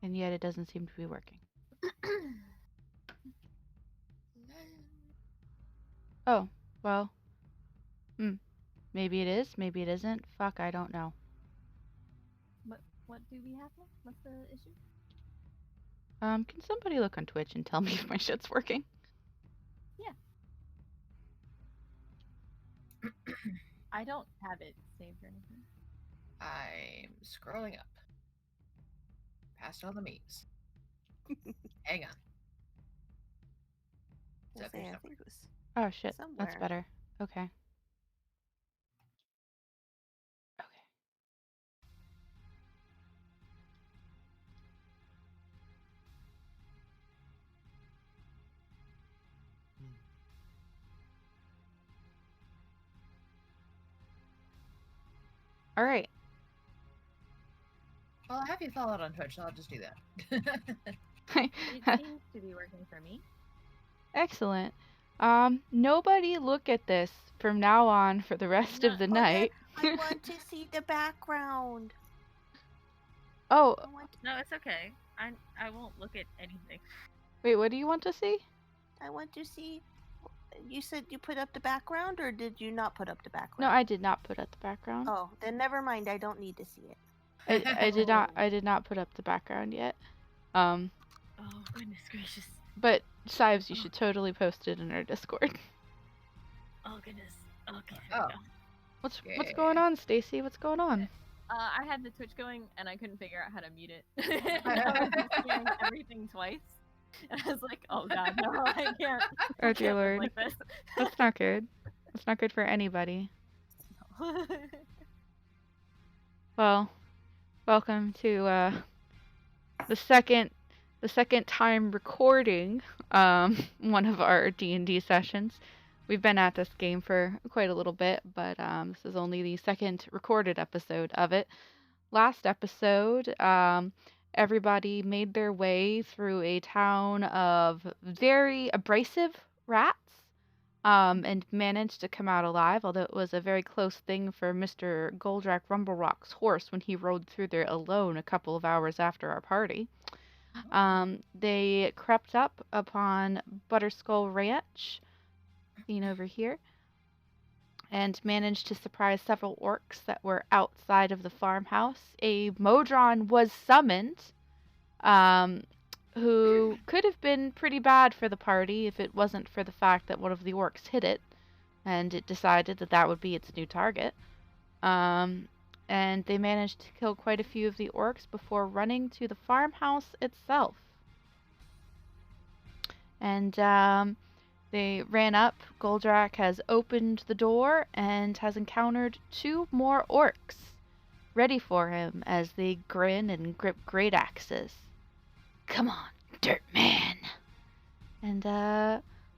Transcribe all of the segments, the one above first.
and yet it doesn't seem to be working. Oh, well, maybe it is, maybe it isn't. Fuck, I don't know. What do we have now? What's the issue? Can somebody look on Twitch and tell me if my shit's working? Yeah. I don't have it saved or anything. I'm scrolling up. Past all the memes. Hang on. It's up here I somewhere. think it was Oh shit, somewhere. that's better. Okay. Okay. All right. Well, I have you followed on Twitch, so I'll just do that. It seems to be working for me. Excellent. Nobody look at this from now on for the rest of the night. I want to see the background. Oh, No, it's okay. I won't look at anything. wait, what do you want to see? I want to see. You said you put up the background, or did you not put up the background? No, I did not put up the background. Oh, then never mind. I don't need to see it. I did not put up the background yet. Oh goodness gracious. But Sives, you should totally post it in our Discord. Oh goodness. Okay. Oh. What's going on, Stacy? What's going on? I had the Twitch going and I couldn't figure out how to mute it. I was just scanning everything twice. And I was like, oh god, no, I can't. Oh dear lord. Like this. That's not good. That's not good for anybody. Well, welcome to the second time recording one of our D&D sessions. We've been at this game for quite a little bit, but this is only the second recorded episode of it. Last episode, everybody made their way through a town of very abrasive rats and managed to come out alive, although it was a very close thing for Mr. Goldrakk Rumblerock's horse when he rode through there alone a couple of hours after our party. They crept up upon Butterskull Ranch, seen over here, and managed to surprise several orcs that were outside of the farmhouse. A Modron was summoned, who could have been pretty bad for the party if it wasn't for the fact that one of the orcs hit it, and it decided that that would be its new target. And they managed to kill quite a few of the orcs before running to the farmhouse itself. And they ran up. Goldrakk has opened the door and has encountered 2 more orcs ready for him as they grin and grip great axes. Come on, dirt man. And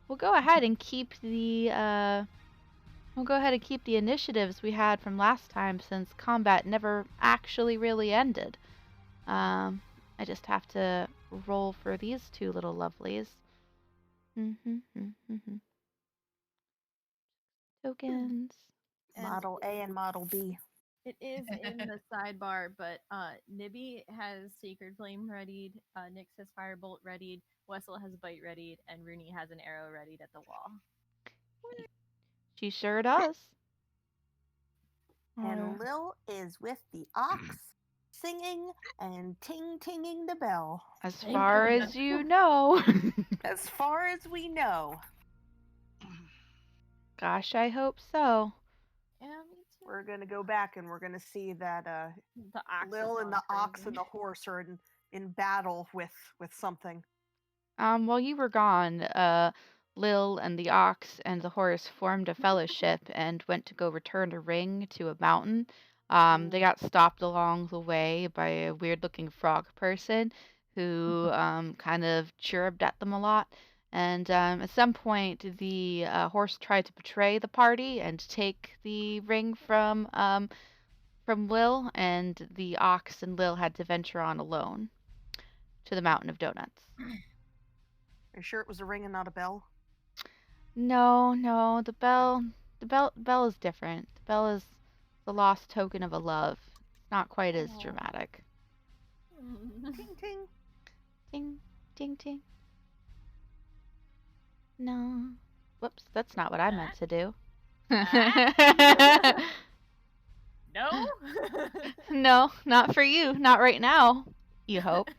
we'll go ahead and keep the initiatives we had from last time, since combat never actually really ended. I just have to roll for these 2 little lovelies. Tokens. Model A and Model B. It is in the sidebar, but Nibby has Sacred Flame readied, Nyx has Firebolt readied, Wessel has Bite readied, and Rooney has an arrow readied at the wall. She sure does. And Lil is with the ox, singing and ting-tinging the bell. As far as you know. As far as we know. Gosh, I hope so. Yeah, me too. We're going to go back and we're going to see that the ox Lil and the ox and the horse are in battle with something. While you were gone, Lil and the ox and the horse formed a fellowship and went to go return a ring to a mountain. They got stopped along the way by a weird-looking frog person who kind of chirped at them a lot. And at some point, the horse tried to betray the party and take the ring from Lil, and the ox and Lil had to venture on alone to the Mountain of Donuts. Are you sure it was a ring and not a bell? No, the bell is different. The bell is the lost token of a love. It's not quite as dramatic. Ting ting. Ding, ding, ding. No. Whoops, that's not what I meant to do. No. No, not for you. Not right now. You hope.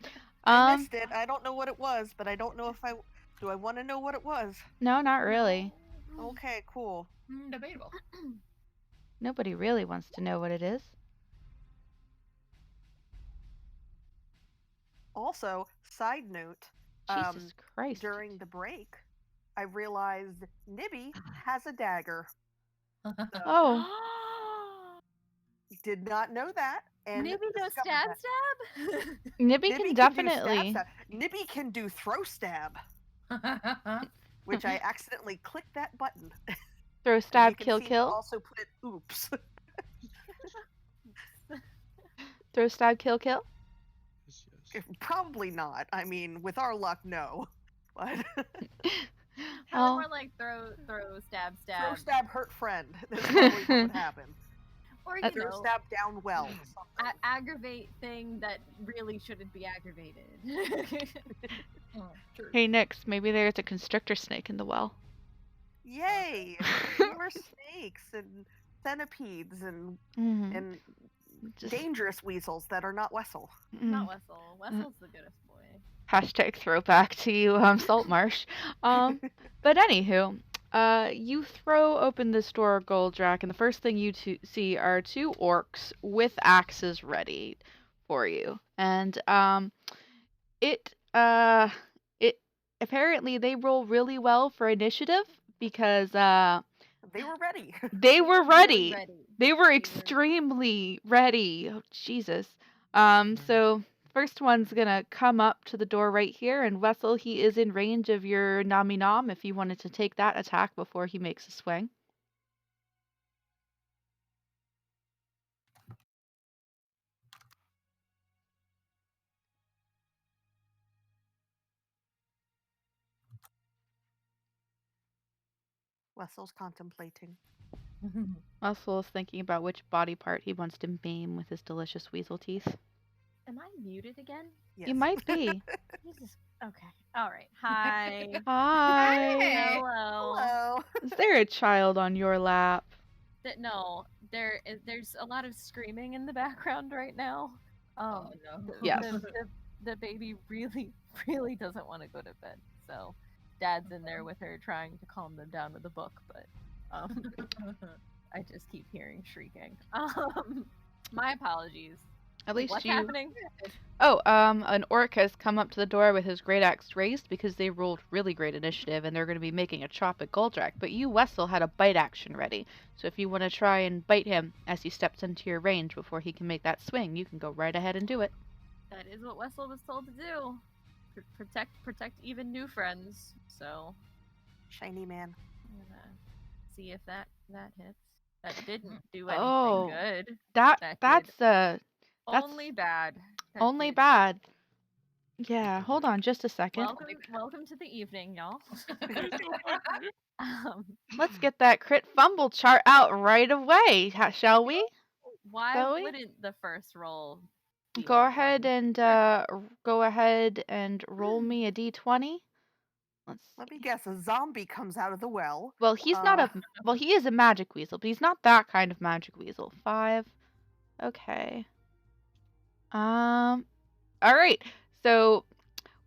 I missed it. I don't know what it was, but I don't know if do I want to know what it was. No, not really. Okay, cool. Debatable. Nobody really wants to know what it is. Also, side note, Jesus Christ. during the break, I realized Nibby has a dagger. Oh, Did not know that. And Maybe no discovered stab that. stab. Nibby Nibby can do definitely. stab. Nibby can do throw stab, which I accidentally clicked that button. Throw, And stab, you can kill, see me kill. also put it, oops. Throw, stab, kill, kill. Probably not. I mean, with our luck, no. But Probably Oh, more like throw stab throw stab. stab hurt friend. That's probably what would happen. Or you Throw know, stab down well. Something. aggravate thing that really shouldn't be aggravated. hey Nix, maybe there's a constrictor snake in the well. Yay! More snakes and centipedes and Mhm. Just dangerous weasels that are not Wessel. Not Wessel. Wessel's the goodest boy. Hashtag throwback to you, Saltmarsh. But anywho, you throw open this door, Goldrakk, and the first thing you see are two orcs with axes ready for you. And it it apparently they roll really well for initiative because They were ready. they were Really ready. ready. They were extremely ready. Oh, Jesus. So first one's gonna come up to the door right here, and Wessel, he is in range of your Nami Nom if you wanted to take that attack before he makes a swing. Wessel's contemplating. Wessel is thinking about which body part he wants to maim with his delicious weasel teeth. Am I muted again? Yes. You might be. Jesus. Okay. All right. Hi. Hi. Hey. Hello. Hello. Is there a child on your lap? No, there's a lot of screaming in the background right now. Oh no. Yes. The baby really doesn't want to go to bed. So Dad's in there with her trying to calm them down with a book, but I just keep hearing shrieking. My apologies. At least What's you. happening? Oh, an orc has come up to the door with his great axe raised because they rolled really great initiative and they're going to be making a chop at Goldrakk. But you, Wessel, had a bite action ready. So if you want to try and bite him as he steps into your range before he can make that swing, you can go right ahead and do it. That is what Wessel was told to do. Protect even new friends. So Shiny man. I'm gonna see if that hits. That didn't do anything Oh, good. that's Only bad. That only did- bad. Yeah, hold on just a second. Welcome to the evening, y'all. Let's get that crit fumble chart out right away, shall we? Why Zoe? wouldn't the first roll be Go more ahead fun? and roll me a d20. Let me guess. A zombie comes out of the well. Well, he's not a well, he is a magic weasel, but he's not that kind of magic weasel. 5. Okay. All right. So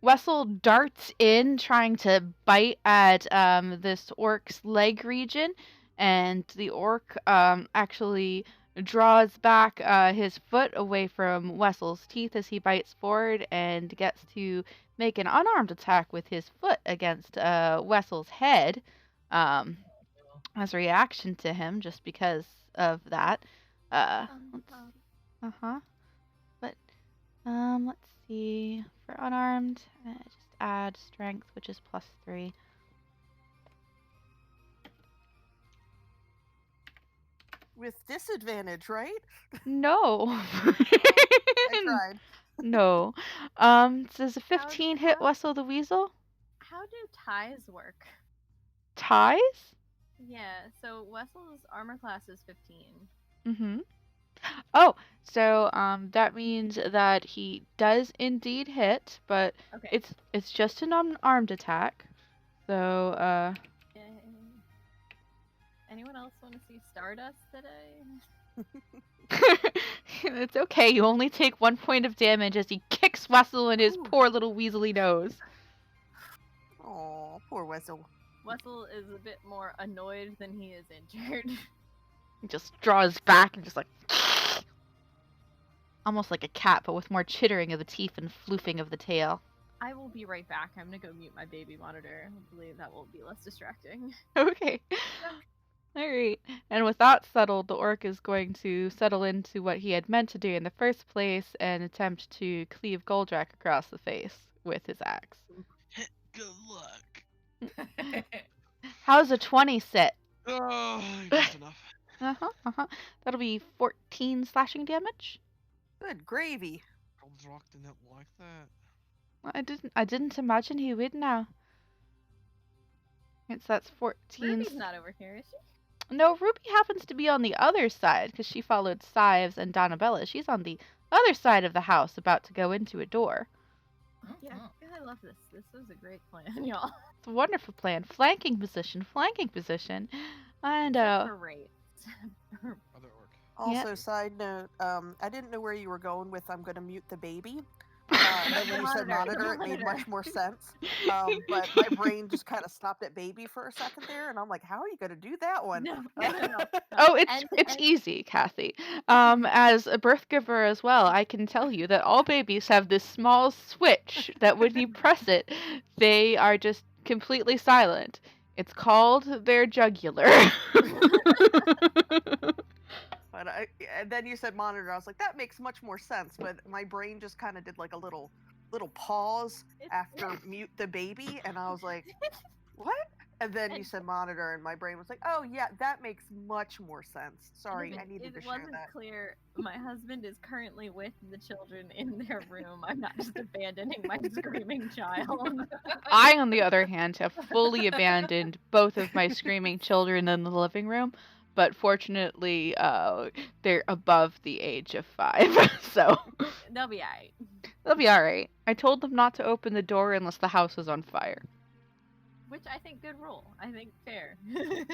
Wessel darts in trying to bite at this orc's leg region, and the orc actually draws back his foot away from Wessel's teeth as he bites forward and gets to make an unarmed attack with his foot against Wessel's head as a reaction to him just because of that. But let's see. For unarmed, just add strength, which is +3. With disadvantage, right? No. I tried. No. Does a 15 hit Wessel the Weasel? How do ties work? Ties? Yeah, so Wessel's armor class is 15. Mm-hmm. Oh, so that means that he does indeed hit, but Okay. it's just an unarmed attack. So Yay. Anyone else want to see Stardust today? it's okay. You only take 1 point of damage as he kicks Wessel in his Ooh. poor little weaselly nose. Oh, poor Wessel. Wessel is a bit more annoyed than he is injured. He just draws back and just like almost like a cat, but with more chittering of the teeth and floofing of the tail. I will be right back. I'm gonna go mute my baby monitor. Hopefully that will be less distracting. Okay. Alright. And with that settled, the orc is going to settle into what he had meant to do in the first place and attempt to cleave Goldrakk across the face with his axe. Good luck. How's a 20 sit? Oh, just enough. That'll be 14 slashing damage. Good gravy. Goldrakk didn't like that. I didn't imagine he would now. That's 14. Ruby's not over here, is she? No, Ruby happens to be on the other side because she followed Sives and Donabella. She's on the other side of the house about to go into a door. Yeah, I love this. This was a great plan, y'all. It's a wonderful plan. Flanking position. And Great. Other orc. Also, side note, I didn't know where you were going with I'm going to mute the baby. And when you said monitor, it made much more sense. But my brain just kind of stopped at baby for a second there, and I'm like, how are you going to do that one? No. Oh, it's easy, Kathy. As a birth giver as well, I can tell you that all babies have this small switch that when you press it, they are just completely silent. It's called their jugular. But and then you said monitor. I was like, that makes much more sense. But my brain just kind of did like a little pause after mute the baby, and I was like, what? And then you said monitor, and my brain was like, oh yeah, that makes much more sense. Sorry, I needed to share that. It wasn't clear. My husband is currently with the children in their room. I'm not just abandoning my screaming child. I, on the other hand, have fully abandoned both of my screaming children in the living room. But fortunately, they're above the age of 5, so they'll be alright. They'll be alright. I told them not to open the door unless the house is on fire. Which I think good rule. I think fair.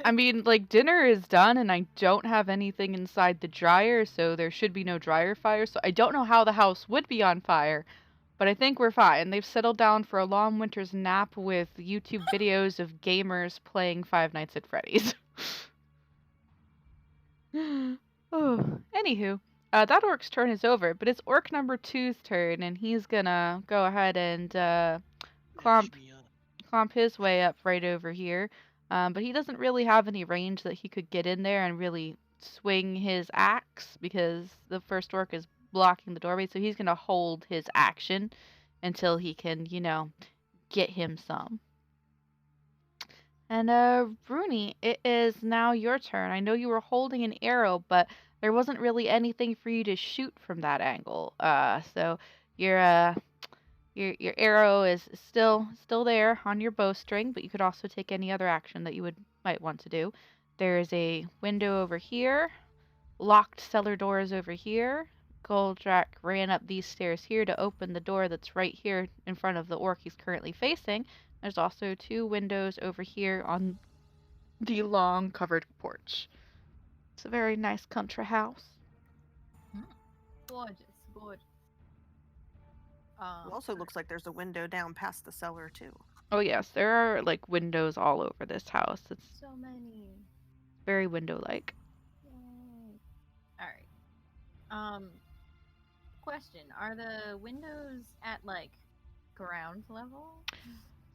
I mean, like, dinner is done and I don't have anything inside the dryer, so there should be no dryer fire. So I don't know how the house would be on fire, but I think we're fine. They've settled down for a long winter's nap with YouTube videos of gamers playing Five Nights at Freddy's. Oh, anywho, that orc's turn is over, but it's orc number 2's turn, and he's gonna go ahead and clomp his way up right over here. But he doesn't really have any range that he could get in there and really swing his axe because the first orc is blocking the doorway, so he's gonna hold his action until he can, get him some. And Rooney, it is now your turn. I know you were holding an arrow, but there wasn't really anything for you to shoot from that angle. So your arrow is still there on your bowstring, but you could also take any other action that you might want to do. There is a window over here, locked cellar doors over here. Goldrakk ran up these stairs here to open the door that's right here in front of the orc he's currently facing. There's also 2 windows over here on the long covered porch. It's a very nice country house. Gorgeous. It also looks like there's a window down past the cellar too. Oh yes, there are like windows all over this house. It's so many. Very window-like. Alright. Question. Are the windows at like ground level?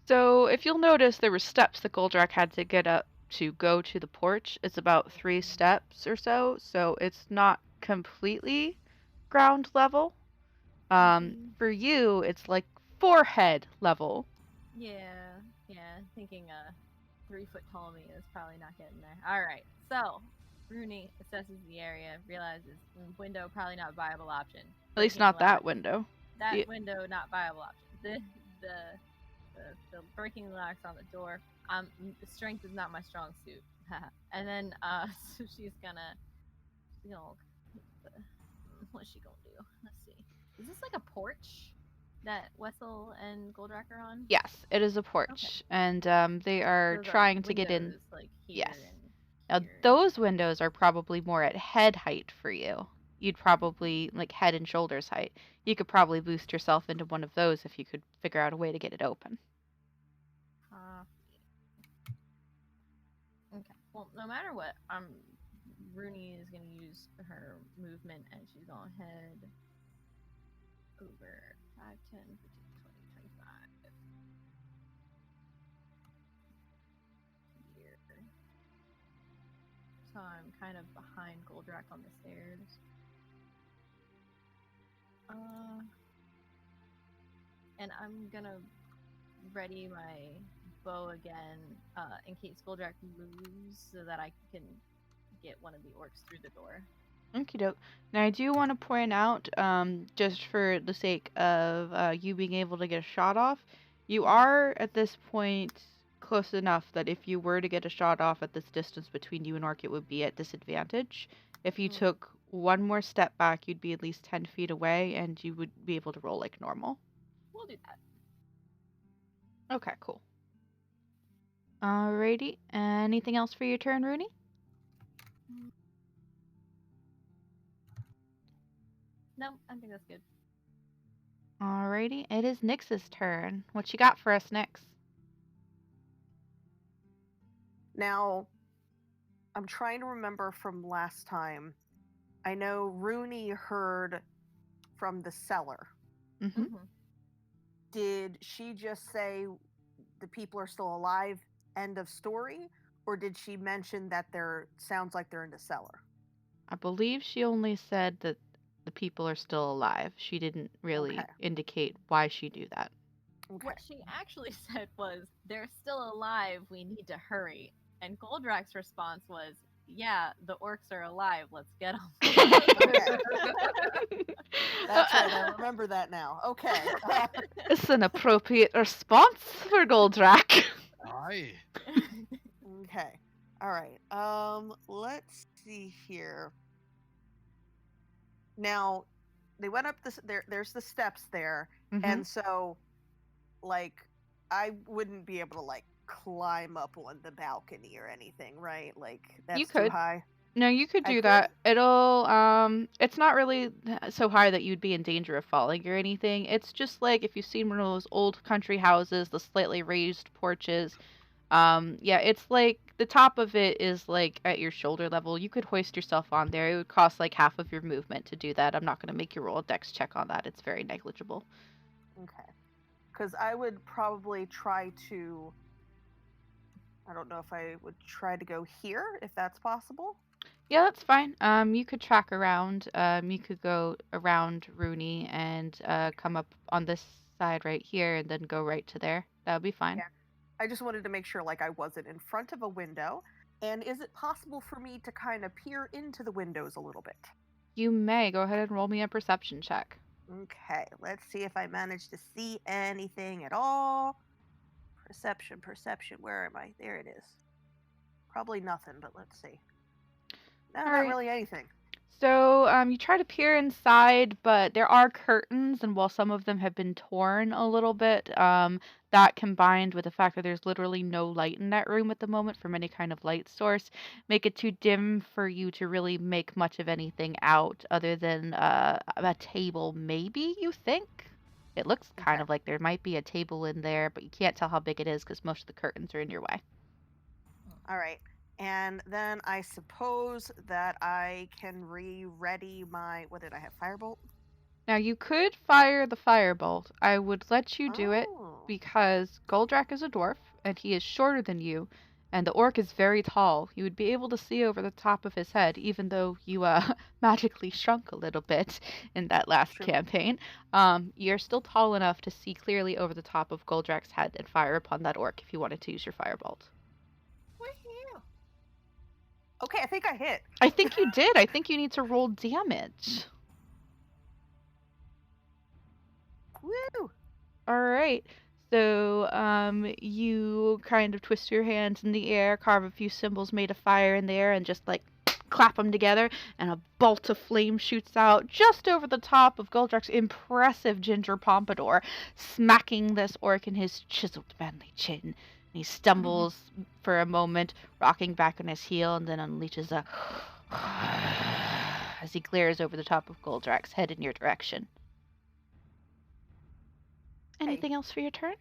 So if you'll notice, there were steps that Goldrakk had to get up to go to the porch. It's about 3 steps or so, so it's not completely ground level. For you, it's like forehead level. Yeah. Thinking 3-foot tall me is probably not getting there. Alright, so Rooney assesses the area, realizes window probably not a viable option. At least not that window. That window not viable option. The breaking the locks on the door. The strength is not my strong suit. And then so she's gonna What's she gonna do? Let's see. Is this like a porch that Wessel and Goldrakk are on? Yes, it is a porch, and they are Those trying to get in. windows, like here Yes. and Now here. those windows are probably more at head height for you. You'd probably like head and shoulders height. You could probably boost yourself into one of those if you could figure out a way to get it open. Okay. Well, no matter what, Rooney is gonna use her movement, and she's gonna head over 5, 10, 15, 20, 25. Here. So I'm kind of behind Goldrakk on the stairs. And I'm gonna ready my bow again, in case Goldrakk moves, so that I can get one of the orcs through the door. Okie doke. Now I do want to point out, just for the sake of you being able to get a shot off, you are at this point close enough that if you were to get a shot off at this distance between you and Orc, it would be at disadvantage. If you took one more step back, you'd be at least 10 feet away, and you would be able to roll like normal. We'll do that. Okay, cool. Alrighty. Anything else for your turn, Rooney? No, I think that's good. Alrighty. It is Nyx's turn. What you got for us, Nyx? Now, I'm trying to remember from last time. I know Rooney heard from the cellar. Mm-hmm. Did she just say the people are still alive, end of story? Or did she mention that sounds like they're in the cellar? I believe she only said that the people are still alive. She didn't really indicate why she knew that. Okay. What she actually said was, they're still alive, we need to hurry. And Goldrakk's response was, yeah, the orcs are alive, let's get them. That's right, I remember that now. Okay. It's an appropriate response for Goldrakk. Aye. Okay. All right. Let's see here. Now, they went up this. There's the steps there, and so, like, I wouldn't be able to like climb up on the balcony or anything, right? Like, that's too high. No, you could do that. It'll it's not really so high that you'd be in danger of falling or anything. It's just like if you've seen one of those old country houses, the slightly raised porches. Yeah, it's like the top of it is like at your shoulder level. You could hoist yourself on there. It would cost like half of your movement to do that. I'm not going to make you roll a dex check on that. It's very negligible. Okay. Because I would probably try to. I don't know if I would try to go here, if that's possible. Yeah, that's fine. You could track around. You could go around Rooney and come up on this side right here and then go right to there. That would be fine. Yeah. I just wanted to make sure like I wasn't in front of a window. And is it possible for me to kind of peer into the windows a little bit? You may. Go ahead and roll me a perception check. Okay, let's see if I manage to see anything at all. Perception, where am I? There it is. Probably nothing, but let's see. No, not really anything. So you try to peer inside, but there are curtains, and while some of them have been torn a little bit, that combined with the fact that there's literally no light in that room at the moment from any kind of light source, make it too dim for you to really make much of anything out other than a table, maybe, you think? It looks kind of like there might be a table in there, but you can't tell how big it is because most of the curtains are in your way. All right. And then I suppose that I can re-ready my... What did I have? Firebolt? Now, you could fire the firebolt. I would let you do it because Goldrakk is a dwarf, and he is shorter than you, and the orc is very tall. You would be able to see over the top of his head, even though you magically shrunk a little bit in that last campaign. You're still tall enough to see clearly over the top of Goldrakk's head and fire upon that orc if you wanted to use your firebolt. Okay, I think I hit. I think you did. I think you need to roll damage. Woo! All right. So you kind of twist your hands in the air, carve a few symbols made of fire in there, and just like clap them together, and a bolt of flame shoots out just over the top of Goldrakk's impressive ginger pompadour, smacking this orc in his chiseled manly chin. And he stumbles for a moment, rocking back on his heel, and then unleashes a as he glares over the top of Goldrakk's head in your direction. Anything else for your turn?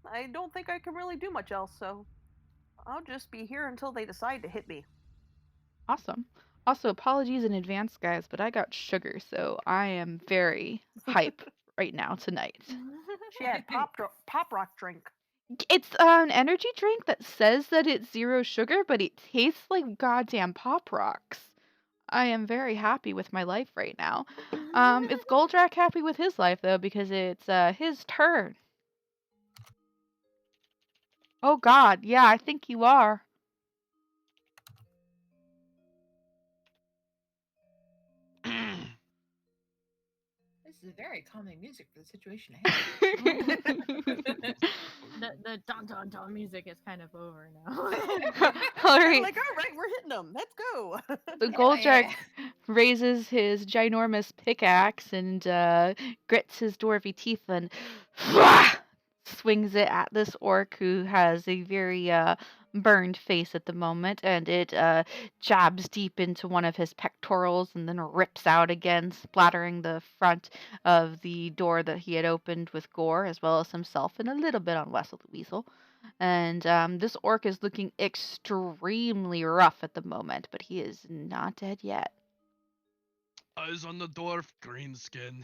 I don't think I can really do much else, so I'll just be here until they decide to hit me. Awesome. Also, apologies in advance, guys, but I got sugar, so I am very hype right now tonight. She had pop rock drink. It's an energy drink that says that it's 0 sugar, but it tastes like goddamn Pop Rocks. I am very happy with my life right now. Is Goldrakk happy with his life, though, because it's his turn? Oh god, yeah, I think you are. This is very calming music for the situation ahead. The dun dun dun music is kind of over now. All right. Like, all right, we're hitting them. Let's go. So Goldrakk raises his ginormous pickaxe and grits his dwarvy teeth and swings it at this orc who has a very burned face at the moment, and it jabs deep into one of his pectorals and then rips out again, splattering the front of the door that he had opened with gore, as well as himself, and a little bit on Wessel the Weasel. And this orc is looking extremely rough at the moment, but he is not dead yet. Eyes on the dwarf, green skin.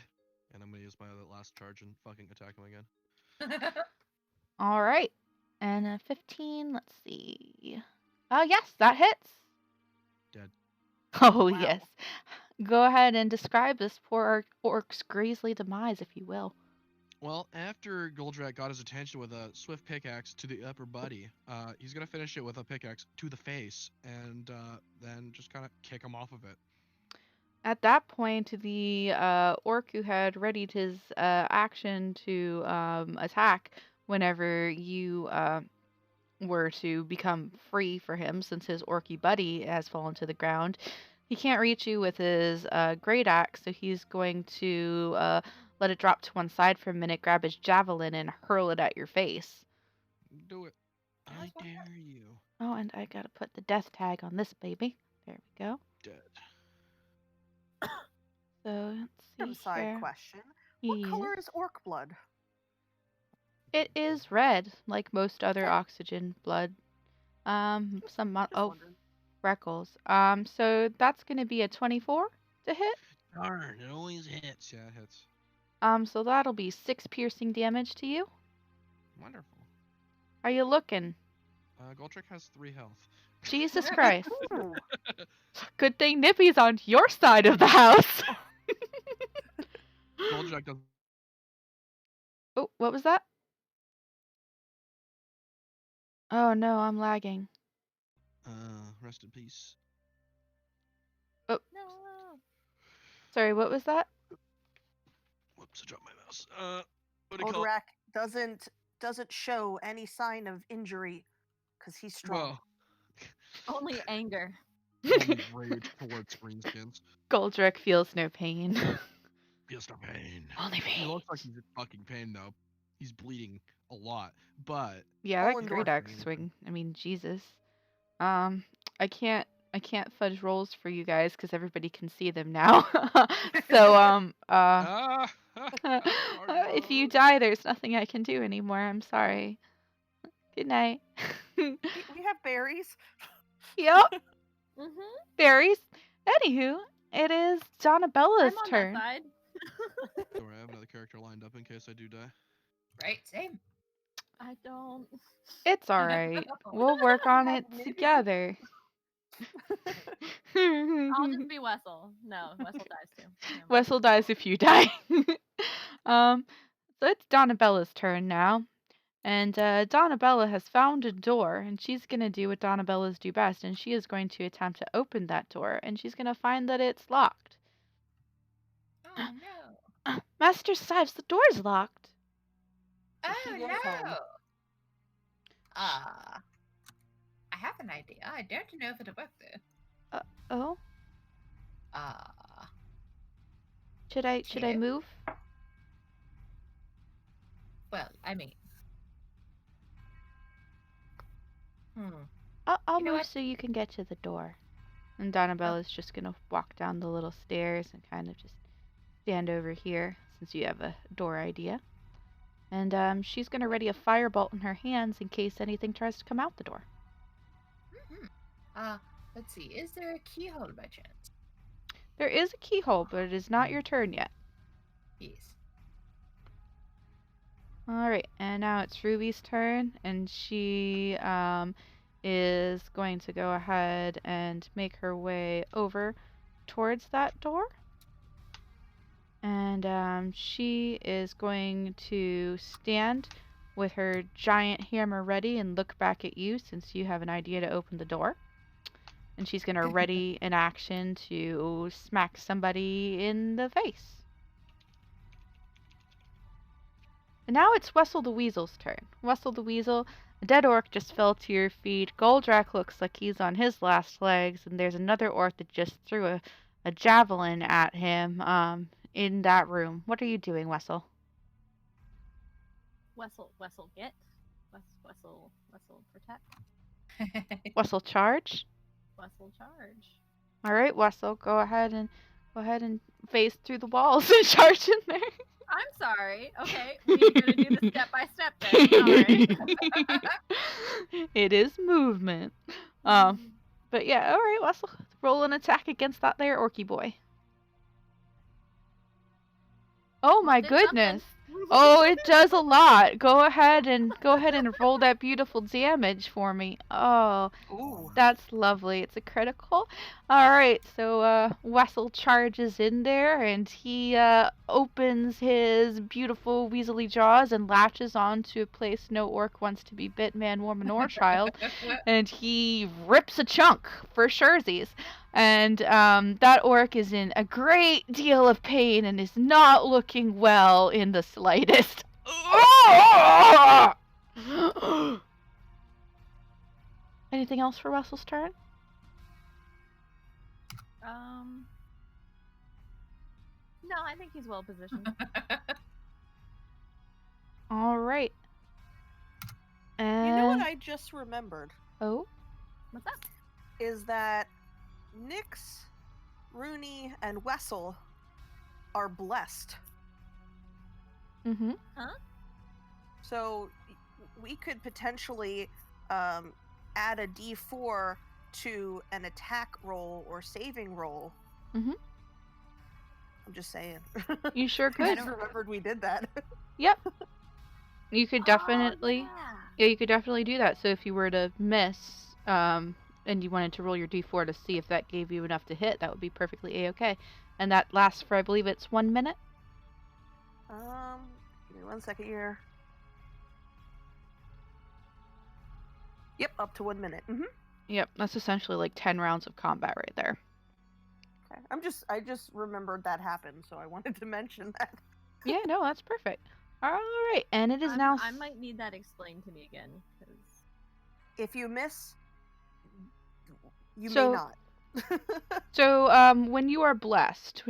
And I'm gonna use my other last charge and fucking attack him again. All right. And 15, let's see. Yes, that hits. Dead. Oh, Wow. yes. Go ahead and describe this poor orc's grisly demise, if you will. Well, after Goldrakk got his attention with a swift pickaxe to the upper body, he's gonna finish it with a pickaxe to the face, and then just kind of kick him off of it. At that point, the orc who had readied his action to attack whenever you were to become free for him, since his orky buddy has fallen to the ground, he can't reach you with his great axe, so he's going to let it drop to one side for a minute, grab his javelin, and hurl it at your face. Do it. I dare you. Oh, and I gotta put the death tag on this baby. There we go. Dead. So let's see Side here. question. What Yes. color is orc blood? It is red, like most other oxygen blood. Some Just wondering. freckles. So that's gonna be a 24 to hit. Darn, it always hits. Yeah, it hits. So that'll be 6 piercing damage to you. Wonderful. Are you looking? Goldrakk has 3 health. Jesus Christ. Ooh. Good thing Nippy's on your side of the house. Goldrakk does. Oh, what was that? Oh no, I'm lagging. Rest in peace. No. Sorry, what was that? Whoops, I dropped my mouse. What do you call it? Goldrakk doesn't show any sign of injury because he's strong. Well, Only anger. only rage towards greenskins. Goldrakk feels no pain. Feels no pain. Only He pain. looks like he's in fucking pain though. He's bleeding a lot, but Yeah, All that great axe endorphins. swing. I mean, Jesus. I can't fudge rolls for you guys because everybody can see them now. So if you die, there's nothing I can do anymore. I'm sorry. Good night. We have berries. Yep, Mm-hmm. berries. Anywho, it is Donnabella's I'm on turn. that side. don't worry, I have another character lined up in case I do die. Right, same. I don't. It's all right. We'll work on it Maybe. together. I'll just be Wessel. No, Wessel dies too. Never mind. Wessel dies if you die. So it's Donnabella's turn now. And Donnabella has found a door, and she's going to do what Donnabellas do best, and she is going to attempt to open that door, and she's going to find that it's locked. Oh no. Master Stives, the door's locked. Oh She goes home. no. I have an idea. I don't know if it'll work though. Oh, should I Okay. move? Well, I mean. I'll You know move what? so you can get to the door. And Donnabella's just gonna walk down the little stairs and kind of just stand over here since you have a door idea. And she's gonna ready a firebolt in her hands in case anything tries to come out the door. Let's see. Is there a keyhole by chance? There is a keyhole, but it is not your turn yet. Yes. Alright, and now it's Ruby's turn, and she is going to go ahead and make her way over towards that door. And she is going to stand with her giant hammer ready and look back at you since you have an idea to open the door. And she's going to ready an action to smack somebody in the face. And now it's Wessel the Weasel's turn. Wessel the Weasel, a dead orc just fell to your feet. Goldrakk looks like he's on his last legs, and there's another orc that just threw a javelin at him in that room. What are you doing, Wessel? Wessel get. Wessel protect. Wessel charge. Wessel charge. All right, Wessel, go ahead and phase through the walls and charge in there. I'm sorry. Okay, we're gonna do this step by step then. All right. It is movement. But yeah, all right, Wessel, roll an attack against that there orky boy. Oh my Did something. goodness. Oh, it does a lot. Go ahead and roll that beautiful damage for me. Oh, Ooh. that's lovely. It's a critical. All right, so Wessel charges in there, and he opens his beautiful weaselly jaws and latches onto a place no orc wants to be bit, man, woman, or child, and he rips a chunk for surezies. And that orc is in a great deal of pain and is not looking well in the slightest. Anything else for Wessel's turn? No, I think he's well positioned. All right. And You know what I just remembered? Oh? What's up? Is that Nyx, Rooney, and Wessel are blessed. Mm-hmm. So we could potentially add a D4 to an attack roll or saving roll. Mhm. I'm just saying. You sure I could. just remembered we did that. Yep. You could definitely Oh, Yeah, you could definitely do that. So if you were to miss, and you wanted to roll your D4 to see if that gave you enough to hit, that would be perfectly A-okay. And that lasts for, I believe it's 1 minute? Give me 1 second here. Yep, up to 1 minute. Mm-hmm. Yep, that's essentially like 10 rounds of combat right there. Okay. I just remembered that happened, so I wanted to mention that. Yeah, no, that's perfect. All right, and it is now... I might need that explained to me again, because If you miss, you So- may not. So, when you are blessed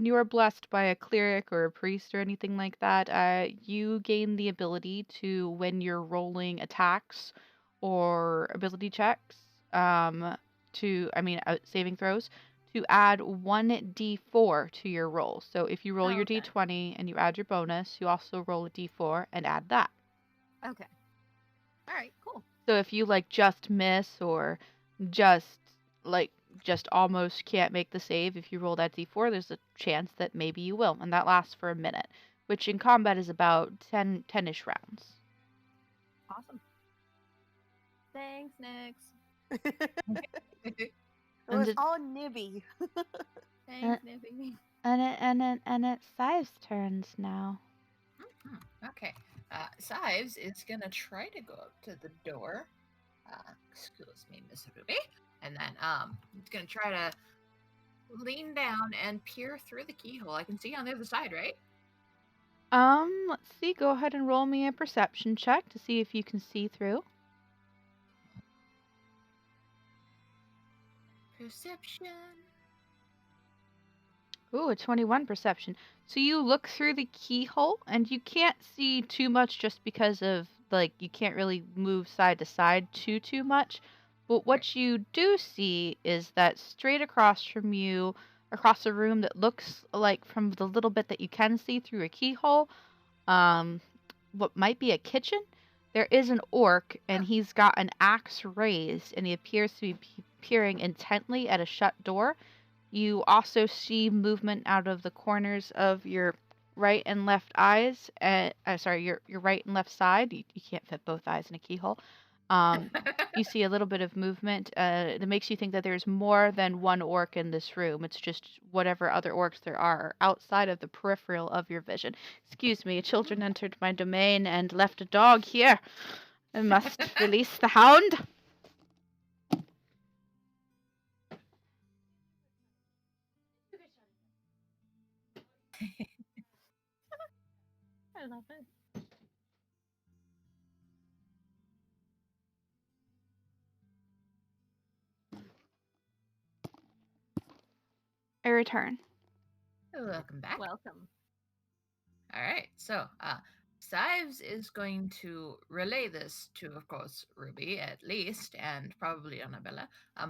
by a cleric or a priest or anything like that, you gain the ability to, when you're rolling attacks or ability checks, saving throws, to add 1d4 to your roll. So if you roll your Okay. d20 and you add your bonus, you also roll a d4 and add that. okay. All right, cool. So if you just miss or just almost can't make the save, if you roll that d4, there's a chance that maybe you will, and that lasts for a minute, which in combat is about 10-ish rounds. Awesome. Thanks, Nyx. It And was it- all nibby. Thanks, Nippy. And it's Sive's turns now. Okay. Sives is gonna try to go up to the door. Excuse me, Miss Ruby. And then it's gonna try to lean down and peer through the keyhole. I can see on the other side, right? Let's see. Go ahead and roll me a perception check to see if you can see through. Perception. Ooh, a 21 perception. So you look through the keyhole and you can't see too much just because of, like, you can't really move side to side too much. But what you do see is that straight across from you, across a room that looks like, from the little bit that you can see through a keyhole, what might be a kitchen, there is an orc, and he's got an axe raised, and he appears to be peering intently at a shut door. You also see movement out of the corners of your right and left eyes. Sorry, your right and left side. You can't fit both eyes in a keyhole. You see a little bit of movement that makes you think that there's more than one orc in this room. It's just whatever other orcs there are outside of the peripheral of your vision. Excuse me, children entered my domain and left a dog here. I must release the hound. I love it. I return. Welcome back. Welcome. All right, so Sives is going to relay this to, of course, Ruby at least, and probably Annabella. There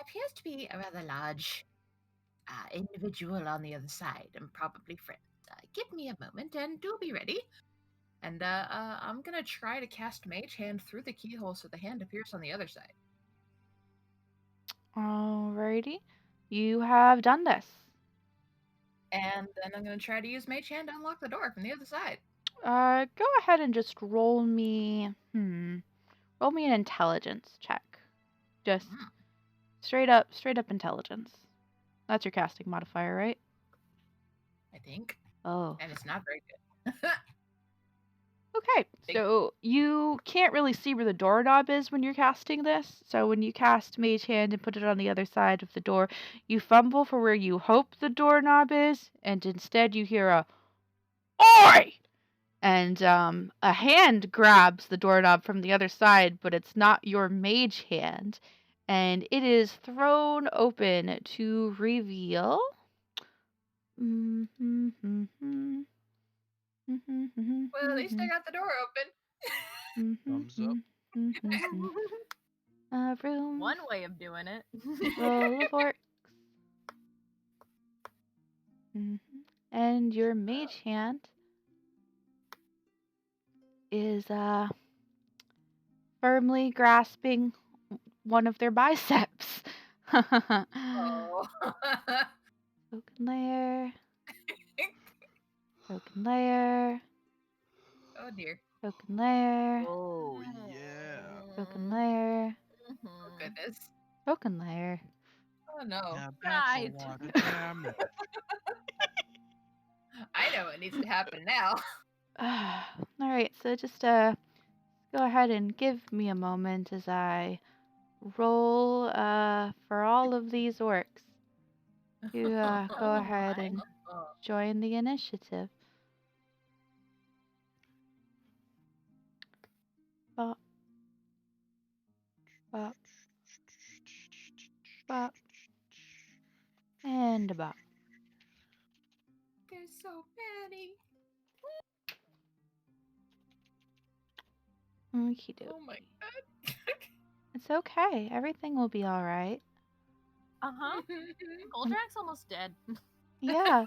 appears to be a rather large individual on the other side, and probably friends. Give me a moment, and do be ready. And I'm gonna try to cast Mage Hand through the keyhole so the hand appears on the other side. Alrighty. You have done this. And then I'm gonna try to use Mage Hand to unlock the door from the other side. Go ahead and just roll me. Roll me an intelligence check. Just straight up intelligence. That's your casting modifier, right? I think. Oh. And it's not very good. Okay, so you can't really see where the doorknob is when you're casting this. So when you cast Mage Hand and put it on the other side of the door, you fumble for where you hope the doorknob is, and instead you hear a "Oi!" And a hand grabs the doorknob from the other side, but it's not your mage hand. And it is thrown open to reveal. Well, at least I got the door open. Thumbs up. Room One way of doing it. full of orcs. And your mage hand is firmly grasping one of their biceps. Oh. Broken layer. Broken layer. Oh dear. Broken layer. Oh yeah. Broken layer. Oh goodness. Broken layer. Oh no. Yeah, Right. that's a lot of damage. I know what needs to happen now. Alright, so just go ahead and give me a moment as I roll for all of these orcs to go Oh ahead my. and join the initiative. Bop. Bop. Bop. And a bop. There's so many. Okie dokie. Oh my god. It's okay. Everything will be alright. Uh-huh. Goldrakk's almost dead. Yeah.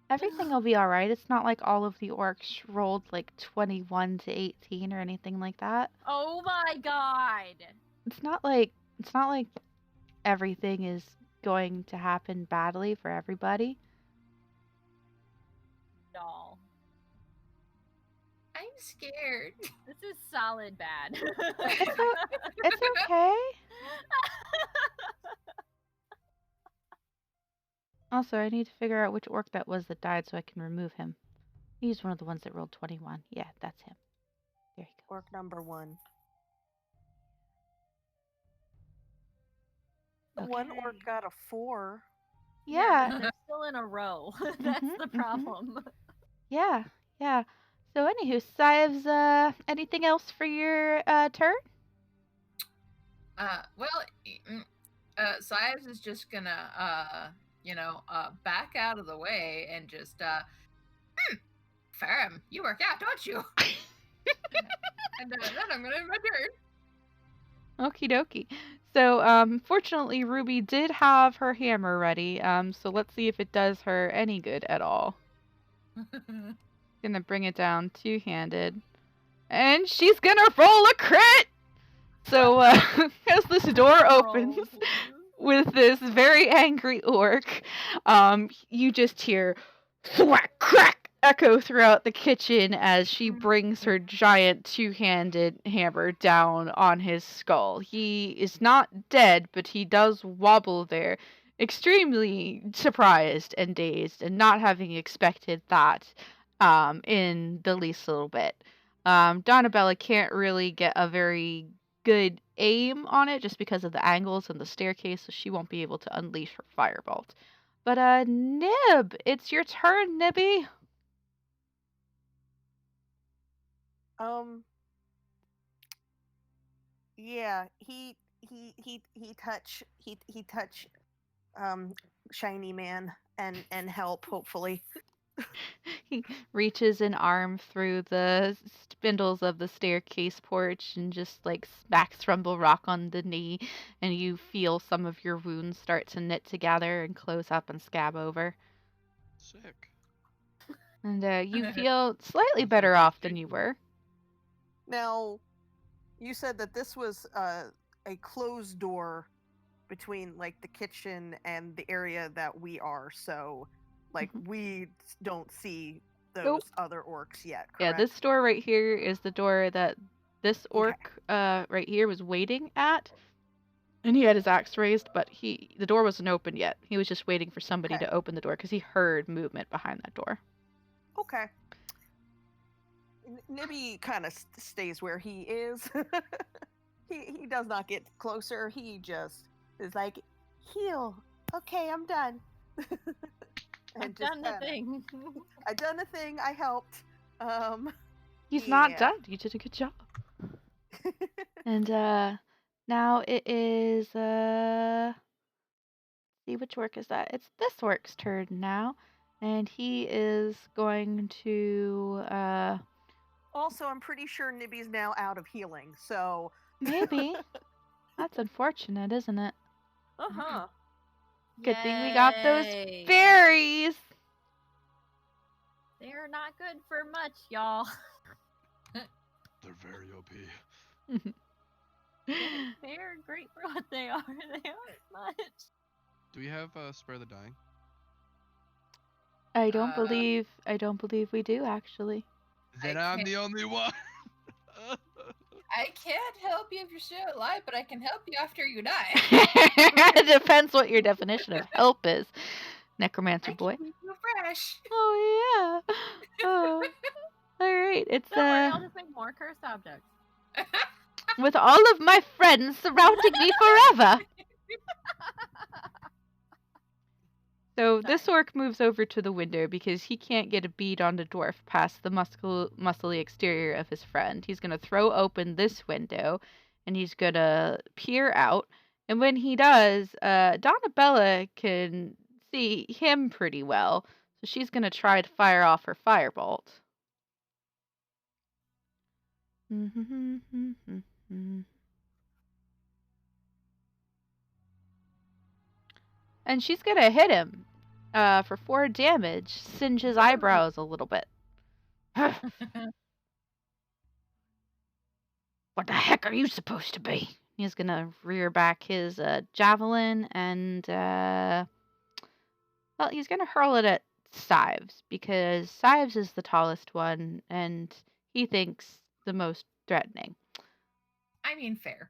Everything will be alright. It's not like all of the orcs rolled like 21 to 18 or anything like that. Oh my god. It's not like everything is going to happen badly for everybody. Doll. I'm scared. This is solid bad. It's okay. Also, I need to figure out which orc that was that died so I can remove him. He's one of the ones that rolled 21. Yeah, that's him. There you go. Orc number 1. The one orc Okay. got a 4. Yeah. but they're still in a row. That's the problem. Yeah. So anywho, Sives, anything else for your turn? Well, Sives is just gonna, back out of the way and just, Ferrum, you work out, don't you? And then I'm gonna end my turn. Okie dokie. So, fortunately, Ruby did have her hammer ready. So let's see if it does her any good at all. Gonna bring it down two-handed, and she's gonna roll a crit. So, as this door opens with this very angry orc, you just hear thwack crack echo throughout the kitchen as she brings her giant two-handed hammer down on his skull. He is not dead, but he does wobble there, extremely surprised and dazed, and not having expected that in the least little bit. Donabella can't really get a very good aim on it just because of the angles and the staircase, so she won't be able to unleash her firebolt. But Nib, it's your turn, Nibby. Yeah, he touch shiny man and help hopefully. He reaches an arm through the spindles of the staircase porch and just like smacks Rumble Rock on the knee, and you feel some of your wounds start to knit together and close up and scab over. Sick. And you feel slightly better off than you were. Now, you said that this was a closed door between like the kitchen and the area that we are, so like we don't see those other orcs yet, correct? Yeah, this door right here is the door that this orc right here was waiting at. And he had his axe raised, but the door wasn't open yet. He was just waiting for somebody to open the door because he heard movement behind that door. Okay. Nibby kind of stays where he is. He does not get closer. He just is like, heal. Okay, I'm done. I've done the thing. I done the thing. I helped. He's not done. You did a good job. And now it is see, which orc is that? It's this orc's turn now, and he is going to Also, I'm pretty sure Nibby's now out of healing, so maybe. That's unfortunate, isn't it? Uh-huh. Good thing we got those berries. They're not good for much, y'all. They're very OP. They're great for what they are. They aren't much. Do we have Spare the Dying? I don't believe we do, actually. I Then I'm can't- the only one. I can't help you if you're still alive, but I can help you after you die. It depends what your definition of help is, Necromancer I boy. can keep you fresh. Oh yeah. Oh. All right. It's Don't worry, I'll just make more cursed objects. with all of my friends surrounding me forever. So this orc moves over to the window because he can't get a bead on the dwarf past the muscly exterior of his friend. He's going to throw open this window, and he's going to peer out. And when he does, Donabella can see him pretty well, so she's going to try to fire off her firebolt. And she's going to hit him for 4 damage, singe his eyebrows a little bit. What the heck are you supposed to be? He's going to rear back his javelin and, well, he's going to hurl it at Sives because Sives is the tallest one and he thinks the most threatening. I mean, fair.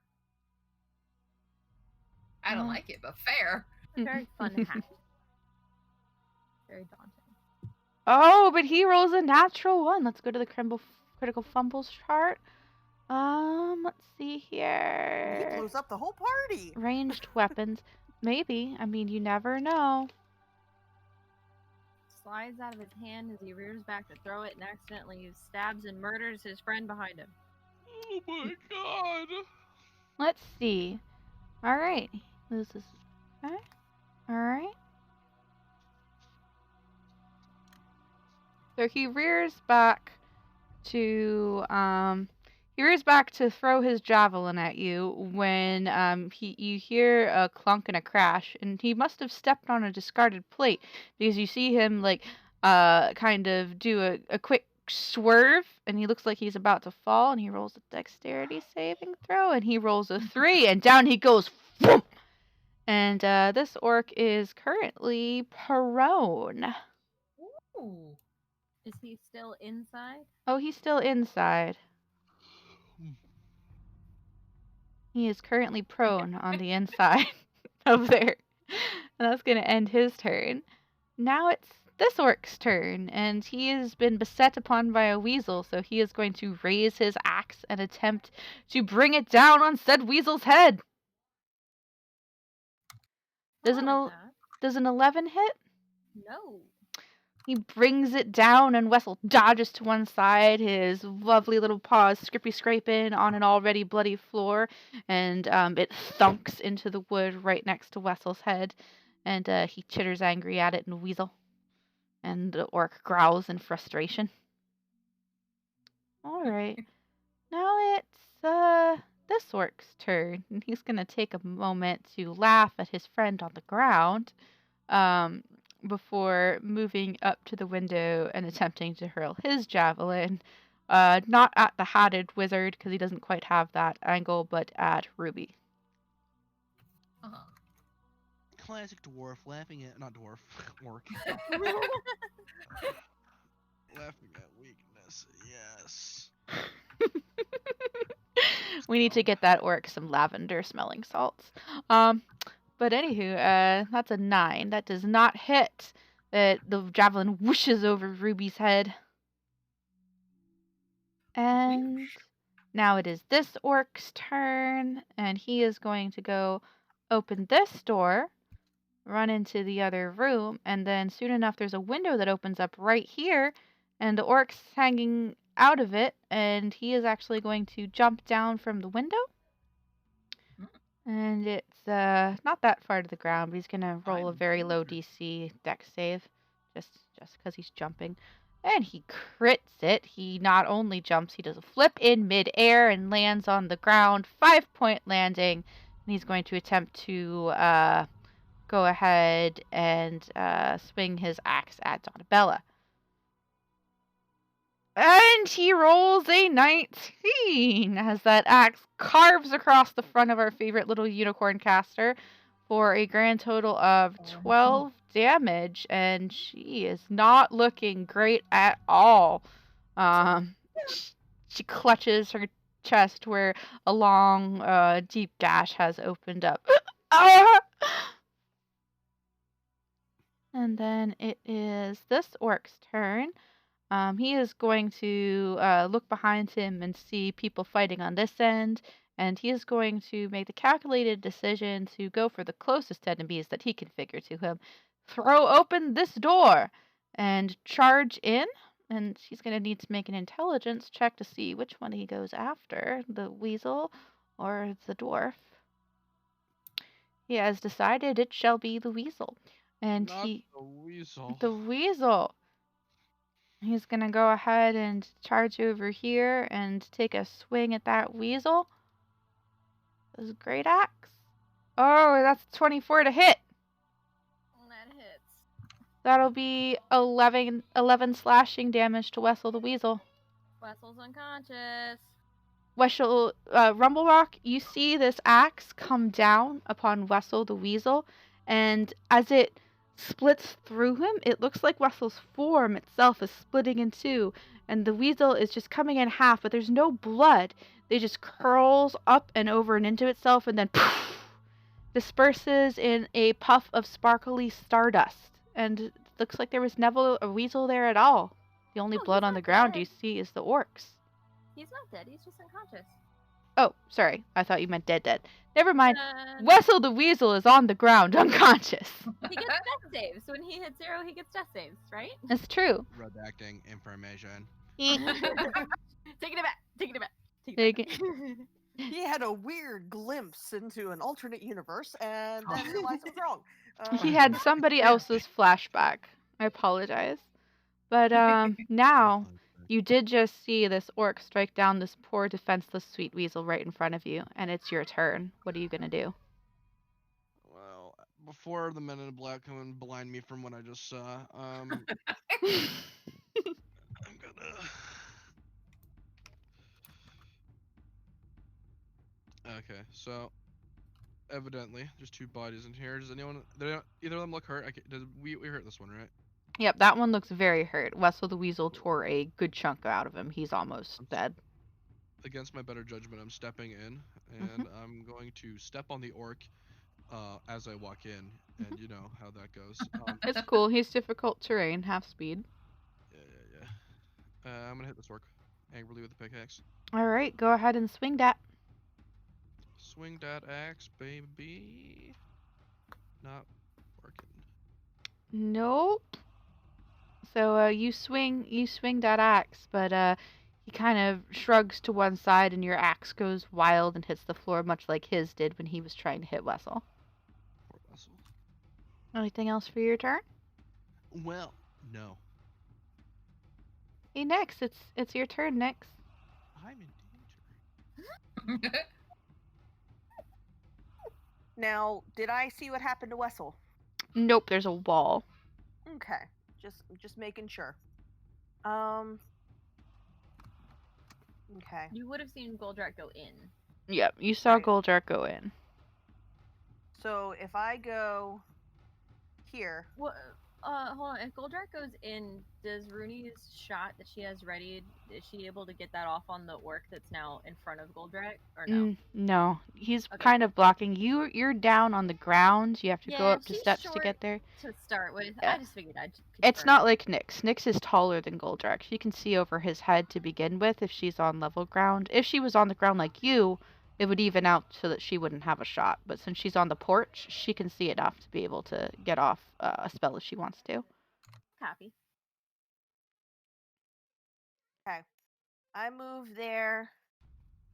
I don't like it, but fair. Very fun to have. Very daunting. Oh, but he rolls a natural 1. Let's go to the critical fumbles chart. Let's see here. He blows up the whole party. Ranged weapons. Maybe. I mean, you never know. Slides out of his hand as he rears back to throw it and accidentally stabs and murders his friend behind him. Oh my god. Let's see. All right. This is okay. All right. So he rears back to throw his javelin at you when you hear a clunk and a crash, and he must have stepped on a discarded plate because you see him like kind of do a quick swerve, and he looks like he's about to fall, and he rolls a dexterity saving throw, and he rolls a 3, and down he goes. Whoop! And this orc is currently prone. Ooh. Is he still inside? Oh, he's still inside. He is currently prone on the inside of there. And that's going to end his turn. Now it's this orc's turn, and he has been beset upon by a weasel, so he is going to raise his axe and attempt to bring it down on said weasel's head. Does does an 11 hit? No. He brings it down, and Wessel dodges to one side, his lovely little paws scraping on an already bloody floor, and it thunks into the wood right next to Wessel's head, and he chitters angry at it and weasel, and the orc growls in frustration. All right, now it's this orc's turn, and he's gonna take a moment to laugh at his friend on the ground. Before moving up to the window and attempting to hurl his javelin, not at the hatted wizard because he doesn't quite have that angle, but at Ruby. Uh-huh. Classic dwarf laughing at not dwarf orc laughing at weakness. Yes. We need to get that orc some lavender smelling salts. But anywho, that's a 9. That does not hit. The javelin whooshes over Ruby's head. And now it is this orc's turn, and he is going to go open this door, run into the other room, and then soon enough there's a window that opens up right here, and the orc's hanging out of it, and he is actually going to jump down from the window. And it's not that far to the ground, but he's gonna roll a very low DC dex save, just because he's jumping. And he crits it. He not only jumps, he does a flip in midair and lands on the ground, 5-point landing. And he's going to attempt to go ahead and swing his axe at Donabella. And he rolls a 19 as that axe carves across the front of our favorite little unicorn caster for a grand total of 12 damage, and she is not looking great at all. She clutches her chest where a long, deep gash has opened up. And then it is this orc's turn. He is going to look behind him and see people fighting on this end, and he is going to make the calculated decision to go for the closest enemies that he can figure to him, throw open this door, and charge in. And he's going to need to make an intelligence check to see which one he goes after, the weasel or the dwarf. He has decided it shall be the weasel. And Not the weasel. The weasel. He's going to go ahead and charge over here and take a swing at that weasel. This is a great axe. Oh, that's 24 to hit. That hits. That'll be 11 slashing damage to Wessel the weasel. Wessel's unconscious. Wessel, Rumble Rock, you see this axe come down upon Wessel the weasel, and as it splits through him, it looks like Wessel's form itself is splitting in two, and the weasel is just coming in half, but there's no blood. It just curls up and over and into itself, and then poof, disperses in a puff of sparkly stardust. And it looks like there was never a weasel there at all. The only blood on the ground you see is the orcs. He's not dead, he's just unconscious. Oh, sorry. I thought you meant dead. Never mind. And Wessel the weasel is on the ground, unconscious. he gets death saves. When he hits 0, he gets death saves, right? That's true. Redacting information. Taking it back. Taking it back. Take Taking it back. He had a weird glimpse into an alternate universe and then Oh. realized it was wrong. He had somebody else's flashback. I apologize. But now you did just see this orc strike down this poor defenseless sweet weasel right in front of you, and it's your turn. What are you gonna do? Well, before the men in black come and blind me from what I just saw, I'm gonna. Okay, so evidently there's two bodies in here. Does anyone? Either of them look hurt? We hurt this one, right? Yep, that one looks very hurt. Wessel the Weasel tore a good chunk out of him. He's almost dead. Against my better judgment, I'm stepping in, and I'm going to step on the orc as I walk in, and you know how that goes. It's cool. He's difficult terrain, half speed. Yeah. I'm gonna hit this orc angrily with the pickaxe. All right, go ahead and swing that. Swing that axe, baby. Not working. Nope. So you swing that axe, but he kind of shrugs to one side, and your axe goes wild and hits the floor, much like his did when he was trying to hit Wessel. Poor Wessel. Anything else for your turn? Well, no. Hey, Nyx, it's your turn, Nyx. I'm in danger. Now, did I see what happened to Wessel? Nope, there's a wall. Okay, just making sure. Okay. You would have seen Goldrakk go in. Yep, you saw Right. Goldrakk go in. So if I go here, What? Hold on. If Goldrakk goes in, does Rooney's shot that she has ready? Is she able to get that off on the orc that's now in front of Goldrakk, or no? No, he's Okay. kind of blocking you. You're down on the ground. You have to go Yeah, up the she's steps to short get there. to start with. Yeah. I just figured I'd. It's confirm. not like Nyx. Nyx is taller than Goldrakk. She can see over his head to begin with if she's on level ground. If she was on the ground like you, it would even out so that she wouldn't have a shot. But since she's on the porch, she can see enough to be able to get off a spell if she wants to. Copy. okay, I move there,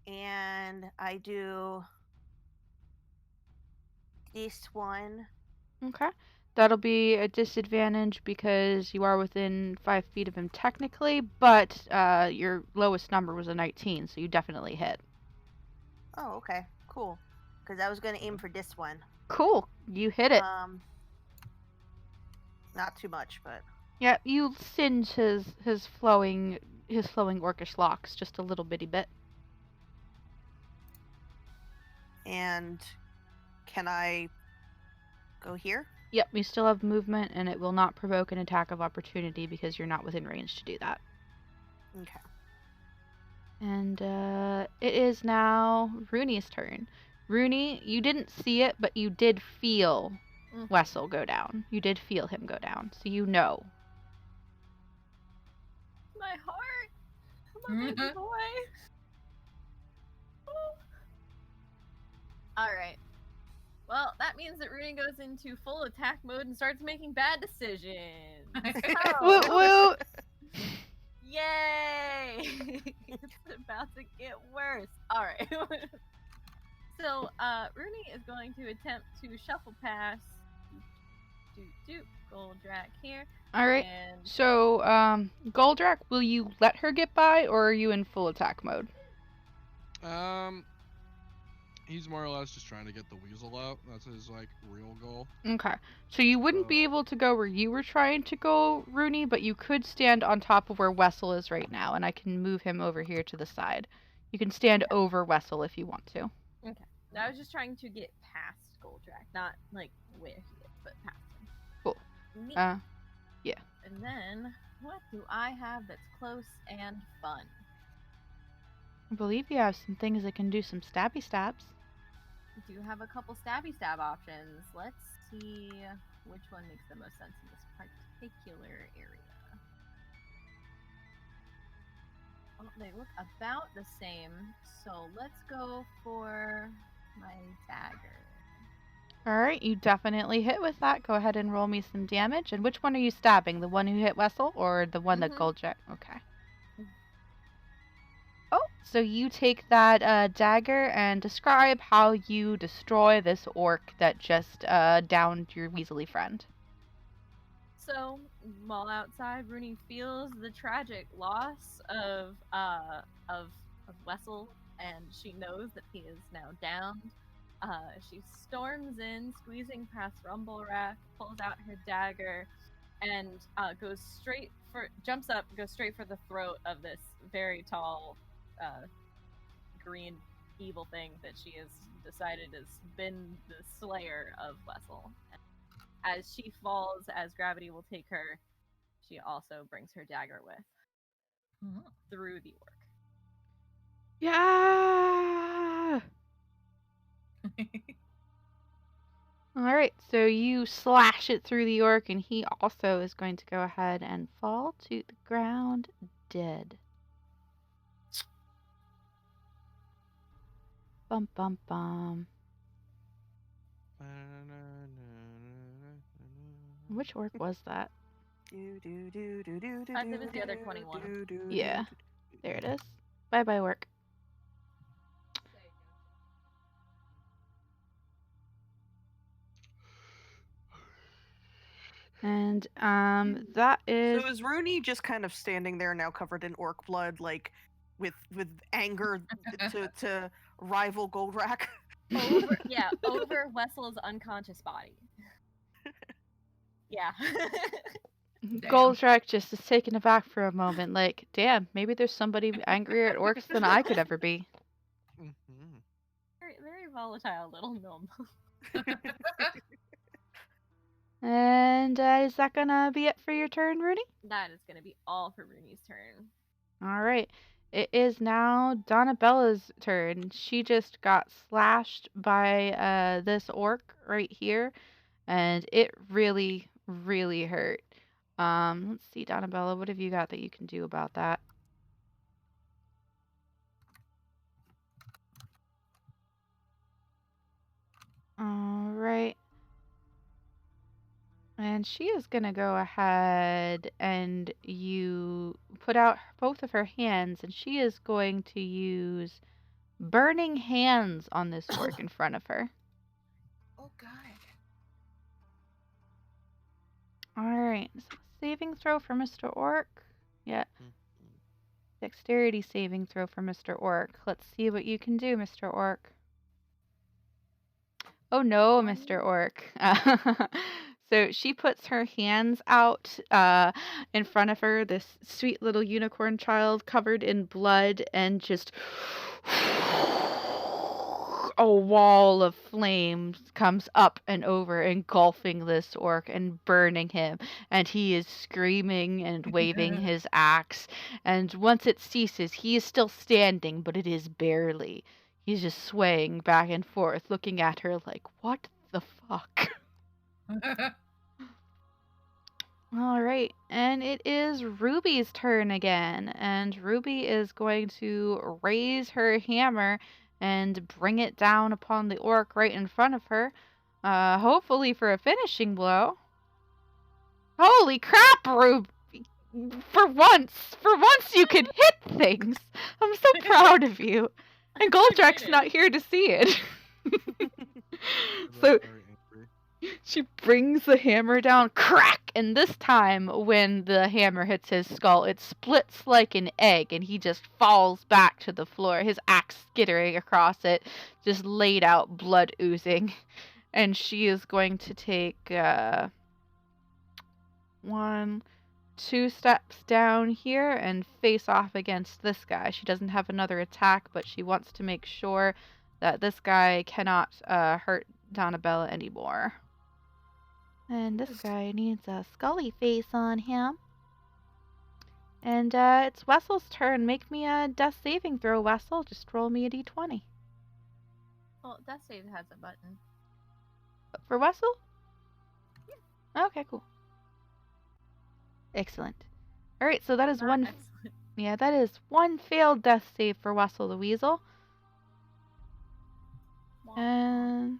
and I do this one. Okay. That'll be a disadvantage because you are within 5 feet of him technically, but your lowest number was a 19, so you definitely hit. Oh, okay, cool. Because I was gonna aim for this one. Cool. You hit it. Not too much, but Yeah, you singe his flowing orcish locks just a little bitty bit. and can I go here? Yep, you still have movement, and it will not provoke an attack of opportunity because you're not within range to do that. Okay. And it is now Rooney's turn. Rooney, you didn't see it, but you did feel Wessel go down. You did feel him go down, so you know. My heart. My baby boy. Alright. Well, that means that Rooney goes into full attack mode and starts making bad decisions. Woot woot! Yay! It's about to get worse. Alright. So, Rooney is going to attempt to shuffle past Goldrakk here. Alright. And So, Goldrakk, will you let her get by, or are you in full attack mode? He's more or less just trying to get the weasel out. That's his real goal. Okay. So you wouldn't be able to go where you were trying to go, Rooney, but you could stand on top of where Wessel is right now, and I can move him over here to the side. You can stand over Wessel if you want to. okay. I was just trying to get past Goldrakk, not like where he is, but past him. Cool. Neat. Yeah. And then, what do I have that's close and fun? I believe you have some things that can do some stabby stabs. I do have a couple stabby stab options. Let's see which one makes the most sense in this particular area. Well, they look about the same, so let's go for my dagger. Alright, you definitely hit with that. Go ahead and roll me some damage. And which one are you stabbing? The one who hit Wessel or the one that Goldrakk? Okay. Oh, So you take that dagger and describe how you destroy this orc that just downed your weaselly friend. So, while outside, Rooney feels the tragic loss of Wessel, and she knows that he is now downed. She storms in, squeezing past Rumblerak, pulls out her dagger, and jumps up, goes straight for the throat of this very tall, green evil thing that she has decided has been the slayer of Wessel. As she falls, as gravity will take her, she also brings her dagger with through the orc. Yeah! Alright, so you slash it through the orc, and he also is going to go ahead and fall to the ground dead. Bum bum bum. Which orc was that? It was the other 21. Yeah, there it is. Bye bye, orc. And that is. So is Rooney just kind of standing there now, covered in orc blood, like with anger to rival Goldrakk? Over Wessel's unconscious body. Yeah. Goldrakk just is taken aback for a moment, like, damn, maybe there's somebody angrier at orcs than I could ever be. Very, very volatile little gnome. And is that gonna be it for your turn, Rooney? That is gonna be all for Rooney's turn. Alright. It is now Donnabella's turn. She just got slashed by this orc right here, and it really, really hurt. Let's see, Donnabella, what have you got that you can do about that? Alright. And she is going to go ahead and you put out both of her hands, and she is going to use burning hands on this orc in front of her. Oh, God. Alright, so saving throw for Mr. Orc. Yeah. Dexterity saving throw for Mr. Orc. Let's see what you can do, Mr. Orc. Oh no, Mr. Orc. So she puts her hands out in front of her, this sweet little unicorn child covered in blood, and just a wall of flames comes up and over, engulfing this orc and burning him. And he is screaming and waving his axe. And once it ceases, he is still standing, but it is barely. He's just swaying back and forth, looking at her like, what the fuck? All right, and it is Ruby's turn again, and Ruby is going to raise her hammer and bring it down upon the orc right in front of her, hopefully for a finishing blow. Holy crap, Ruby! For once you can hit things. I'm so proud of you. And Goldrak's not here to see it. So she brings the hammer down, crack, and this time when the hammer hits his skull, it splits like an egg, and he just falls back to the floor, his axe skittering across it, just laid out, blood oozing. And she is going to take 2 steps down here and face off against this guy. She doesn't have another attack, but she wants to make sure that this guy cannot hurt Donnabella anymore. And this guy needs a scully face on him. And it's Wessel's turn. Make me a death saving throw, Wessel. Just roll me a d20. Well, death save has a button. For Wessel? Yeah. Okay, cool. Excellent. Alright, so that is one. Excellent. Yeah, that is one failed death save for Wessel the Weasel. And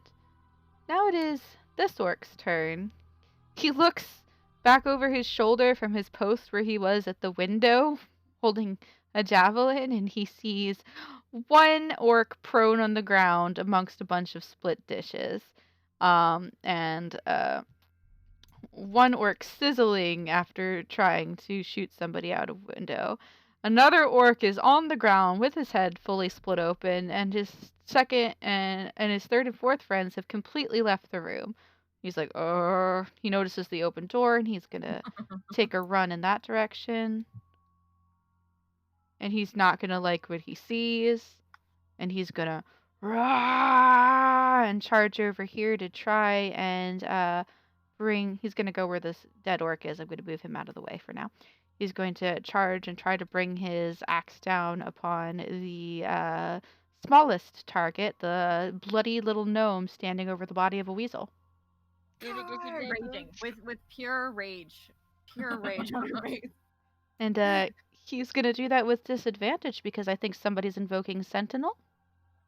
now it is this orc's turn. He looks back over his shoulder from his post where he was at the window, holding a javelin, and he sees one orc prone on the ground amongst a bunch of split dishes, and one orc sizzling after trying to shoot somebody out of window. Another orc is on the ground with his head fully split open, and his second and his third and fourth friends have completely left the room. He's like, oh, he notices the open door, and he's gonna take a run in that direction. And he's not gonna like what he sees, and he's gonna rah and charge over here to try and he's gonna go where this dead orc is. I'm gonna move him out of the way for now. He's going to charge and try to bring his axe down upon the smallest target, the bloody little gnome standing over the body of a weasel. Give it Raging disadvantage. with pure rage on your face. And he's gonna do that with disadvantage because I think somebody's invoking Sentinel.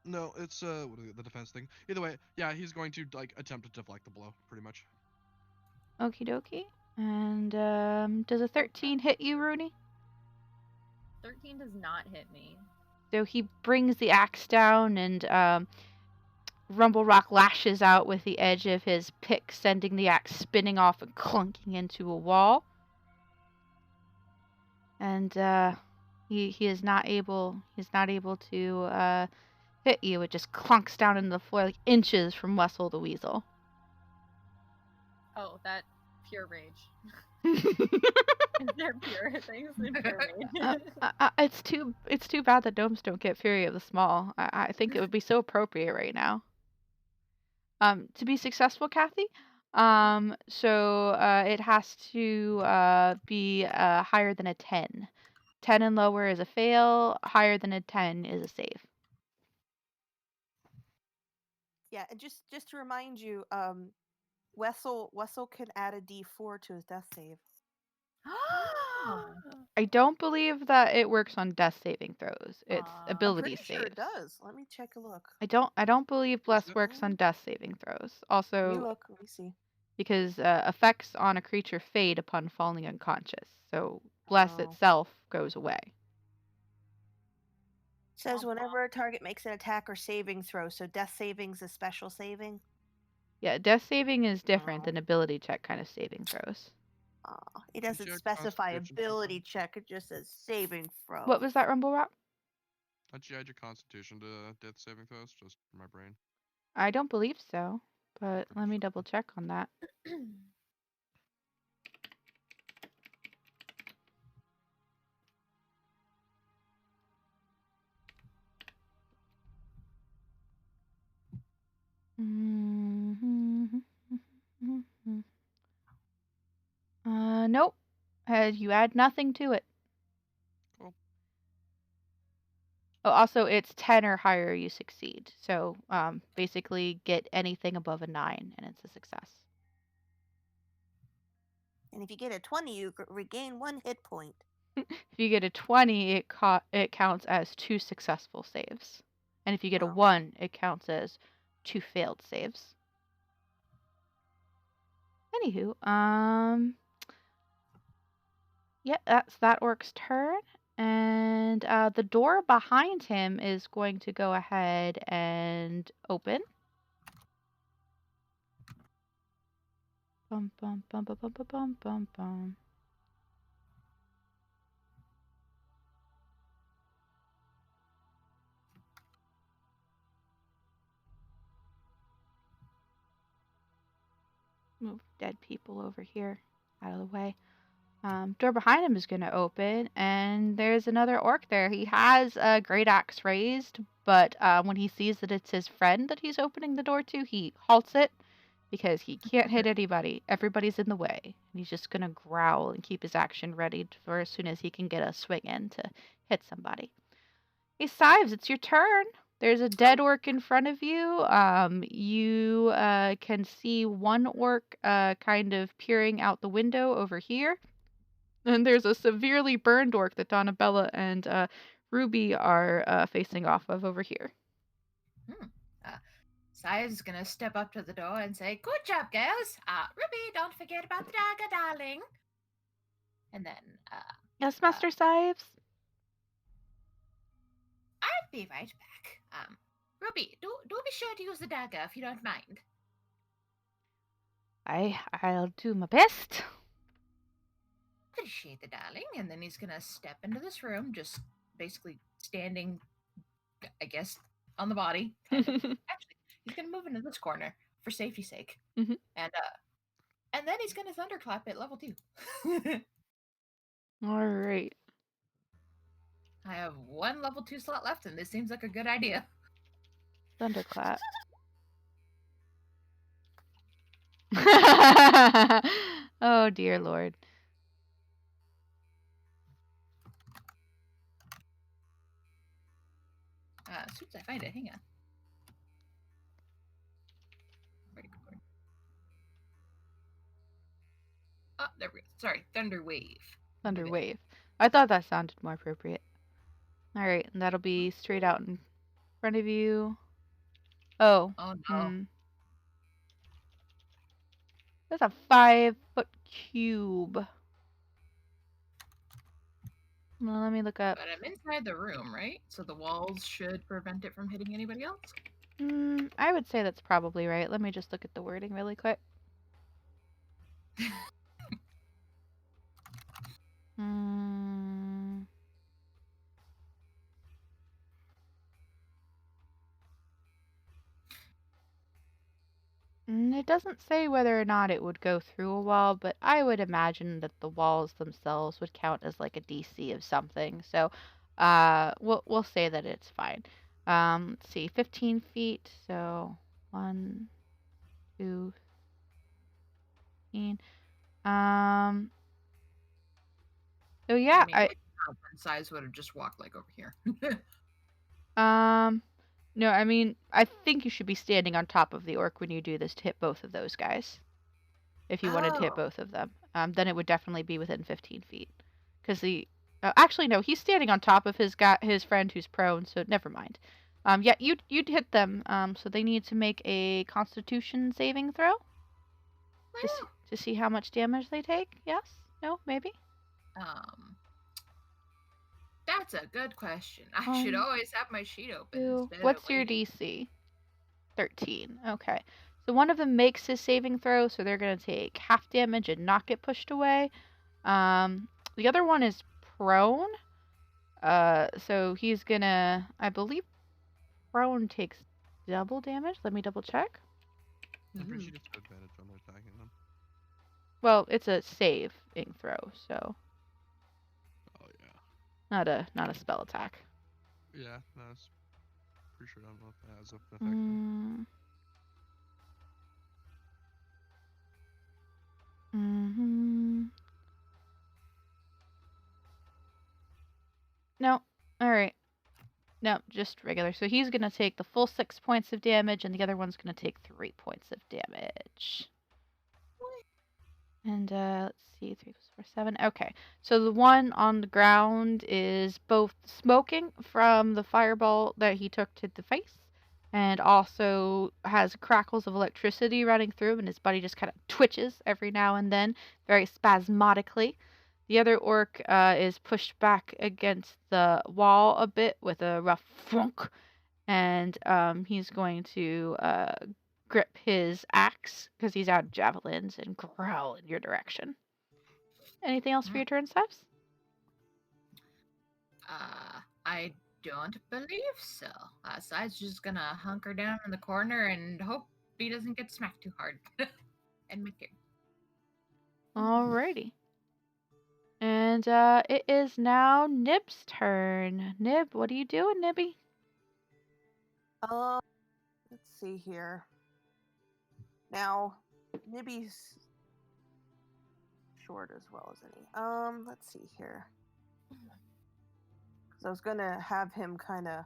No, it's what is it, the defense thing. Either way, yeah, he's going to like attempt to deflect the blow, pretty much. Okie dokie. And does a 13 hit you, Rooney? 13 does not hit me. So he brings the axe down, and Rumble Rock lashes out with the edge of his pick, sending the axe spinning off and clunking into a wall. And he is not able to hit you. It just clunks down into the floor like inches from Wessel the Weasel. Oh, that pure rage. Is there pure things in pure rage? It's too bad that gnomes don't get Fury of the Small. I think it would be so appropriate right now. To be successful, Kathy, so it has to be higher than a 10. 10 and lower is a fail. Higher than a 10 is a save. Yeah, and just to remind you, Wessel can add a D4 to his death save. I don't believe that it works on death saving throws. It's I'm ability pretty saves. sure it does. Let me take a look. I don't believe Bless it? works on death saving throws. Let me Also, look. Let me see. because effects on a creature fade upon falling unconscious, so Bless Oh. itself goes away. Says whenever a target makes an attack or saving throw, so death saving's a special saving. Yeah, death saving is different Oh. than ability check kind of saving throws. It doesn't check specify Constitution. ability check. It just says saving throw. What was that, Rumble Rock? Don't you add your Constitution to death saving throws? Just for my brain. I don't believe so, but Okay. let me double check on that. Nope. You add nothing to it. Cool. Oh, also, it's 10 or higher, you succeed. So, basically, get anything above a 9, and it's a success. And if you get a 20, you regain 1 hit point. If you get a 20, it counts as 2 successful saves. And if you get a 1, it counts as 2 failed saves. Anywho, yeah, that's that orc's turn. And the door behind him is going to go ahead and open. Bum, bum, bum, bum, bum, bum, bum, bum. Move dead people over here out of the way. Door behind him is going to open, and there's another orc there. He has a great axe raised, but when he sees that it's his friend that he's opening the door to, he halts it because he can't hit anybody. Everybody's in the way. And he's just going to growl and keep his action ready for as soon as he can get a swing in to hit somebody. Hey, Sives, it's your turn. There's a dead orc in front of you. You can see one orc kind of peering out the window over here. And there's a severely burned orc that Donabella and Ruby are facing off of over here. Si's gonna step up to the door and say, "Good job, girls. Ruby, don't forget about the dagger, darling." And then, Yes, Master Sives? be right back. Ruby, do be sure to use the dagger if you don't mind. I'll do my best. Appreciate the darling. And then he's gonna step into this room, just basically standing, I guess, on the body. Kind of. Actually, he's gonna move into this corner for safety's sake. Mhm. And then he's gonna thunderclap at level 2. All right. I have 1 level 2 slot left, and this seems like a good idea. Thunderclap. Oh dear Lord. As soon as I find it, hang on. Where'd it go? Oh, there we go. Sorry, Thunder Wave. Thunder Okay. wave. I thought that sounded more appropriate. All right, and that'll be straight out in front of you. Oh. Oh no. That's a 5-foot cube. Well, let me look up. But I'm inside the room, right? So the walls should prevent it from hitting anybody else? I would say that's probably right. Let me just look at the wording really quick. It doesn't say whether or not it would go through a wall, but I would imagine that the walls themselves would count as like a DC of something. So, we'll say that it's fine. Let's see, 15 feet. So 1, 2, 15. So yeah, I mean, one size would have just walked like over here. No, I mean, I think you should be standing on top of the orc when you do this to hit both of those guys. If you wanted to hit Oh. both of them, then it would definitely be within 15 feet. Because actually no, he's standing on top of his friend who's prone, so never mind. Yeah, you'd hit them. So they need to make a Constitution saving throw to see how much damage they take. Yes? No? Maybe? That's a good question. I should always have my sheet open. Instead What's of your waiting. DC? 13. Okay. So one of them makes his saving throw, so they're going to take half damage and not get pushed away. The other one is prone. So he's going to, I believe prone takes double damage. Let me double check. I'm pretty sure it's advantage on attacking them. Well, it's a saving throw, so Oh yeah. not a spell attack. Yeah, that's pretty sure I don't know if that has an effect. No. All right. No, just regular. So he's going to take the full 6 points of damage, and the other one's going to take 3 points of damage. And let's see, 3 plus 4, 7. Okay, so the one on the ground is both smoking from the fireball that he took to the face, and also has crackles of electricity running through him, and his body just kind of twitches every now and then, very spasmodically. The other orc is pushed back against the wall a bit with a rough thunk, and he's going to grip his axe because he's out of javelins and growl in your direction. Anything else for your turn, Steps? I don't believe so. Side's just gonna hunker down in the corner and hope he doesn't get smacked too hard. And make it. Alrighty. And it is now Nib's turn. Nib, what are you doing, Nibby? Let's see here. Now, Nibby's short as well, isn't he? Let's see here. Because I was gonna have him kind of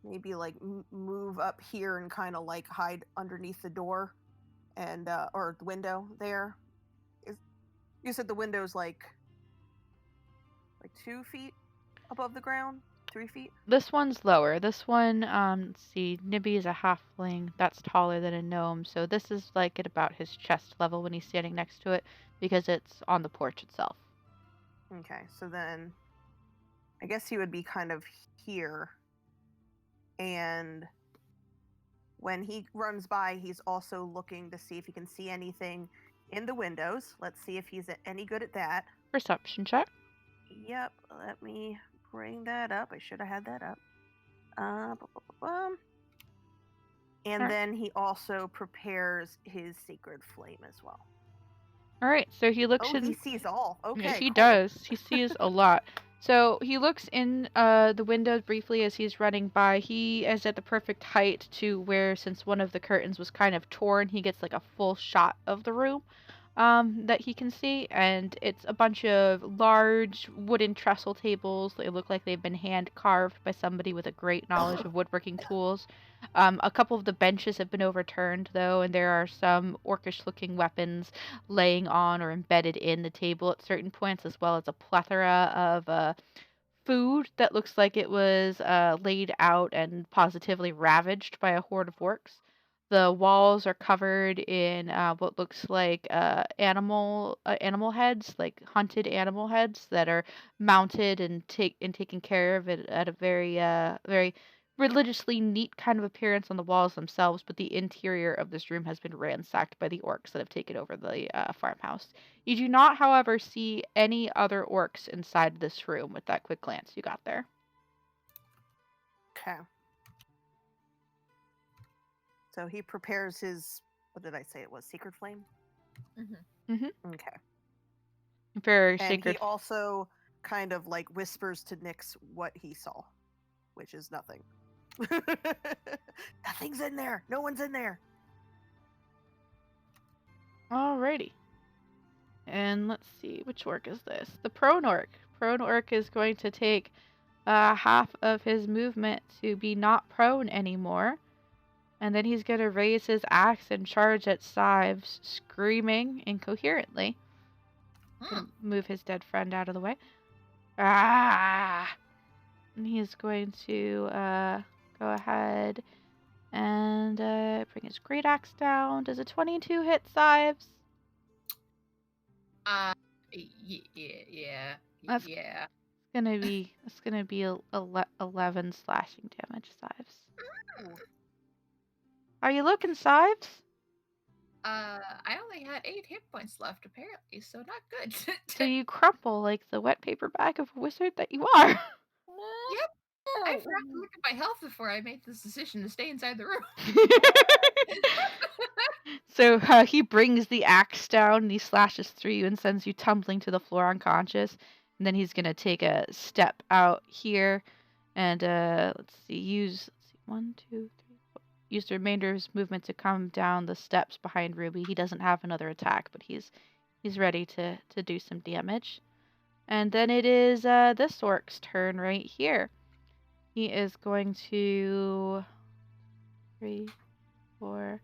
maybe like move up here and kind of like hide underneath the door and or the window there. You said the window's like 2 feet above the ground, 3 feet. This one's lower. This one, let's see, Nibby is a halfling. That's taller than a gnome, so this is like at about his chest level when he's standing next to it because it's on the porch itself. Okay, so then I guess he would be kind of here. And when he runs by, he's also looking to see if he can see anything in the windows. Let's see if he's any good at that. Perception check. Yep, let me bring that up. I should have had that up. And Alright. then he also prepares his sacred flame as well. All right, so he looks Oh, in. he sees all. Okay, Yeah, he cool. does. He sees a lot. So he looks in the windows briefly as he's running by. He is at the perfect height to where, since one of the curtains was kind of torn, he gets like a full shot of the room that he can see. And it's a bunch of large wooden trestle tables. They look like they've been hand carved by somebody with a great knowledge of woodworking tools. A couple of the benches have been overturned, though, and there are some orcish looking weapons laying on or embedded in the table at certain points, as well as a plethora of food that looks like it was laid out and positively ravaged by a horde of orcs. The walls are covered in what looks like animal heads, like hunted animal heads that are mounted and taken care of it at a very religiously neat kind of appearance on the walls themselves. But the interior of this room has been ransacked by the orcs that have taken over the farmhouse. You do not, however, see any other orcs inside this room with that quick glance you got there. Okay. So he prepares his, what did I say it was? Sacred flame? Okay. Very And sacred. he also kind of like whispers to Nyx what he saw, which is nothing. Nothing's in there. No one's in there. Alrighty. And let's see, which orc is this? The prone orc. Prone orc is going to take half of his movement to be not prone anymore. And then he's going to raise his axe and charge at Sives, screaming incoherently. Gonna move his dead friend out of the way. Ah! And he's going to go ahead and bring his great axe down. Does a 22 hit Sives? Yeah. That's Yeah. It's gonna be 11 slashing damage, Sives. Are you looking, Sives? I only had 8 hit points left apparently, so not good. So you crumple like the wet paper bag of a wizard that you are. Yep. I forgot to look at my health before I made this decision to stay inside the room. So he brings the axe down and he slashes through you and sends you tumbling to the floor unconscious. And then he's gonna take a step out here and use 1, 2, 3, 4. Use the remainder of his movement to come down the steps behind Ruby. He doesn't have another attack, but he's ready to do some damage. And then it is this orc's turn right here. He is going to 3, 4,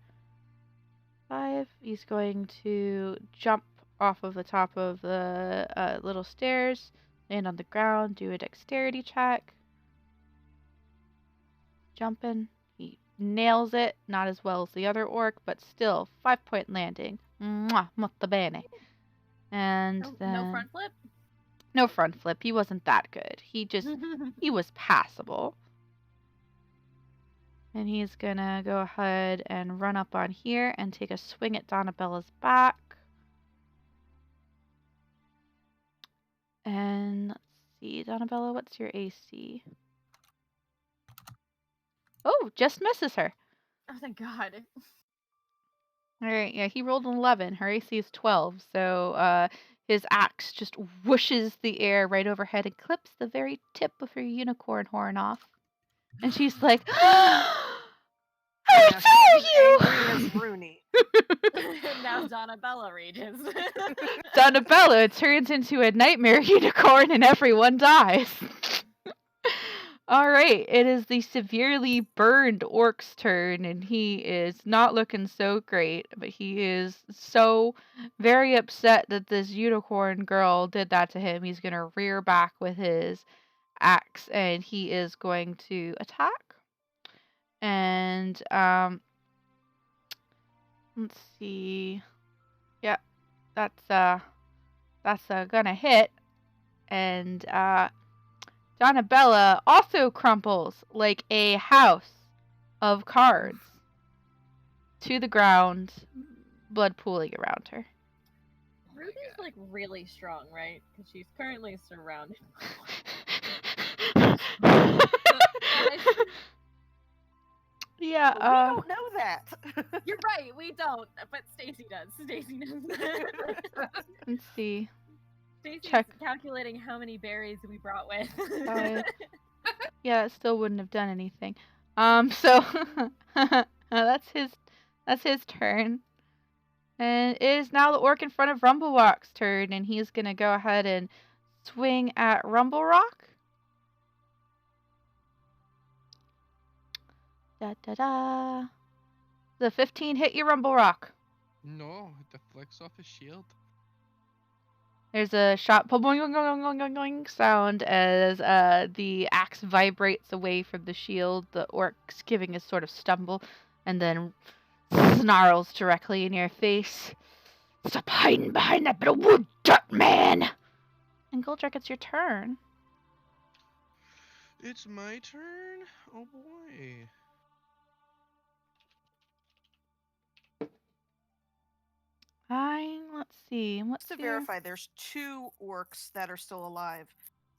5. He's going to jump off of the top of the little stairs, land on the ground, do a dexterity check. Jumping. He nails it. Not as well as the other orc, but still 5-point landing. Mwah, molto bene. And then No front flip? no front flip. He wasn't that good. He was passable. And he's gonna go ahead and run up on here and take a swing at Donnabella's back. And let's see, Donnabella, what's your AC? Oh, just misses her. Oh, thank God. Alright, yeah, he rolled an 11. Her AC is 12, so his axe just whooshes the air right overhead and clips the very tip of her unicorn horn off. And she's like, how dare you! Angry as Rooney. Now Donabella rages. Donnabella turns into a nightmare unicorn and everyone dies. Alright, it is the severely burned orc's turn, and he is not looking so great, but he is so very upset that this unicorn girl did that to him. He's gonna rear back with his axe, and he is going to attack. And, let's see. Yep, that's gonna hit. And, Donabella also crumples like a house of cards to the ground, blood pooling around her. Ruby's like really strong, right? Because she's currently surrounded. Yeah, We don't know that. You're right, we don't, but Stacy does. Stacy does. let's see. Stacy's Check. calculating how many berries we brought with. 5. Yeah, it still wouldn't have done anything. So that's his turn. And it is now the orc in front of Rumblerock's turn, and he's gonna go ahead and swing at Rumblerock. Da da da. The 15 hit you, Rumblerock. No, it deflects off his shield. There's a sharp boing sound as the axe vibrates away from the shield. The orc's giving a sort of stumble, and then snarls directly in your face. Stop hiding behind that bit of wood, dirt man! And Goldrakk, it's your turn. It's my turn? Oh boy. Let's see. What's Just to your... verify, there's 2 orcs that are still alive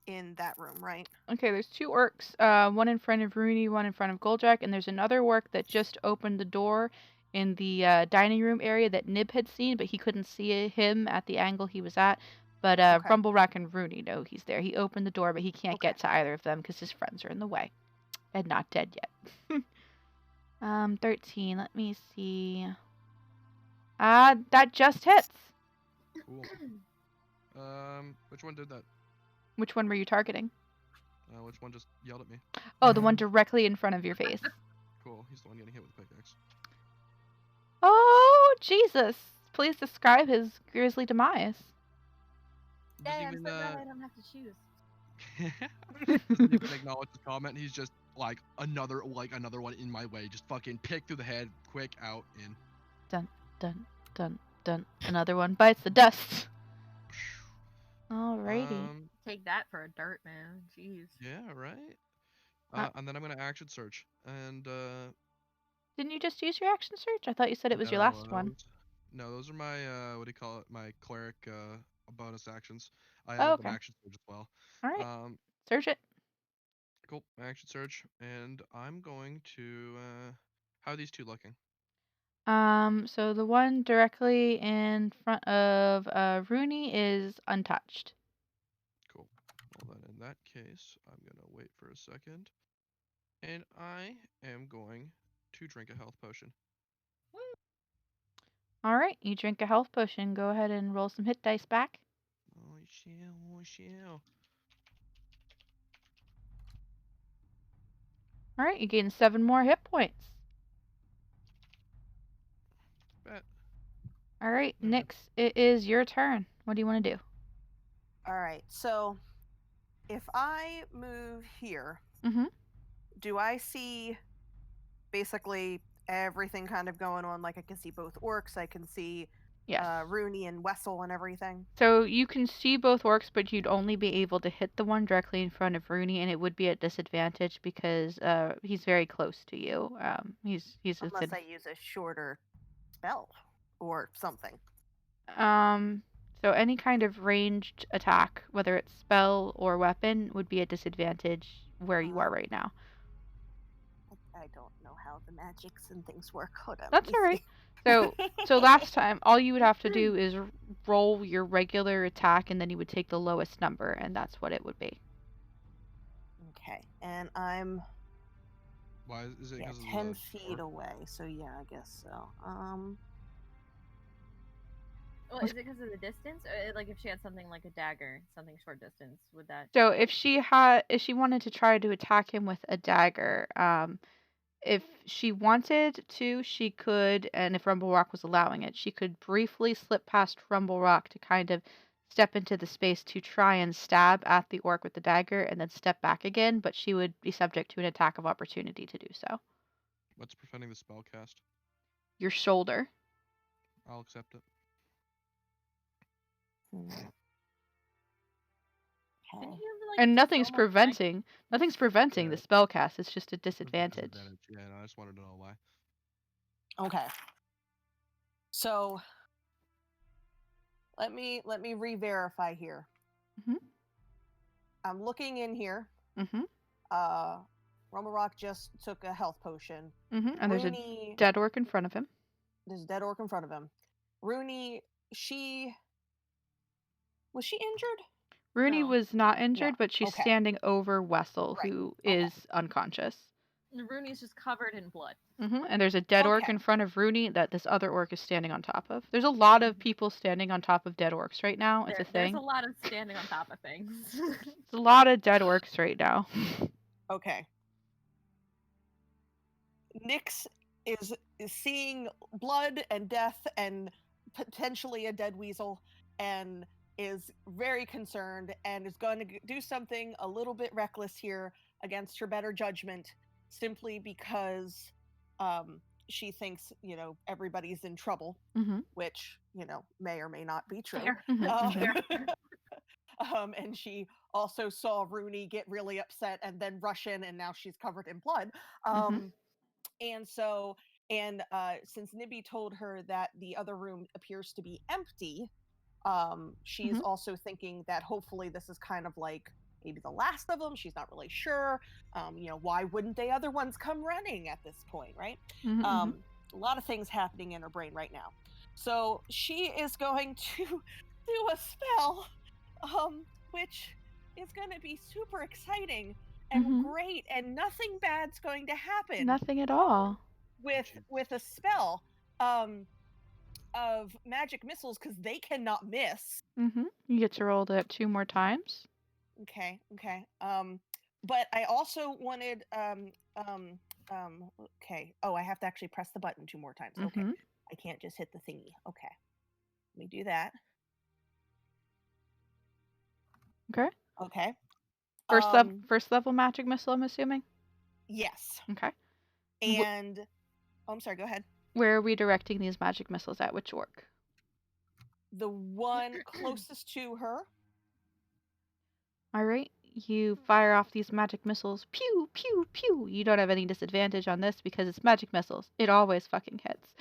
in that room, right? Okay, there's 2 orcs, one in front of Rooney, one in front of Goldrakk, and there's another orc that just opened the door in the dining room area that Nib had seen, but he couldn't see him at the angle he was at. But Okay. Rumblerock and Rooney know he's there. He opened the door, but he can't get to either of them because his friends are in the way and not dead yet. 13. Let me see. That just hits. Cool. Which one did that? Which one were you targeting? Which one just yelled at me? Oh, the one directly in front of your face. Cool. He's the one getting hit with the pickaxe. Oh, Jesus. Please describe his grisly demise. Yay, I'm Doesn't so glad I don't have to choose. doesn't even acknowledge the comment. He's just like another one in my way. Just fucking pick through the head, quick, out, in. Dun, dun, dun, dun. Another one bites the dust. Alrighty. Take that for a dart, man. Jeez. Yeah, right. Uh, And then I'm gonna action search, and Didn't you just use your action search? I thought you said it was your no, last one. No, those are my what do you call it? My cleric bonus actions. I Oh, have okay. an action search as well. Alright. Search it. Cool. Action search, and I'm going to. How are these 2 looking? So the one directly in front of Rooney is untouched. Cool. Well, then in that case, I'm gonna wait for a second, and I am going to drink a health potion. Alright, you drink a health potion. Go ahead and roll some hit dice back. Oh shit! Oh shit! Alright, you gain 7 more hit points. Bet. Alright, Okay. Nyx, it is your turn. What do you want to do? Alright, so if I move here, Mm-hmm. do I see basically everything kind of going on? Like I can see both orcs, I can see Yes. Rooney and Wessel and everything. So you can see both orcs, but you'd only be able to hit the one directly in front of Rooney, and it would be at disadvantage because he's very close to you. He's Unless I use a shorter spell or something. So any kind of ranged attack, whether it's spell or weapon, would be at disadvantage where you are right now. I don't know how the magics and things work. Hold on. That's all right. So last time, all you would have to do is roll your regular attack, and then you would take the lowest number, and that's what it would be. Okay, and I'm Why is it? 10 feet away, so yeah, I guess so. Well, is it because of the distance? Or, like, if she had something like a dagger, something short distance, would that... So if she wanted to try to attack him with a dagger, if she wanted to, she could, and if Rumblerock was allowing it, she could briefly slip past Rumblerock to kind of step into the space to try and stab at the orc with the dagger and then step back again, but she would be subject to an attack of opportunity to do so. What's preventing the spell cast? Your shoulder. I'll accept it. Didn't Okay. you, like, And just nothing's almost die? preventing the Yeah. spell cast. It's just a It's a disadvantage. disadvantage. Yeah, no, I just wanted to know why. Okay. So let me re-verify here. Mhm. I'm looking in here. Mhm. Romarock just took a health potion. Mhm. And there's a Rooney, dead orc in front of him. there's a dead orc in front of him. Rooney, was she injured? Rooney No. was not injured, No. but she's Okay. standing over Wessel, Right. who Okay. is unconscious. Rooney's just covered in blood. And there's a dead orc Okay. in front of Rooney that this other orc is standing on top of. There's a lot Mm-hmm. of people standing on top of dead orcs right now. It's a There's thing. a lot of standing on top of things. It's a lot of dead orcs right now. Okay. Nyx is seeing blood and death and potentially a dead weasel and is very concerned and is going to do something a little bit reckless here against her better judgment simply because she thinks, everybody's in trouble, Mm-hmm. which, may or may not be true. Fair. Mhm. And she also saw Rooney get really upset and then rush in, and now she's covered in blood. Mhm. And since Nibby told her that the other room appears to be empty, she's Mhm. also thinking that hopefully this is kind of like maybe the last of them. She's not really sure. Why wouldn't the other ones come running at this point, right? Mhm. A lot of things happening in her brain right now. So she is going to do a spell, which is going to be super exciting and Mhm. great, and nothing bad's going to happen Nothing at all. with a spell of magic missiles because they cannot miss. You get to roll that 2 more times. Okay. But I also wanted okay. Oh, I have to actually press the button 2 more times. Okay. Mhm. I can't just hit the thingy. Okay. Let me do that. Okay. Okay. First level magic missile, I'm assuming. Yes. Okay. And I'm sorry, go ahead. Where are we directing these magic missiles at? Which orc? The one closest to her. All right. You fire off these magic missiles. Pew, pew, pew. You don't have any disadvantage on this because it's magic missiles. It always fucking hits.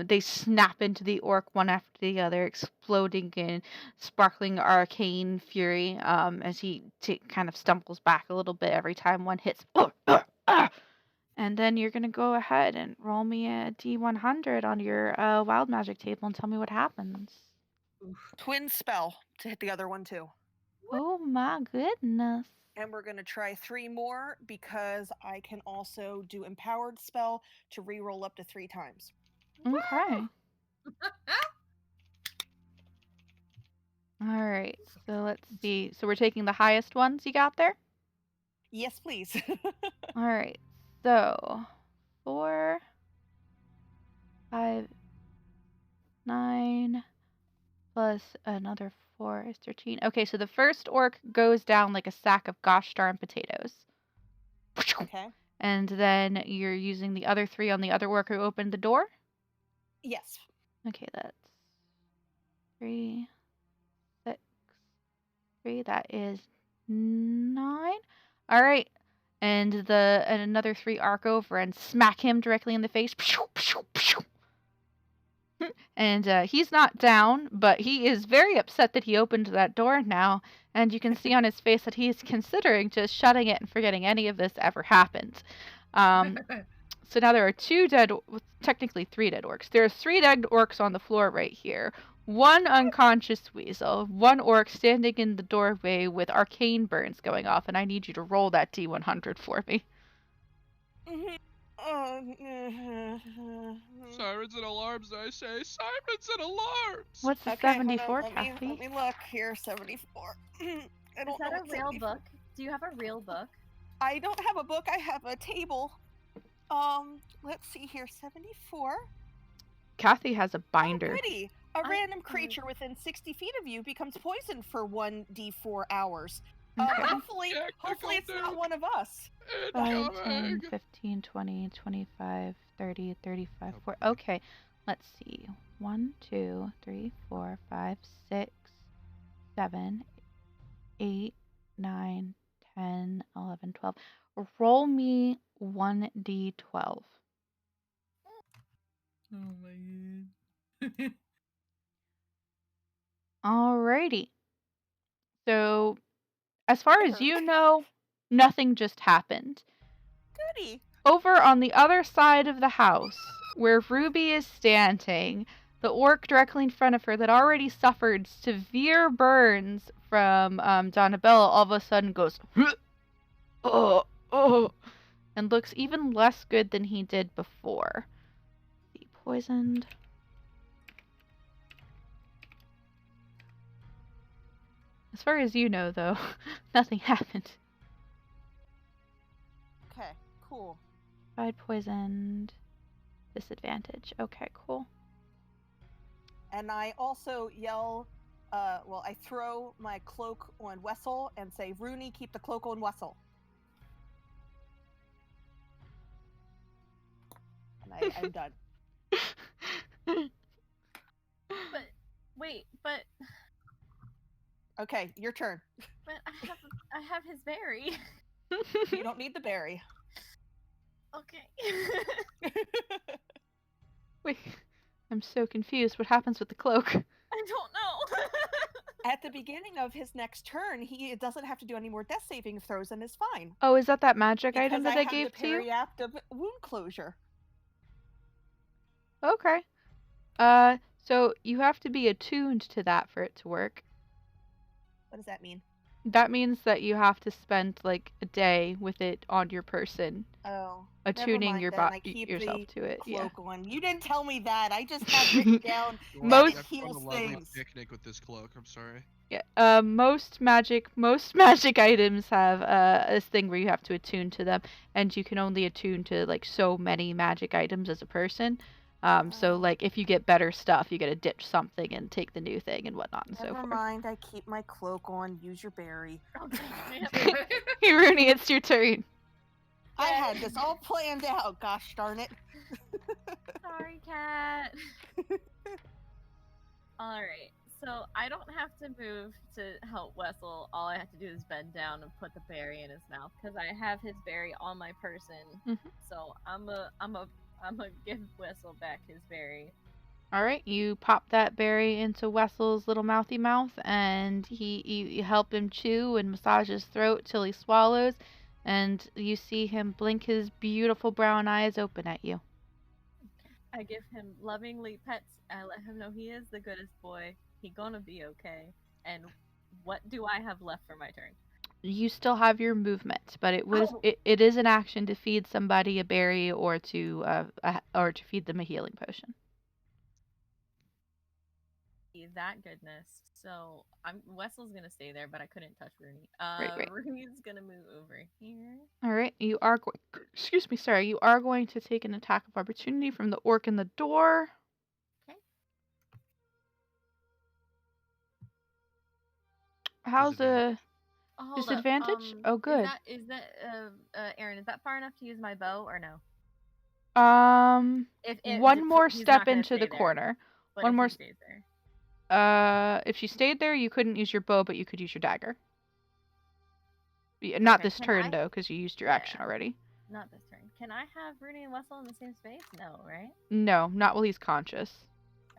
They snap into the orc one after the other, exploding in sparkling arcane fury as he kind of stumbles back a little bit every time one hits. And then you're going to go ahead and roll me a D100 on your wild magic table and tell me what happens. Twin spell to hit the other one too. Oh my goodness. And we're going to try 3 more because I can also do empowered spell to re-roll up to 3 times. Okay. All right. So let's see. So we're taking the highest ones you got there? Yes, please. All right. So 4, 5, 9 plus another 4 is 13. Okay, so the first orc goes down like a sack of gosh darn potatoes. Okay. And then you're using the other 3 on the other orc who opened the door? Yes. Okay, that's 3, 6, 3. That is 9. All right. And another 3 arc over and smack him directly in the face. And he's not down, but he is very upset that he opened that door now. And you can see on his face that he's considering just shutting it and forgetting any of this ever happened. So now there are 2 technically 3 dead orcs. There are 3 dead orcs on the floor right here. 1 unconscious weasel, 1 orc standing in the doorway with arcane burns going off, and I need you to roll that D100 for me. Sirens and alarms, I say. Sirens and alarms! What's the Okay, 74, hold on. Kathy? Let me look here. 74. I Is don't know that a what real 74 book? Do you have a real book? I don't have a book. I have a table. Let's see here. 74. Kathy has a Oh, binder. goody. A random creature within 60 feet of you becomes poisoned for 1d4 hours. Okay. Hopefully it's not one of us. 5, 10, Incoming! 15, 20, 25, 30, 35, 40. Okay, let's see. 1, 2, 3, 4, 5, 6, 7, 8, 9, 10, 11, 12. Roll me 1d12. Oh my god. Alrighty. So, as far as you know, nothing just happened. Goody. Over on the other side of the house, where Ruby is standing, the orc directly in front of her that already suffered severe burns from Donabella all of a sudden goes, oh, oh, and looks even less good than he did before. Be poisoned. As far as you know, though, nothing happened. Okay, cool. Tried poisoned. Disadvantage. Okay, cool. And I also yell, I throw my cloak on Wessel and say, Rooney, keep the cloak on Wessel. And I'm done. But wait, but Okay, your turn. I have his berry. You don't need the berry. Okay. Wait, I'm so confused. What happens with the cloak? I don't know. At the beginning of his next turn, he doesn't have to do any more death saving throws and is fine. Oh, is that magic Because item that I I have gave the to you? periaptive wound closure. Okay. So you have to be attuned to that for it to work. What does that mean? That means that you have to spend like a day with it on your person, Oh, attuning never your mind then. I keep yourself the to it. Yeah. cloak on. You didn't tell me that. I just have written down You Most- want that it to go on heals a lovely things. picnic with this cloak. I'm sorry. Yeah. Most magic items have this thing where you have to attune to them, and you can only attune to like so many magic items as a person. So like if you get better stuff, you gotta ditch something and take the new thing and whatnot and so Never forth. mind. I keep my cloak on. Use your berry. Hey Rooney, it's your turn. I had this all planned out. Gosh darn it. Sorry, cat. Alright, so I don't have to move to help Wessel. All I have to do is bend down and put the berry in his mouth because I have his berry on my person. So I'm a give Wessel back his berry. All right, you pop that berry into Wessel's little mouthy mouth, and you help him chew and massage his throat till he swallows, and you see him blink his beautiful brown eyes open at you. I give him lovingly pets. I let him know he is the goodest boy. He gonna be okay. And what do I have left for my turn? You still have your movement, but it is an action to feed somebody a berry or to feed them a healing potion. That goodness. So Wessel's gonna stay there, but I couldn't touch Rooney. Right. Rooney's gonna move over here. All right, you are going. Excuse me, sorry. You are going to take an attack of opportunity from the orc in the door. Okay. How's the Hold up, disadvantage? Oh, good. Is that Aaron? Is that far enough to use my bow or no? One more he's step not gonna into the stay there, corner. But One if more. he stays there. If she stayed there, you couldn't use your bow, but you could use your dagger. Not Okay, this turn, though, because you used your action already. Not this turn. Can I have Rooney and Wessel in the same space? No, right? No, not while he's conscious.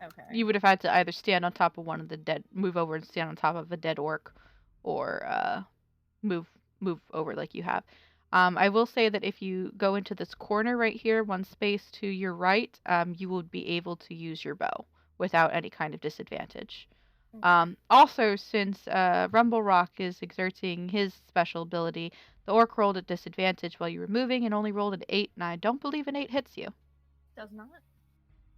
Okay. You would have had to either stand on top of one of the dead, move over and stand on top of a dead orc, or move over like you have. I will say that if you go into this corner right here, one space to your right, you will be able to use your bow without any kind of disadvantage. Also, since Rumble Rock is exerting his special ability, the orc rolled at disadvantage while you were moving and only rolled an 8, and I don't believe an 8 hits you. Does not.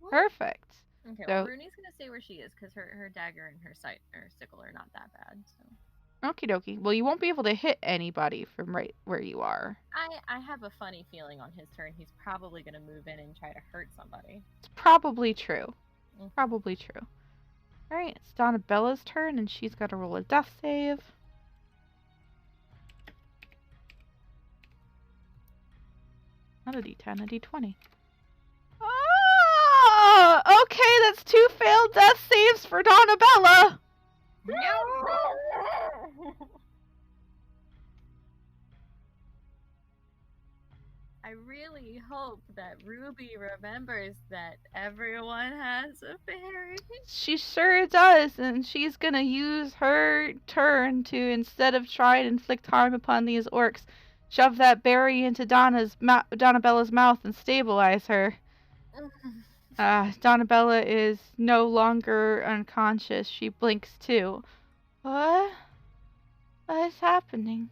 Perfect. Okay, So, well, Rooney's gonna stay where she is because her dagger and her sickle are not that bad. So. okie dokie. Well, you won't be able to hit anybody from right where you are. I have a funny feeling on his turn he's probably gonna move in and try to hurt somebody. It's probably true. Probably true. Alright, it's Donnabella's turn, and she's got to roll a death save. Not a d10, a d20. Oh! Okay, that's 2 failed death saves for Donnabella! really hope that Ruby remembers that everyone has a fairy. She sure does, and she's gonna use her turn to, instead of try and inflict harm upon these orcs, shove that berry into Donnabella's mouth and stabilize her. Donnabella is no longer unconscious. She blinks too. What? What is happening?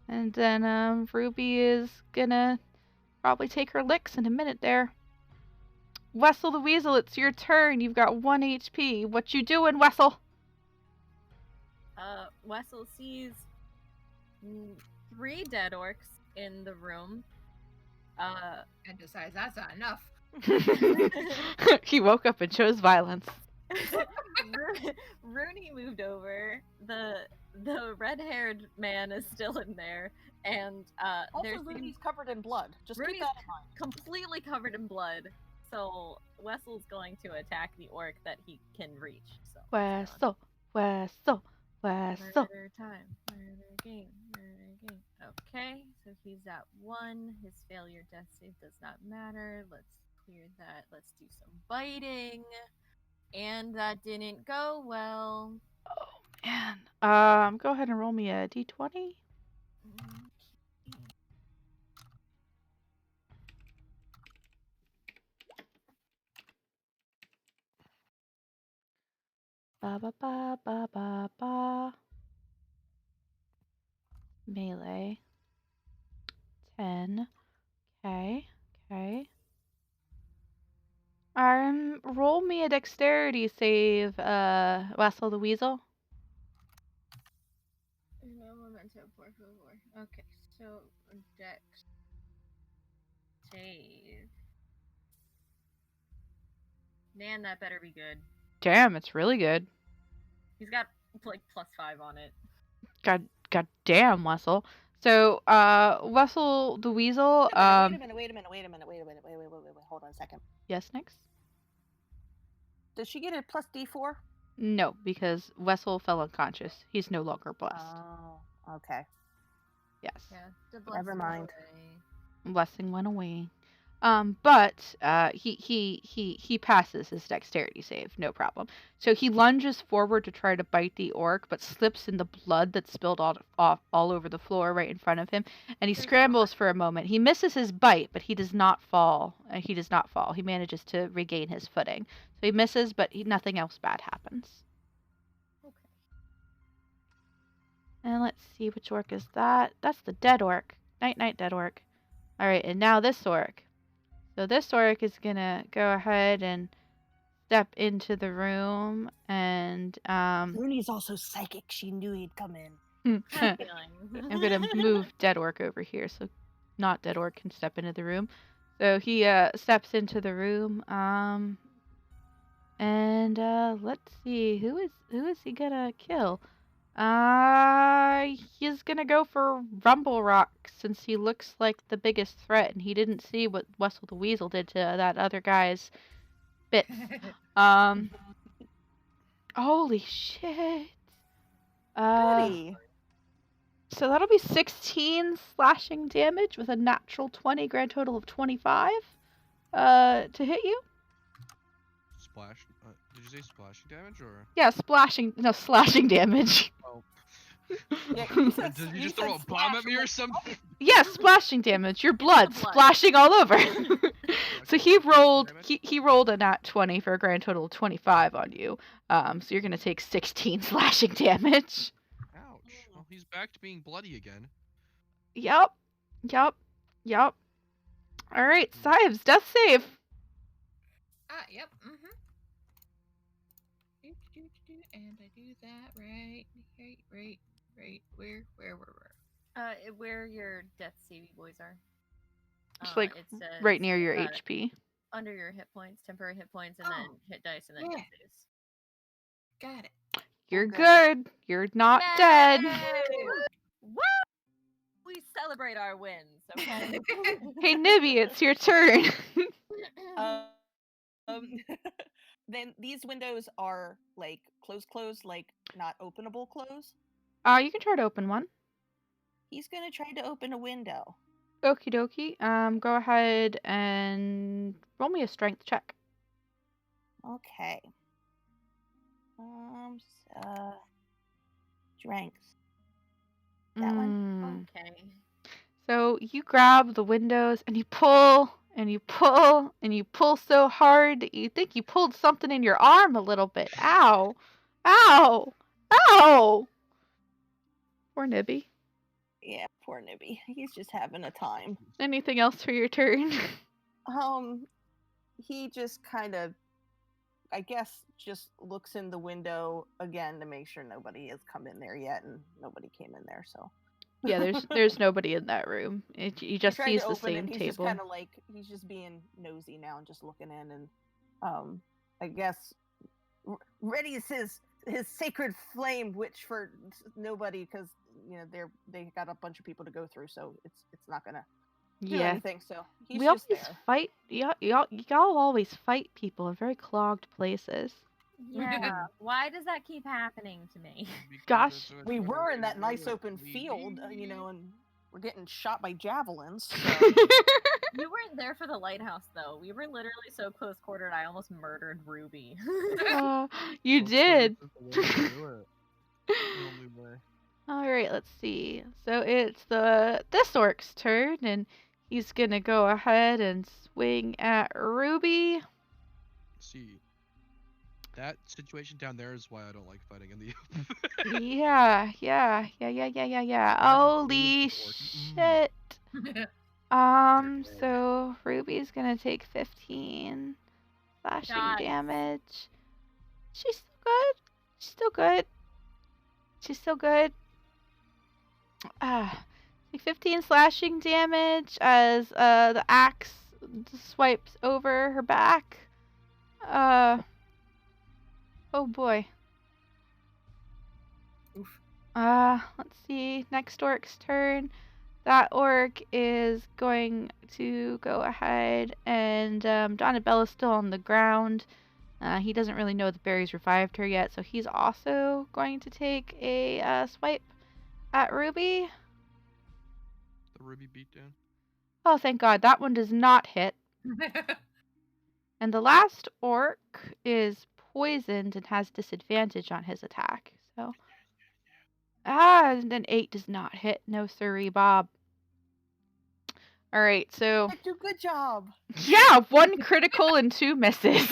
And then Ruby is gonna probably take her licks in a minute there. Wessel the Weasel, it's your turn. You've got 1 HP. What you doing, Wessel? Wessel sees 3 dead orcs in the room. And decides that's not enough. He woke up and chose violence. Rooney moved over. The red-haired man is still in there, and Also, there's Rooney's covered in blood. Just Rooney's keep that in mind. completely covered in blood. So Wessel's going to attack the orc that he can reach. So Wessel, Wessel, Wessel. murder time, murder game, murder game. Okay, so he's at 1. His failure death save does not matter. Let's clear that. Let's do some biting. And that didn't go well. Oh man. Go ahead and roll me a d20. Ba ba ba ba ba ba. Melee. 10. Okay. Okay. Roll me a dexterity save, Wessel the Weasel. Okay, so dex save. Man, that better be good. Damn, it's really good. He's got like +5 on it. God damn, Wessel. So, Wessel the Weasel, Wait a minute. Hold on a second. yes, Nix? Does she get a plus D4? No, because Wessel fell unconscious. He's no longer blessed. Oh, okay. Yes. Yeah, the Never mind. Blessing went away. But he passes his dexterity save, no problem. So he lunges forward to try to bite the orc, but slips in the blood that spilled all over the floor right in front of him, and he scrambles for a moment. He misses his bite, but he does not fall. He does not fall. He manages to regain his footing. So he misses, but nothing else bad happens. Okay. And let's see, which orc is that? That's the dead orc. Night, dead orc. All right, and now this orc. So this orc is gonna go ahead and step into the room, and Rooney's also psychic. She knew he'd come in. I'm Feeling. gonna move dead orc over here, so not dead orc can step into the room. So he steps into the room, and let's see, who is he gonna kill? He's gonna go for Rumble Rock since he looks like the biggest threat, and he didn't see what Wessel the Weasel did to that other guy's bits. Holy shit. Goody. So that'll be 16 slashing damage with a natural 20, grand total of 25. To hit you. Splash. Did you say splashing damage or? Yeah, slashing damage. Oh. Yeah, Did you just throw a bomb at me or something? Yes, splashing damage. Your blood splashing all over. So he rolled a nat 20 for a grand total of 25 on you. So you're gonna take 16 slashing damage. Ouch. Well, he's back to being bloody again. Yep. All right, Sives, death save. Yep. And I do that right. Where your death saving boys are. Just like it says, right near your HP. Under your hit points, temporary hit points, and then hit dice, and then death saves. Got it. You're Okay. good. You're not dead. Woo! We celebrate our wins, okay? Hey, Nibby, it's your turn. Then these windows are like closed, like not openable close. You can try to open one. He's gonna try to open a window. Okie dokie. Go ahead and roll me a strength check. Okay. Strength. That one? Okay. So you grab the windows and you pull and you pull and you pull so hard that you think you pulled something in your arm a little bit. Ow! Ow! Ow! Poor Nibby. Yeah, poor Nibby. He's just having a time. Anything else for your turn? He just kind of, I guess, just looks in the window again to make sure nobody has come in there yet, and nobody came in there, so. Yeah, there's nobody in that room. He just tried sees to the open it, same and he's just table. kind of like, he's just being nosy now and just looking in, and I guess readies his sacred flame, which for nobody, because they got a bunch of people to go through, so it's not gonna do Yeah. anything. So he's We just always there. fight. Y'all always fight people in very clogged places. Yeah. Why does that keep happening to me? Because Gosh. it's a We were in that nice tournament, open we- field, and we're getting shot by javelins. So. You weren't there for the lighthouse, though. We were literally so close quartered, I almost murdered Ruby. You Well, did. it's the way to do it. The only way. All right, let's see. So it's this orc's turn, and he's gonna go ahead and swing at Ruby. See, that situation down there is why I don't like fighting in the open. Yeah. Holy orc. shit. Okay. So Ruby's gonna take 15 slashing Nice. damage. She's still good. She's still good. 15 slashing damage as the axe swipes over her back. Oh boy. Oof. Let's see. Next orc's turn. That orc is going to go ahead and Donnabella's still on the ground. He doesn't really know the berries revived her yet, so he's also going to take a swipe at Ruby. The Ruby beatdown. Oh, thank God. That one does not hit. And the last orc is poisoned and has disadvantage on his attack. So, and an 8 does not hit. No siree, Bob. All right, so Do good job. yeah, 1 critical and 2 misses.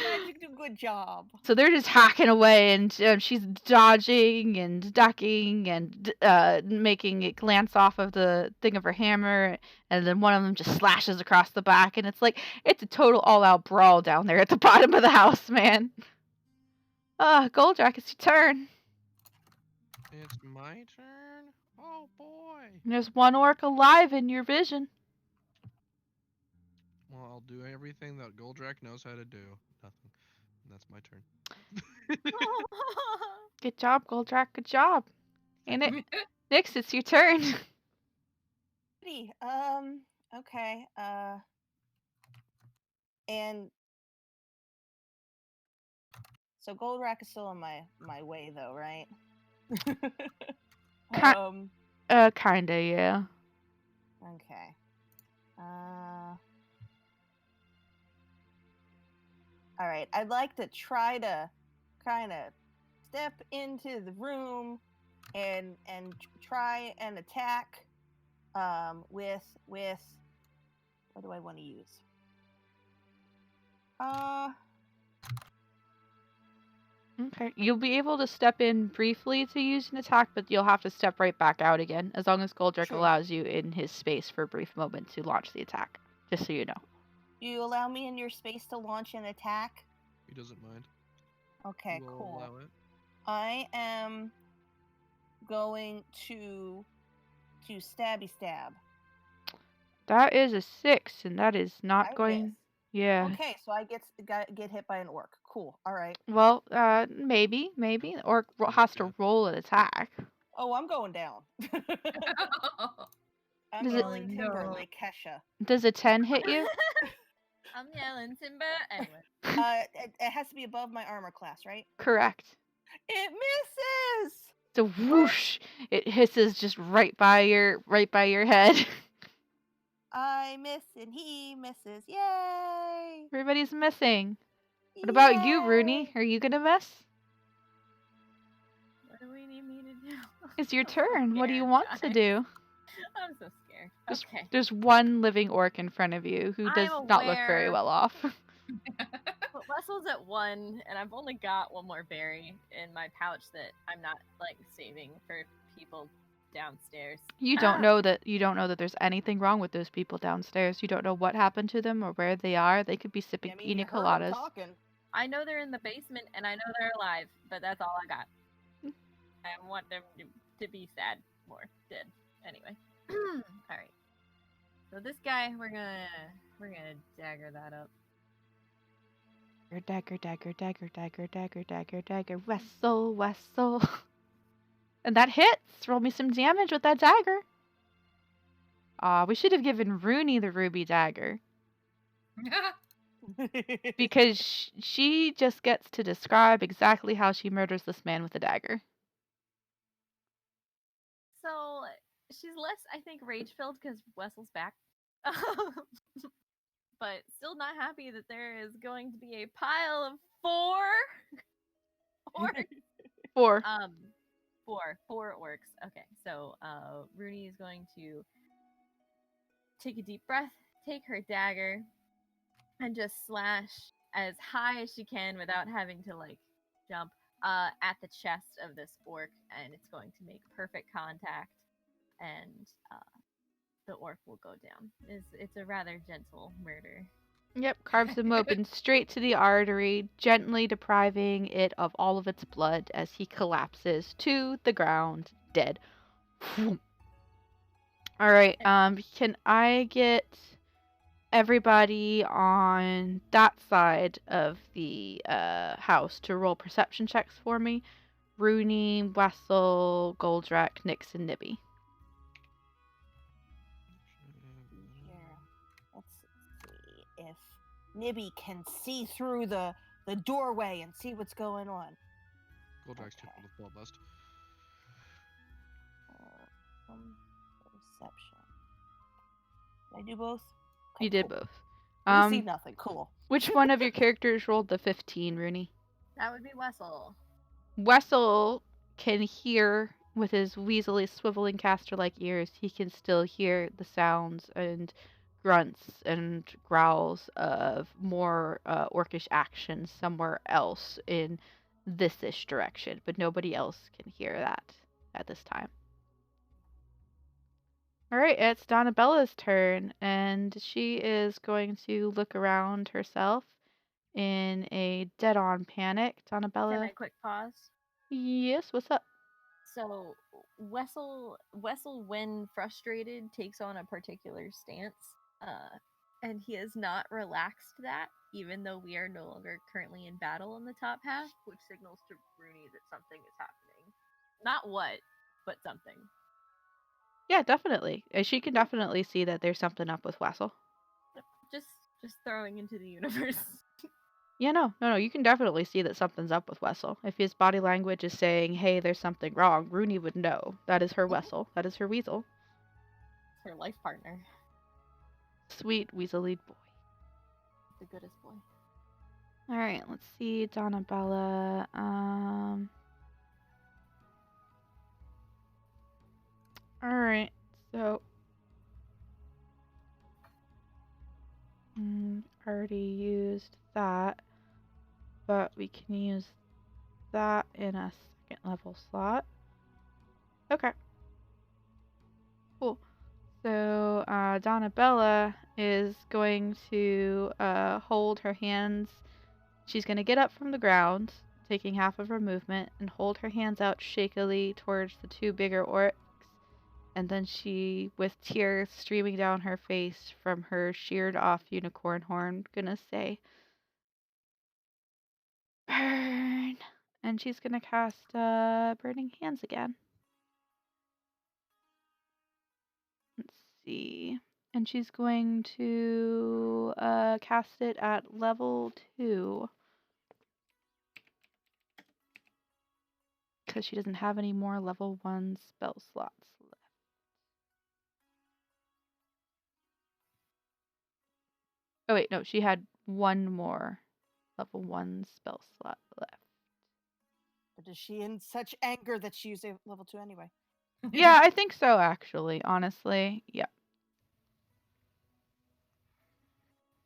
Magic do good job. So they're just hacking away, and she's dodging and ducking and making it glance off of the thing of her hammer, and then one of them just slashes across the back, and it's a total all-out brawl down there at the bottom of the house, man. Goldrakk, it's your turn. It's my turn. Oh boy. There's one orc alive in your vision. Well, I'll do everything that Goldrakk knows how to do. Nothing. And that's my turn. Good job, Goldrakk. Good job. And Nyx, it's your turn. Okay. And so Goldrakk is still in my way, though, right? Kinda, yeah. Okay. All right. I'd like to try to kind of step into the room and try and attack with what do I want to use? Okay. You'll be able to step in briefly to use an attack, but you'll have to step right back out again, as long as Goldrakk Sure. allows you in his space for a brief moment to launch the attack. Just so you know. Do you allow me in your space to launch an attack? He doesn't mind. Okay, We'll cool. allow it. I am going to stabby stab. That is a 6, and that is not I going. miss. Yeah. Okay, so I get hit by an orc. Cool. All right. Well, maybe. Or has to roll an attack. Oh, I'm going down. I'm Does it- yelling timber no. like Kesha. Does a 10 hit you? I'm yelling timber. Anyway. It has to be above my armor class, right? Correct. It misses. So whoosh, it hisses just right by your head. I miss and he misses. Yay! Everybody's missing. What about you, Rooney? Yay! Are you gonna miss? What do we need me to do? It's your I'm so turn. What do you scared, want to guys. do? I'm so scared. Okay. There's one living orc in front of you who does I'm not look very aware. well off. But Wessel's at 1, and I've only got one more berry in my pouch that I'm not like saving for people downstairs. You don't know that there's anything wrong with those people downstairs. You don't know what happened to them or where they are. They could be sipping I mean, pina you heard him coladas. talking. I know they're in the basement, and I know they're alive, but that's all I got. I want them to be sad or dead. Anyway, all right. So this guy, we're gonna dagger that up. Dagger, dagger, dagger, dagger, dagger, dagger, dagger, Wessel. And that hits. Roll me some damage with that dagger. We should have given Rooney the ruby dagger. Because she just gets to describe exactly how she murders this man with a dagger. So she's less, I think, rage-filled because Wessel's back. But still not happy that there is going to be a pile of 4 orcs. 4. 4 orcs. Okay, so Rooney is going to take a deep breath, take her dagger, and just slash as high as she can without having to like jump at the chest of this orc, and it's going to make perfect contact, and the orc will go down. It's a rather gentle murder. Yep, carves him open straight to the artery, gently depriving it of all of its blood as he collapses to the ground, dead. All right, can I get everybody on that side of the house to roll perception checks for me? Rooney, Wessel, Goldrakk, Nix, and Nibby. Here, let's see if Nibby can see through the doorway and see what's going on. Goldrack's Okay. too full of bust. Perception. Did I do both? You did cool. both. We see nothing. Cool. Which one of your characters rolled the 15, Rooney? That would be Wessel. Wessel can hear with his weaselly, swiveling caster-like ears. He can still hear the sounds and grunts and growls of more orcish action somewhere else in this-ish direction, but nobody else can hear that at this time. All right, it's Donnabella's turn, and she is going to look around herself in a dead-on panic. Donnabella. Can I quick pause? Yes, what's up? So Wessel, when frustrated, takes on a particular stance, and he has not relaxed that, even though we are no longer currently in battle in the top half, which signals to Rooney that something is happening. Not what, but something. Yeah, definitely. She can definitely see that there's something up with Wessel. Just throwing into the universe. Yeah, no, you can definitely see that something's up with Wessel. If his body language is saying, hey, there's something wrong, Rooney would know. That is her Wessel. That is her weasel. It's her life partner. Sweet weaselly boy. The goodest boy. Alright, let's see, Donnabella. Alright, so already used that, but we can use that in a second level slot. Okay. Cool. So Donnabella is going to hold her hands. She's going to get up from the ground, taking half of her movement, and hold her hands out shakily towards the 2 bigger orcs. And then she, with tears streaming down her face from her sheared off unicorn horn, gonna say, burn. And she's gonna cast Burning Hands again. Let's see. And she's going to cast it at level 2. because she doesn't have any more level 1 spell slots left. Oh wait, no, she had one more level 1 spell slot left. But is she in such anger that she used a level 2 anyway? Yeah, I think so, actually, honestly. Yeah.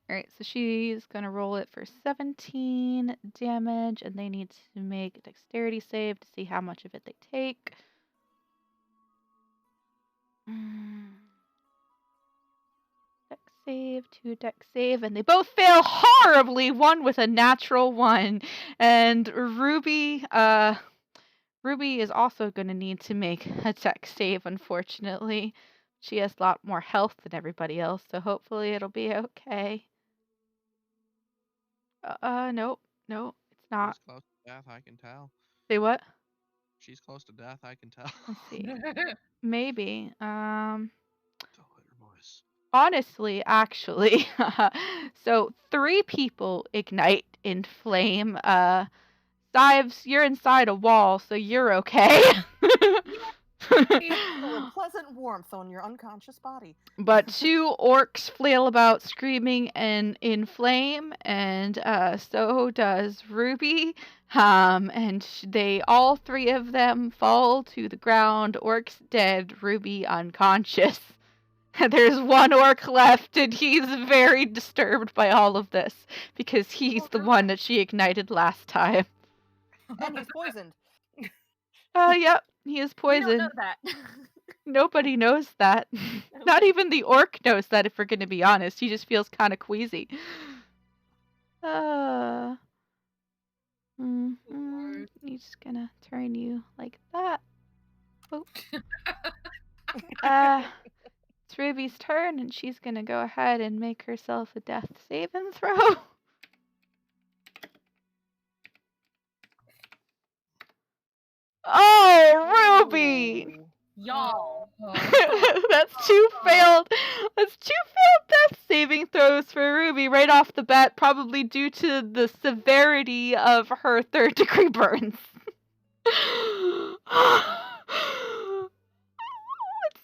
Alright, so she's gonna roll it for 17 damage, and they need to make a dexterity save to see how much of it they take. Dex save, 2 dex save, and they both fail horribly, one with a natural 1. And Ruby is also gonna need to make a dex save, unfortunately. She has a lot more health than everybody else, so hopefully it'll be okay. Nope, it's not. She's close to death, I can tell. Say what? She's close to death, I can tell. Let's see. Maybe. Don't hit her voice. Honestly, actually, so 3 people ignite in flame. Dives, you're inside a wall, so you're okay. Feel a pleasant warmth on your unconscious body. But 2 orcs flail about screaming and in flame, and so does Ruby. And they all 3 of them fall to the ground. Orcs dead, Ruby unconscious. There's 1 orc left, and he's very disturbed by all of this because he's the one that she ignited last time. And he's poisoned. Yep, he is We don't know poisoned. that. Nobody knows that. Not even the orc knows that, if we're going to be honest. He just feels kind of queasy. He's gonna turn you like that. Oh. It's Ruby's turn, and she's gonna go ahead and make herself a death saving throw. Oh, Ruby! Y'all. That's 2 failed. That's 2 failed death saving throws for Ruby right off the bat, probably due to the severity of her 3rd-degree burns. It's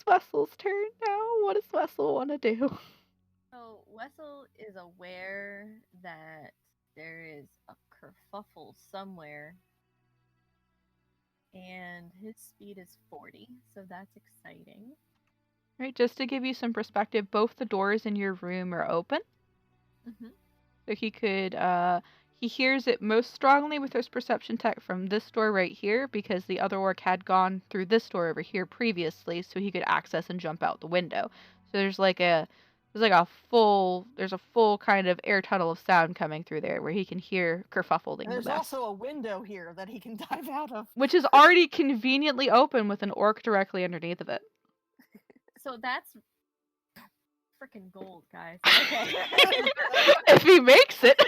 Wessel's turn now. What does Wessel want to do? So Wessel is aware that there is a kerfuffle somewhere, and his speed is 40, so that's exciting. Right, just to give you some perspective, both the doors in your room are open. Mm-hmm. So he could, he hears it most strongly with his perception tech from this door right here, because the other orc had gone through this door over here previously, so he could access and jump out the window. So there's a full kind of air tunnel of sound coming through there where he can hear kerfuffling. There's also a window here that he can dive out of. Which is already conveniently open with an orc directly underneath of it. So that's freaking gold, guys. Okay. If he makes it.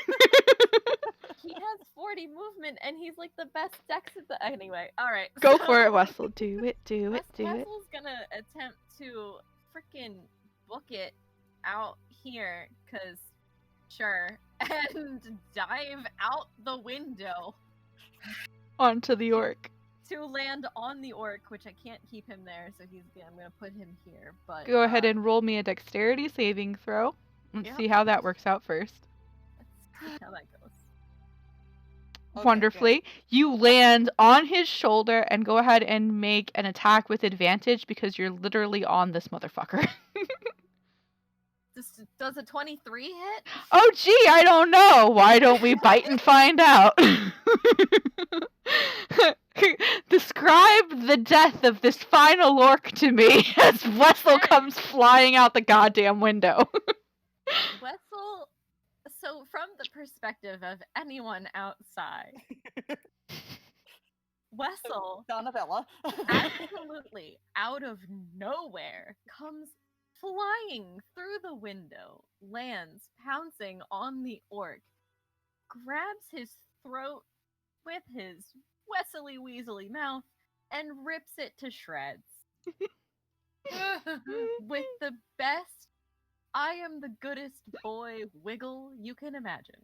He has 40 movement, and he's like the best dex at the. Anyway, all right. Go for it, Wessel. Do it. Wessel's gonna attempt to freaking book it out here, cause sure, and dive out the window Onto the orc. to land on the orc, which I can't keep him there, so I'm gonna put him here. But Go ahead and roll me a dexterity saving throw. Let's see how that works out first. let's see how that goes. Okay, Wonderfully. good. You land on his shoulder and go ahead and make an attack with advantage because you're literally on this motherfucker. Does a 23 hit? Oh, gee, I don't know. Why don't we bite and find out? Describe the death of this final orc to me as Wessel comes flying out the goddamn window. Wessel, so from the perspective of anyone outside, Wessel, Donabella. absolutely out of nowhere, comes flying through the window, lands, pouncing on the orc, grabs his throat with his Wessely Weaselly mouth, and rips it to shreds. With the best I am the goodest boy wiggle you can imagine.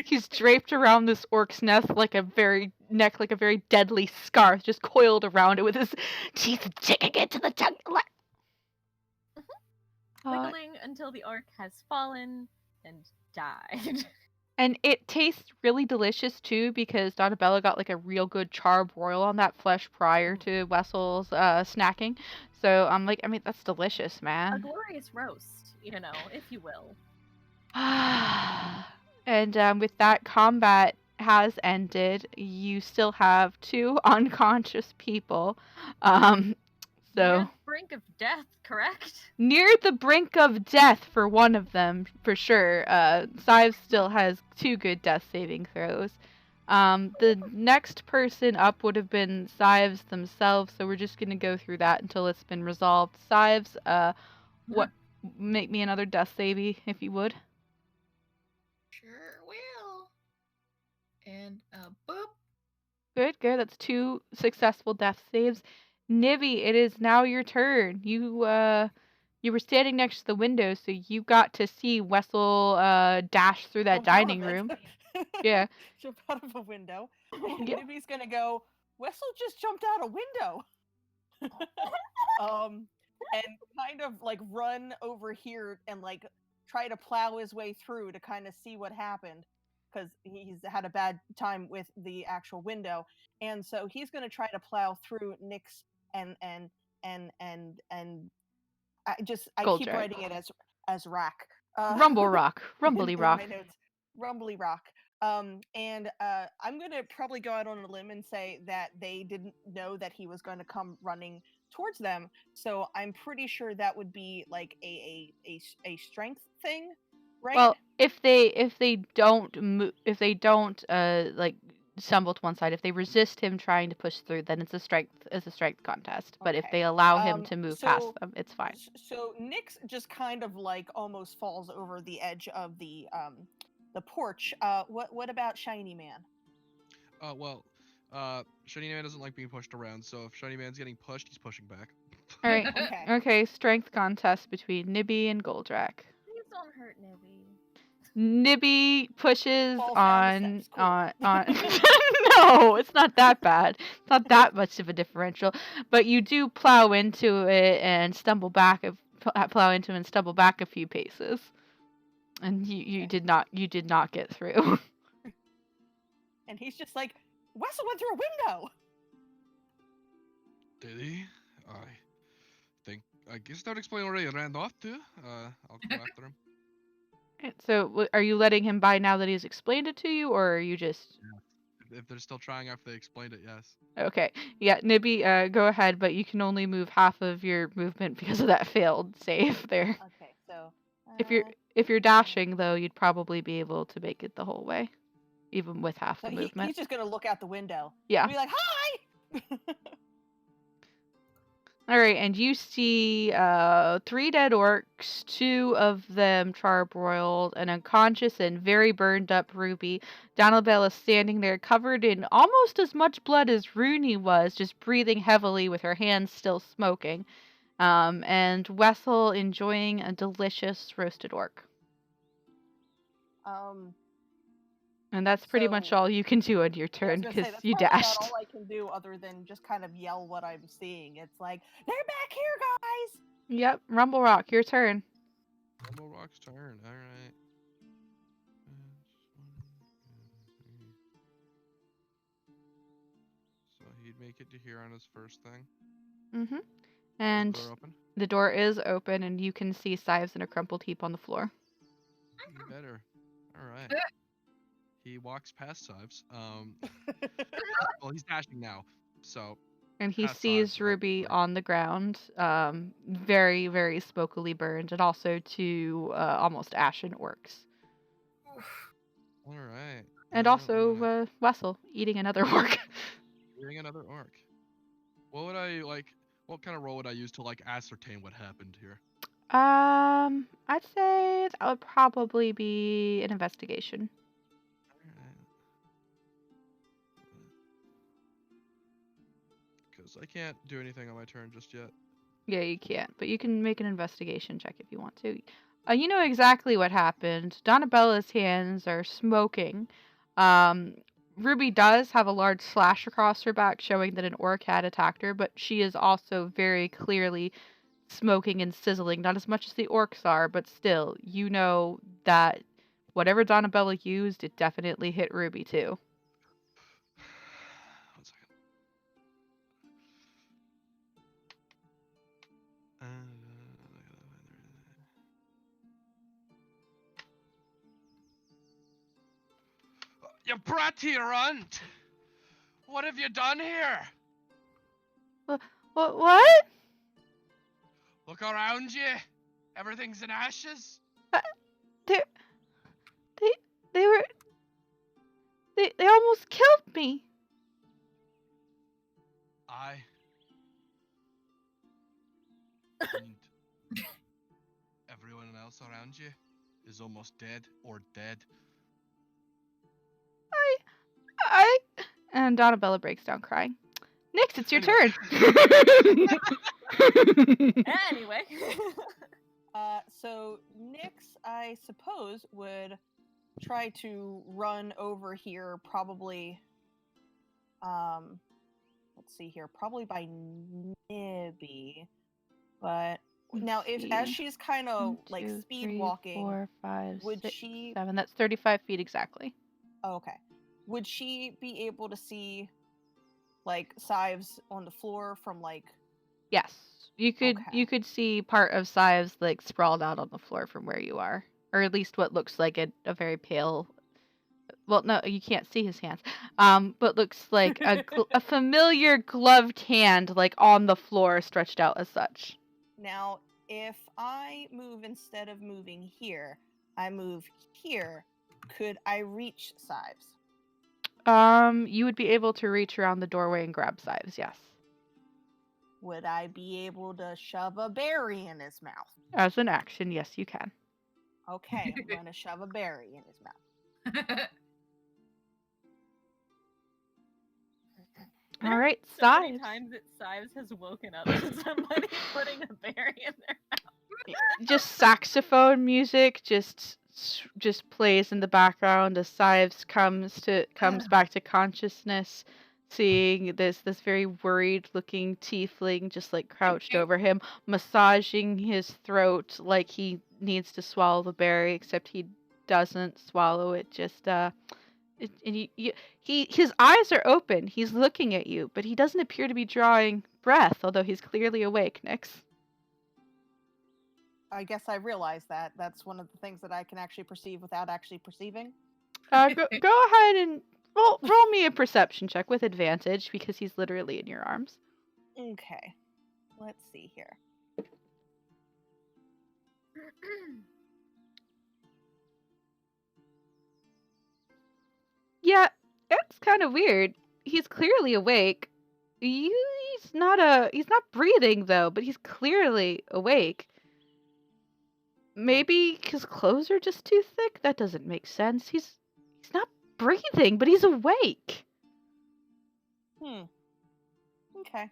He's draped around this orc's neck like a very neck like a very deadly scarf, just coiled around it with his teeth digging into the tongue. Wiggling until the orc has fallen and died. And it tastes really delicious too because Donabella got like a real good charbroil on that flesh prior to Wessel's snacking. So I'm like, I mean, that's delicious, A man. glorious roast, if you will. And with that, combat has ended. You still have 2 unconscious people. Near So the brink of death, correct? near the brink of death for one of them, for sure. Sive still has 2 good death saving throws. The next person up would have been Sives themselves, so we're just gonna go through that until it's been resolved. Sives, what? Make me another death save if you would. Sure will. And boop. Good. That's 2 successful death saves. Nibby, it is now your turn. You were standing next to the window, so you got to see Wessel dash through that Jump out of dining it. room. Yeah. Jump out of a window. And Yeah. Nibby's gonna go, Wessel just jumped out a window. And kind of like run over here and like try to plow his way through to kind of see what happened because he's had a bad time with the actual window, and so he's going to try to plow through Nyx and I keep Goldrakk. writing it as rack. Rumble rock. Rumbly in rock. my notes. Rumbly rock. And I'm gonna probably go out on a limb and say that they didn't know that he was going to come running towards them. So I'm pretty sure that would be like a strength thing, right? Well, if they don't like stumble to one side, if they resist him trying to push through, then it's a strength contest. But if Okay. they allow him to move past them, it's fine. So Nyx just kind of like almost falls over the edge of the porch. What about Shiny Man? Well, Shiny Man doesn't like being pushed around, so if Shiny Man's getting pushed, he's pushing back. All right. Okay. Okay. Strength contest between Nibby and Goldrakk. Please don't hurt Nibby. Nibby pushes Falls down the on steps, cool. No, it's not that bad. It's not that much of a differential. But you do plow into it and stumble back. Plow into it and stumble back a few paces, and you did not get through. And he's just like, Wessel went through a window. Did he? I guess that would explain where he ran off to. I'll go after him. So, are you letting him by now that he's explained it to you, or are you just? If they're still trying after they explained it, yes. Okay. Yeah, Nibby, go ahead, but you can only move half of your movement because of that failed save there. Okay, so If you're dashing though, you'd probably be able to make it the whole way, even with half the movement. he's just gonna look out the window. Yeah. And be like, hi. All right, and you see 3 dead orcs, 2 of them charbroiled, an unconscious and very burned up Ruby. Donabella standing there covered in almost as much blood as Rooney was, just breathing heavily with her hands still smoking. And Wessel enjoying a delicious roasted orc. And that's pretty much all you can do on your turn because you dashed. That's all I can do other than just kind of yell what I'm seeing. It's like, they're back here, guys! Yep, Rumble Rock, your turn. Rumble Rock's turn, alright. So he'd make it to here on his first thing. Mm-hmm. And Door open? the door is open and you can see Sives in a crumpled heap on the floor. You better. Alright. He walks past Sives. Well, he's dashing now, so. And he past sees Sives, Ruby right. on the ground, very, very smokily burned, and also 2 almost ashen orcs. Alright. And also Wessel eating another orc. Eating another orc. What kind of roll would I use to like ascertain what happened here? I'd say that would probably be an investigation. Because I can't do anything on my turn just yet. Yeah, you can't, but you can make an investigation check if you want to. You know exactly what happened. Donabella's hands are smoking. Ruby does have a large slash across her back showing that an orc had attacked her, but she is also very clearly smoking and sizzling, not as much as the orcs are, but still, you know that whatever Donabella used, it definitely hit Ruby too. 1 second. You bratty runt! What have you done here? What? Look around you. Everything's in ashes. They were they almost killed me. I. And everyone else around you is almost dead or dead. And Donabella breaks down crying. Nyx, it's your Anyway. turn. Anyway. So Nyx, I suppose, would try to run over here, probably. Let's see here, probably by Nibby. But now, as she's kind of like speed walking, 4, 5, would 6, she? 7. That's 35 feet exactly. Oh, okay. Would she be able to see, like, Sives on the floor from like? Yes, you could see part of Sives like sprawled out on the floor from where you are, or at least what looks like a very pale. Well, no, you can't see his hands. But looks like a familiar gloved hand, like on the floor, stretched out as such. Now, if I move instead of moving here, I move here. Could I reach Sives? You would be able to reach around the doorway and grab Sives, yes. Would I be able to shove a berry in his mouth? As an action, yes, you can. Okay, I'm going to shove a berry in his mouth. All right, So many Sives. times that Sives has woken up to somebody putting a berry in their mouth. Just saxophone music just plays in the background as Sives comes back to consciousness, seeing this very worried looking tiefling just like crouched over him, massaging his throat like he needs to swallow the berry, except he doesn't swallow it. Just his eyes are open. He's looking at you, but he doesn't appear to be drawing breath, although he's clearly awake, Nyx. I guess I realized that. That's one of the things that I can actually perceive without actually perceiving. Go ahead and roll me a perception check with advantage because he's literally in your arms. Okay. Let's see here. Yeah, it's kind of weird. He's clearly awake. He's not breathing though, but he's clearly awake. Maybe his clothes are just too thick? That doesn't make sense. He's not breathing, but he's awake. Okay.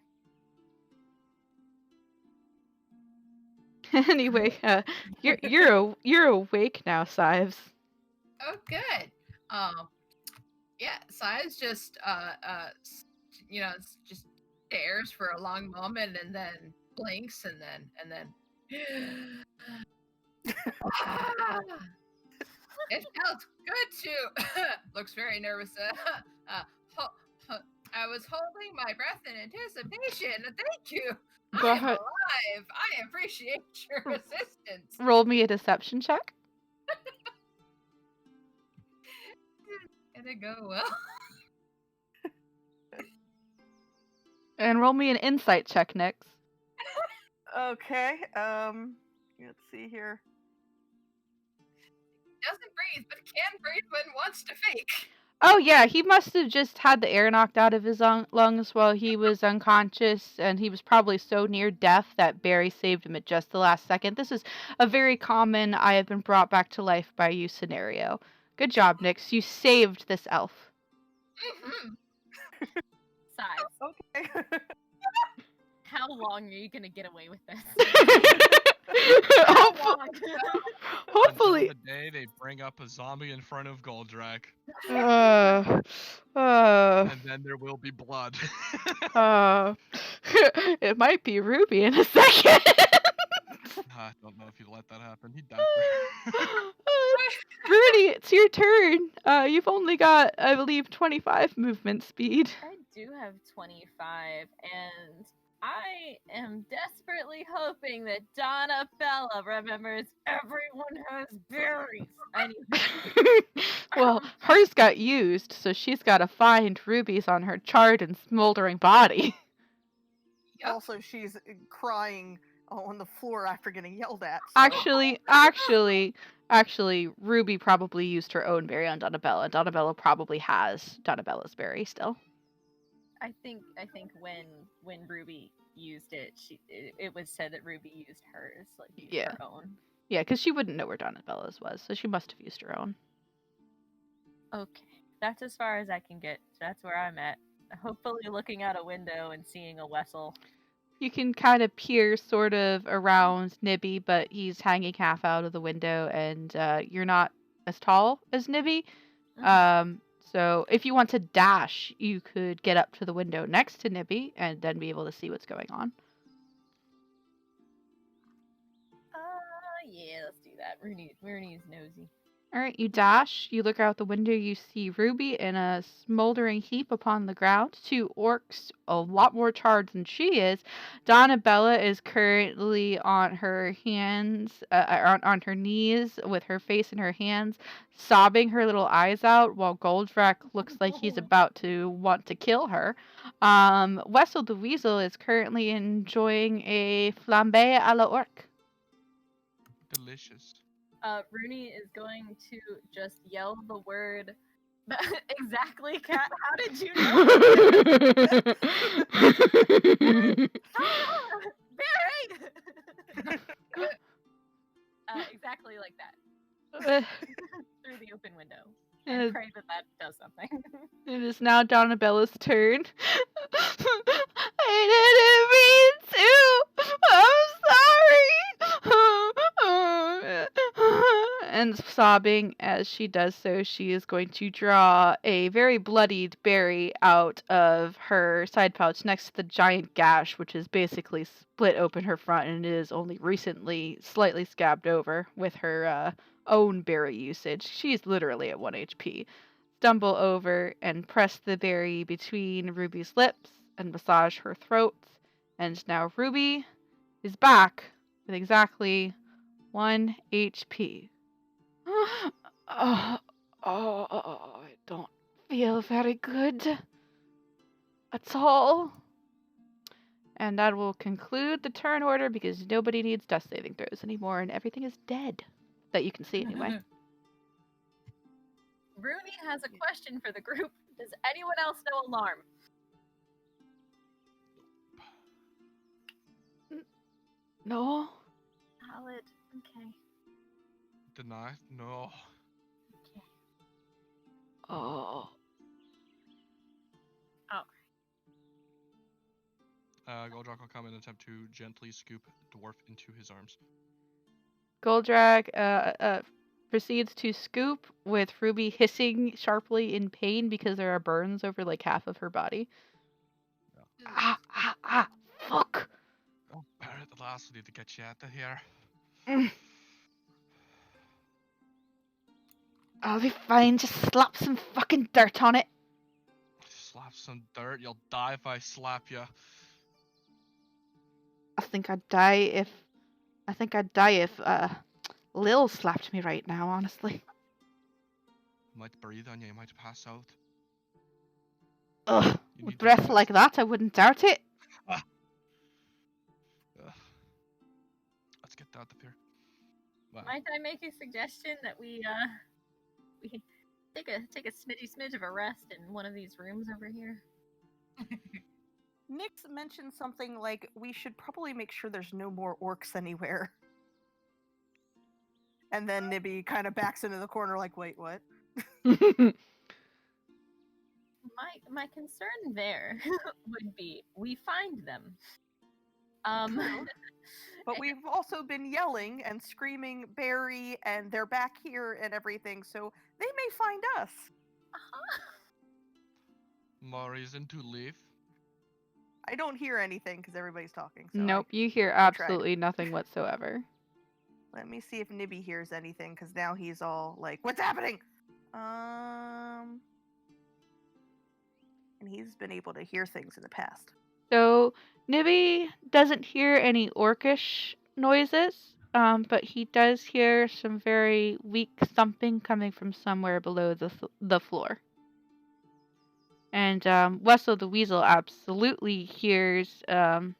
Anyway, you're awake now, Sives. Oh, good. Yeah, Size just just stares for a long moment and then blinks and then it felt good to looks very nervous. I was holding my breath in anticipation. Thank you. Go I'm ahead. alive. I appreciate your assistance. Roll me a deception check. Did it go well? And roll me an insight check, Nyx. Okay. Let's see here. Doesn't breathe, but can breathe when wants to fake. Oh yeah, he must have just had the air knocked out of his lungs while he was unconscious, and he was probably so near death that Barry saved him at just the last second. This is a very common I have been brought back to life by you scenario. Good job, Nyx. You saved this elf. Mm-hmm. Size. Okay. How long are you gonna get away with this? Hopefully. Until the day they bring up a zombie in front of Goldrakk. then there will be blood. It might be Ruby in a second. I don't know if you'd let that happen. He'd die for. Rudy, it's your turn. You've only got, I believe, 25 movement speed. I do have 25, and I am desperately hoping that Donna Bella remembers everyone has berries. Anyway. Well, hers got used, so she's got to find rubies on her charred and smoldering body. Yep. Also, she's crying on the floor after getting yelled at. So. Actually, Ruby probably used her own berry on Donabella. Donabella probably has Donabella's berry still. I think when Ruby used it, it was said that Ruby used hers, like her own. Yeah, because she wouldn't know where Donabella's was, so she must have used her own. Okay, that's as far as I can get. That's where I'm at. Hopefully looking out a window and seeing a Wessel. You can kind of peer sort of around Nibby, but he's hanging half out of the window, and you're not as tall as Nibby. So if you want to dash, you could get up to the window next to Nibby and then be able to see what's going on. Yeah, let's do that. Rooney's nosy. Alright, you dash, you look out the window, you see Ruby in a smoldering heap upon the ground. 2 orcs, a lot more charred than she is. Donabella is currently on her hands, on her knees, with her face in her hands, sobbing her little eyes out, while Goldrakk looks like he's about to want to kill her. Wessel the Weasel is currently enjoying a flambé à la orc. Delicious. Rooney is going to just yell the word. Exactly, Kat. How did you know? Barry! Exactly like that. Through the open window. And pray that does something. It is now Donabella's turn. I didn't mean to. I'm sorry. And sobbing as she does so, she is going to draw a very bloodied berry out of her side pouch next to the giant gash, which is basically split open her front and is only recently slightly scabbed over with her own berry usage. She's literally at 1 HP. Stumble over and press the berry between Ruby's lips and massage her throat. And now Ruby is back with exactly 1 HP. I don't feel very good at all. And that will conclude the turn order because nobody needs death saving throws anymore and everything is dead. That you can see anyway. Rooney has a question for the group. Does anyone else know alarm? No. Valid. Okay. Deny? No. Okay. Oh. Goldrakk will come and attempt to gently scoop Dwarf into his arms. Goldrakk proceeds to scoop with Ruby hissing sharply in pain because there are burns over like half of her body. Yeah. Fuck! Oh, Barry, at last we need to get you out of here. I'll be fine, just slap some fucking dirt on it. Slap some dirt, you'll die if I slap you. I think I'd die if Lil slapped me right now, honestly. Might breathe on you, you might pass out. Ugh, with breath like that, I wouldn't doubt it. Let's get out of here. Wow. Might I make a suggestion that we take a smidge of a rest in one of these rooms over here? Nix mentioned something like we should probably make sure there's no more orcs anywhere. And then Nibby kind of backs into the corner like, wait, what? My concern there would be we find them. But we've also been yelling and screaming Barry and they're back here and everything, so they may find us. More reason to leave. I don't hear anything because everybody's talking. So Nope, you hear I tried. absolutely nothing whatsoever. Let me see if Nibby hears anything because now he's all like, "What's happening?" And he's been able to hear things in the past. So Nibby doesn't hear any orcish noises, but he does hear some very weak thumping coming from somewhere below the floor. And Wessel the Weasel absolutely hears some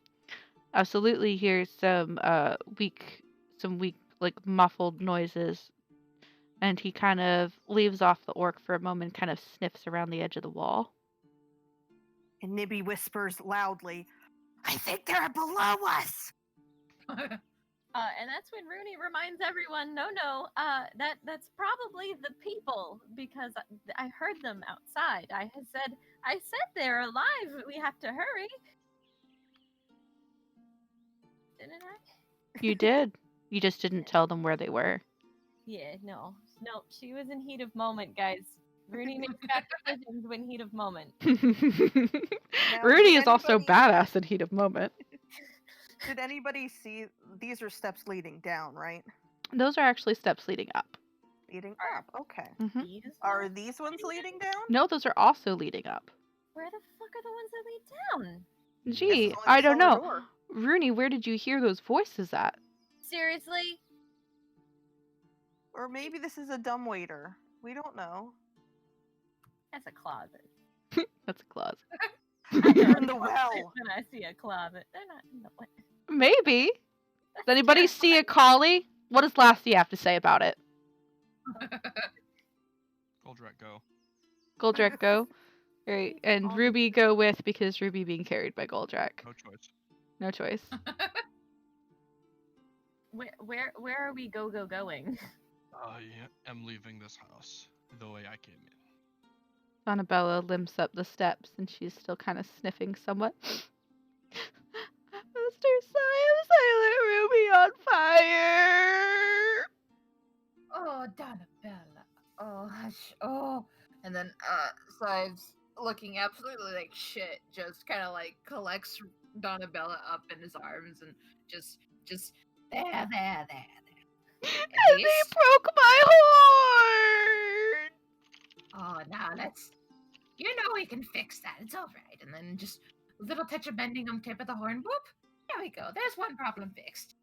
weak like muffled noises, and he kind of leaves off the orc for a moment, kind of sniffs around the edge of the wall. And Nibby whispers loudly, "I think they're below us." And that's when Rooney reminds everyone, no, that's probably the people because I heard them outside. I said they're alive. We have to hurry. Didn't I? You did. You just didn't tell them where they were. Yeah, no. She was in heat of moment, guys. Rooney makes bad decisions when heat of moment. Rudy is did also anybody- badass in heat of moment. Did anybody see? These are steps leading down, right? Those are actually steps leading up. Leading up. Okay. Mhm. These Are ones? these ones leading down? No, those are also leading up. Where the fuck are the ones that lead down? Gee, only I the don't cellar know. door. Rooney, where did you hear those voices at? Seriously? Or maybe this is a dumbwaiter. We don't know. That's a closet. That's a closet. They're in the well. When I see a closet, they're not in the way. Maybe. Does anybody see a collie? What does Lassie have to say about it? Goldrakk, go. Goldrakk, go. Right, and Ruby go with because Ruby being carried by Goldrakk. No choice. No choice. Where are we going? I am leaving this house the way I came in. Annabella limps up the steps and she's still kind of sniffing somewhat. Mr. Symes, I lit Ruby on fire! Oh, Donabella. Oh, hush. Oh. And then, Sives, looking absolutely like shit, just kind of like collects Donabella up in his arms and just, there. And they broke my heart! Oh, now let's. You know we can fix that. It's all right. And then just a little touch of bending on tip of the horn. Whoop. There we go. There's one problem fixed.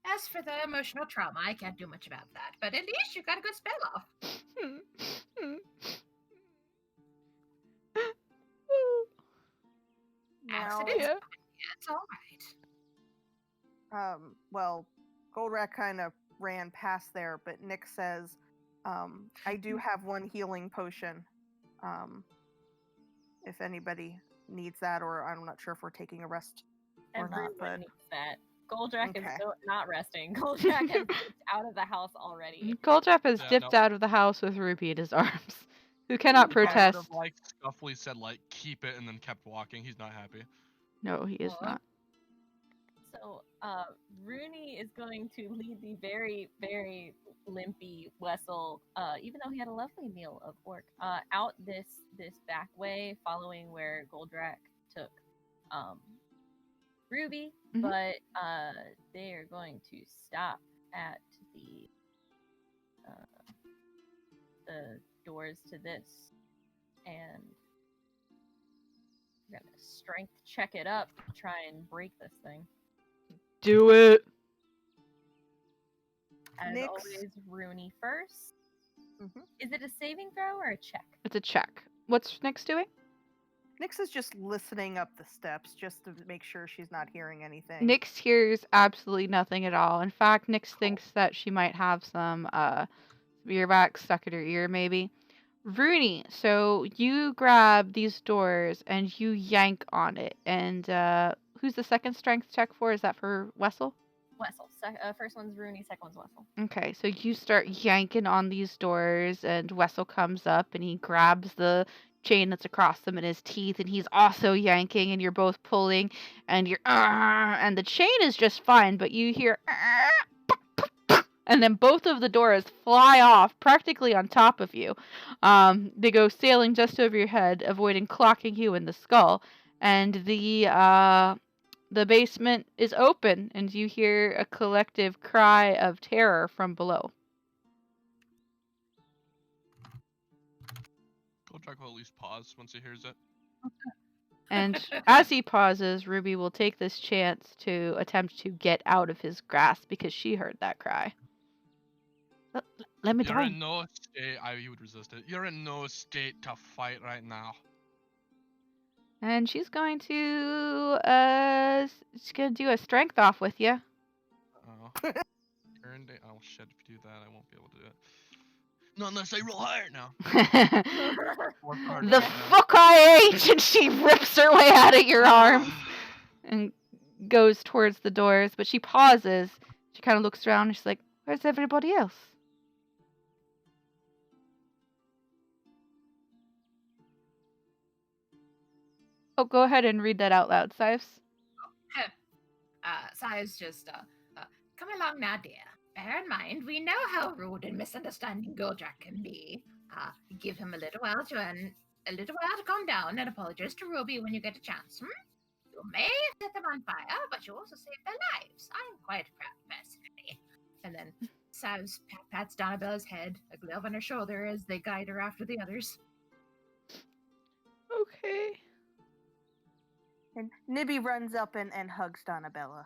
As for the emotional trauma, I can't do much about that. But at least you got a good spell off. Accidents? Yeah. It's all right. Well, Goldrakk kind of ran past there, but Nick says, I do have one healing potion. If anybody needs that, or I'm not sure if we're taking a rest or not, Everyone but needs that. Goldrakk is Okay. still not resting. Goldrakk has dipped out of the house already. Goldrakk has Yeah, dipped no. out of the house with Ruby in his arms, who cannot I protest. would have, like, scuffly said, like, keep it, and then kept walking. He's not happy. No, he is Aw. not. So, Rooney is going to lead the very, very limpy Wessel, even though he had a lovely meal of orc, out this back way, following where Goldrakk took Ruby, Mhm. but they are going to stop at the doors to this, and we're gonna strength check it up to try and break this thing. Do it! As Nyx. always, Rooney first. Mhm. Is it a saving throw or a check? It's a check. What's Nyx doing? Nyx is just listening up the steps just to make sure she's not hearing anything. Nyx hears absolutely nothing at all. In fact, Nyx thinks that she might have some earwax stuck in her ear, maybe. Rooney, so you grab these doors and you yank on it. And who's the second strength check for? Is that for Wessel? Wessel. First one's Rooney, second one's Wessel. Okay, so you start yanking on these doors, and Wessel comes up and he grabs the chain that's across them in his teeth, and he's also yanking, and you're both pulling, and you're and the chain is just fine, but you hear and then both of the doors fly off practically on top of you. They go sailing just over your head, avoiding clocking you in the skull. And the basement is open, and you hear a collective cry of terror from below. Goldrakk will at least pause once he hears it. And as he pauses, Ruby will take this chance to attempt to get out of his grasp because she heard that cry. Let me You're down. in no state. You would resist it. You're in no state to fight right now. And she's going to do a strength off with you. Oh. Oh shit! If you do that, I won't be able to do it. Not unless I roll higher now. The fuck I ain't! And she rips her way out of your arm and goes towards the doors. But she pauses. She kind of looks around and she's like, "Where's everybody else?" Oh, go ahead and read that out loud, Sives. Si's just, come along now, dear. Bear in mind, we know how rude and misunderstanding Goldrakk can be. Give him a little while to calm down and apologize to Ruby when you get a chance. You may set them on fire, but you also save their lives. I'm quite proud, personally. And then Si's pats Donnabella's head, a glove on her shoulder as they guide her after the others. Okay. And Nibby runs up and hugs Donnabella.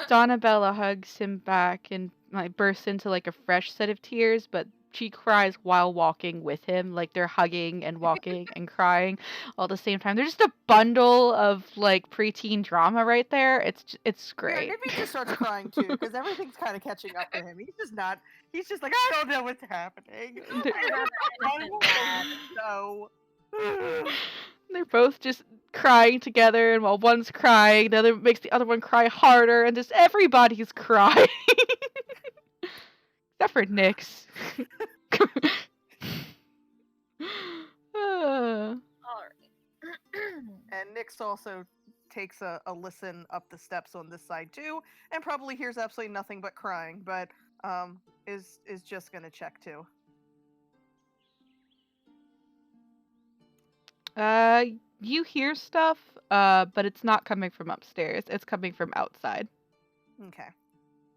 Donnabella hugs him back and bursts into like a fresh set of tears, but she cries while walking with him. Like they're hugging and walking and crying all at the same time. They're just a bundle of like preteen drama right there. It's great. Yeah, Nibby just starts crying too because everything's kind of catching up to him. He's just like, I don't know what's happening. They're both just crying together, and while one's crying, the other makes the other one cry harder, and just everybody's crying. Except for Nyx. Alright. And Nyx also takes a listen up the steps on this side too, and probably hears absolutely nothing but crying, but is just gonna check too. You hear stuff, but it's not coming from upstairs. It's coming from outside. Okay.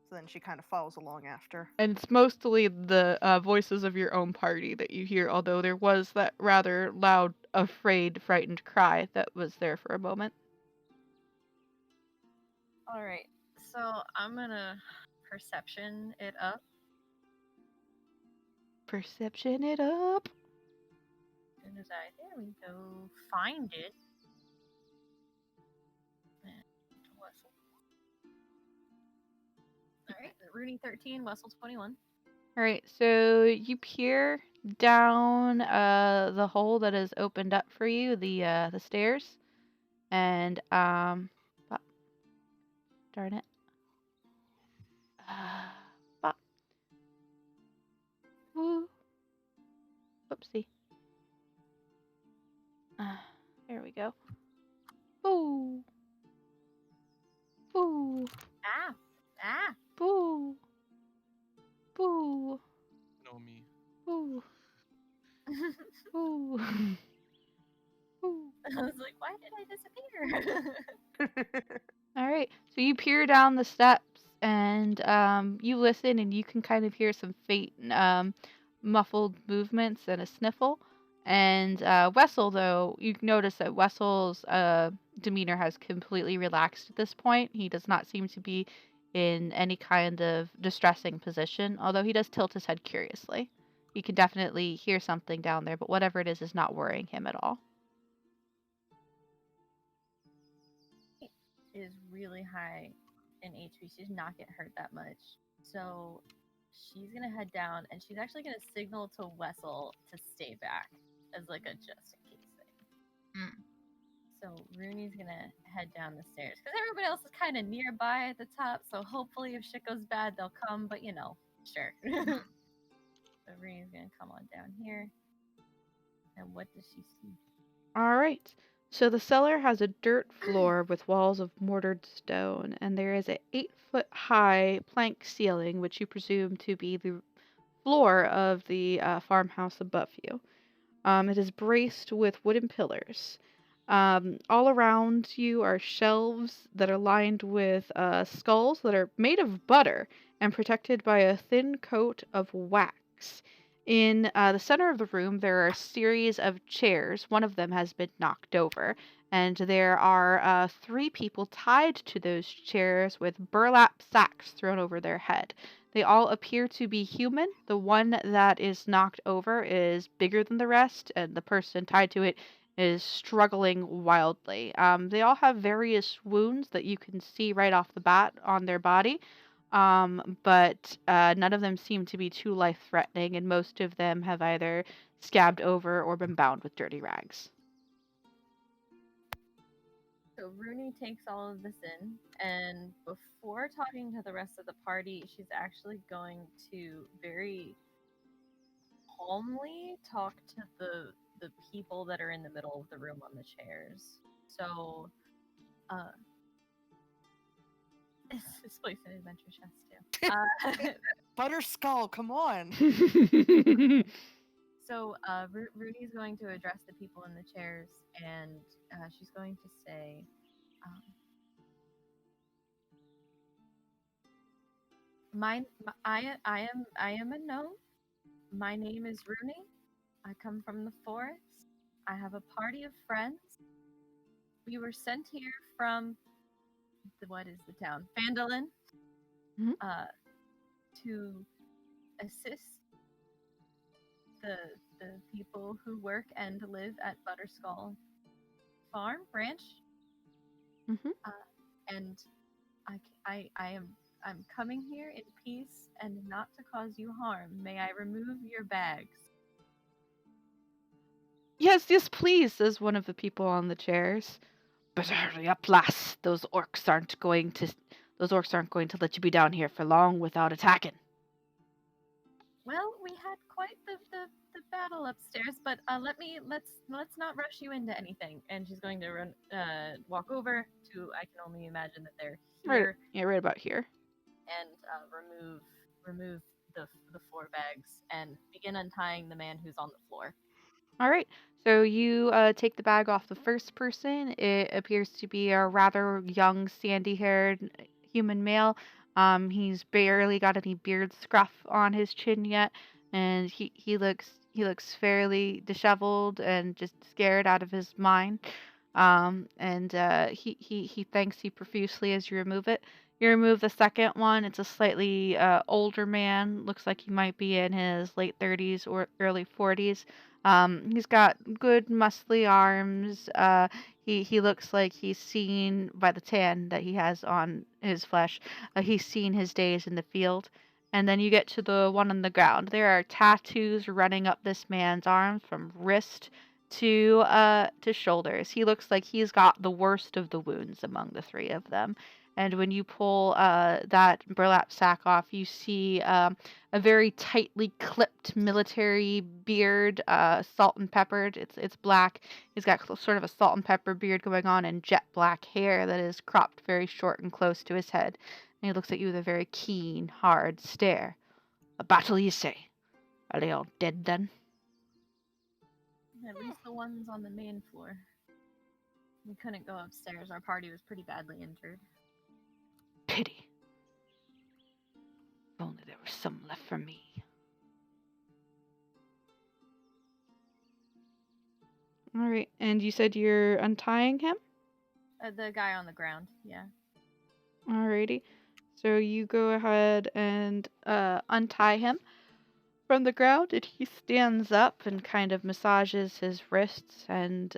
So then she kind of follows along after. And it's mostly the voices of your own party that you hear, although there was that rather loud, afraid, frightened cry that was there for a moment. Alright, so I'm gonna perception it up. Perception it up. As soon as there we go, find it. And Wessel. Alright, Rooney 13, Wessel 21. Alright, so you peer down the hole that is opened up for you, the stairs, and darn it. Woo. Whoopsie. There we go. Boo. Boo. Ah! Boo. Boo. Know me. Boo. Boo. Boo. I was like, why did I disappear? Alright, so you peer down the steps and you listen and you can kind of hear some faint muffled movements and a sniffle. And Wessel, though, you notice that Wessel's demeanor has completely relaxed at this point. He does not seem to be in any kind of distressing position, although he does tilt his head curiously. You can definitely hear something down there, but whatever it is not worrying him at all. Is really high in HP. She does not get hurt that much. So she's gonna head down and she's actually gonna signal to Wessel to stay back as like a just in case thing. So Rooney's gonna head down the stairs because everybody else is kind of nearby at the top. So hopefully, if shit goes bad, they'll come. But sure. So Rooney's gonna come on down here. And what does she see? All right. So the cellar has a dirt floor with walls of mortared stone, and there is a 8-foot high plank ceiling, which you presume to be the floor of the farmhouse above you. It is braced with wooden pillars. All around you are shelves that are lined with skulls that are made of butter and protected by a thin coat of wax. In the center of the room, there are a series of chairs. One of them has been knocked over, and there are 3 people tied to those chairs with burlap sacks thrown over their head. They all appear to be human. The one that is knocked over is bigger than the rest, and the person tied to it is struggling wildly. They all have various wounds that you can see right off the bat on their body, but none of them seem to be too life-threatening, and most of them have either scabbed over or been bound with dirty rags. So Rooney takes all of this in, and before talking to the rest of the party, she's actually going to very calmly talk to the people that are in the middle of the room on the chairs. So, this place an adventure chest too. Butterskull, come on. So Rudy's going to address the people in the chairs, and she's going to say, I am a gnome. My name is Rooney. I come from the forest. I have a party of friends. We were sent here from what is the town? Phandalin, Mhm. to assist the people who work and live at Butterskull Farm Ranch. Mhm. And I'm coming here in peace and not to cause you harm. May I remove your bags? Yes, yes, please, says one of the people on the chairs. But hurry up, lass. Those orcs aren't going to let you be down here for long without attacking. Well, we had quite the battle upstairs, but let's not rush you into anything. And she's going to walk over to, I can only imagine that they're here, Right about here. and remove the 4 bags and begin untying the man who's on the floor. All right. So you take the bag off the first person. It appears to be a rather young, sandy-haired human male. He's barely got any beard scruff on his chin yet, and he looks fairly disheveled and just scared out of his mind. And he thanks you profusely as you remove it. You remove the second one. It's a slightly older man. Looks like he might be in his late 30s or early 40s. He's got good muscly arms. He looks like he's seen by the tan that he has on his flesh. He's seen his days in the field. And then you get to the one on the ground. There are tattoos running up this man's arms from wrist to shoulders. He looks like he's got the worst of the wounds among the 3 of them. And when you pull that burlap sack off, you see a very tightly clipped military beard, salt and peppered. It's black. He's got sort of a salt and pepper beard going on, and jet black hair that is cropped very short and close to his head. And he looks at you with a very keen, hard stare. A battle, you say? Are they all dead then? At least the ones on the main floor. We couldn't go upstairs. Our party was pretty badly injured. Pity. If only there was some left for me. All right, and you said you're untying him? The guy on the ground, yeah. Alrighty. So you go ahead and untie him from the ground, and he stands up and kind of massages his wrists and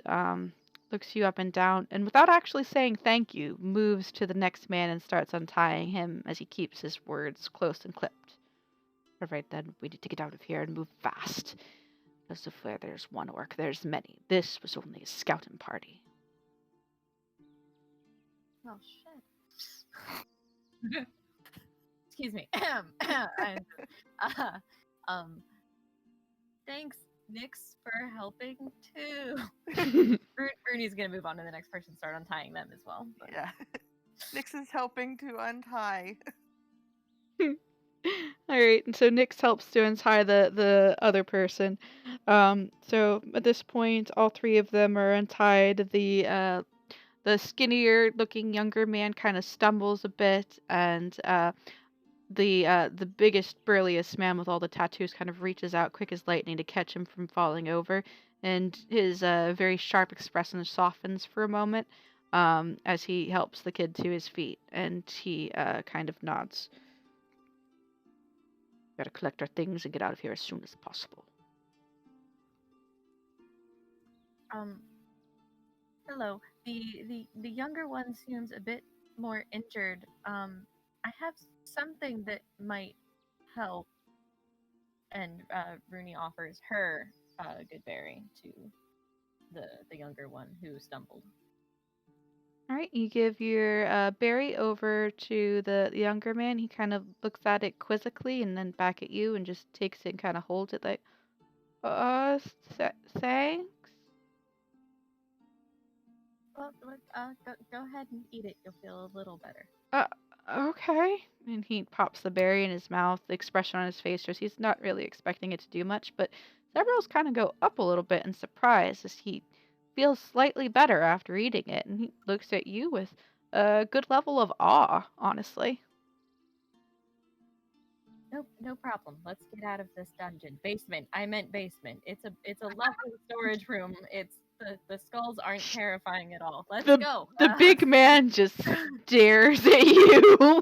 looks you up and down, and without actually saying thank you, moves to the next man and starts untying him as he keeps his words close and clipped. All right, then, we need to get out of here and move fast. Because if where there's one orc, there's many. This was only a scouting party. Oh, shit. Excuse me. Thanks, Nix, for helping too. Rooney's gonna move on to the next person, start untying them as well. But... Yeah. Nyx is helping to untie. Alright, and so Nyx helps to untie the other person. So at this point, all three of them are untied. The skinnier looking younger man kind of stumbles a bit, and the biggest, burliest man with all the tattoos kind of reaches out quick as lightning to catch him from falling over, and his very sharp expression softens for a moment as he helps the kid to his feet, and he kind of nods. Gotta collect our things and get out of here as soon as possible. Hello. The younger one seems a bit more injured. I have something that might help. And Rooney offers her Goodberry to the younger one who stumbled. Alright, you give your berry over to the younger man. He kind of looks at it quizzically and then back at you and just takes it and kind of holds it like, thanks? Well, go ahead and eat it. You'll feel a little better. Okay. And he pops the berry in his mouth. The expression on his face shows he's not really expecting it to do much, but his eyebrows kind of go up a little bit in surprise as he feels slightly better after eating it, and he looks at you with a good level of awe, honestly. No problem. Let's get out of this dungeon. Basement. I meant basement. It's a lovely storage room. The skulls aren't terrifying at all. Let's go. The big man just stares at you.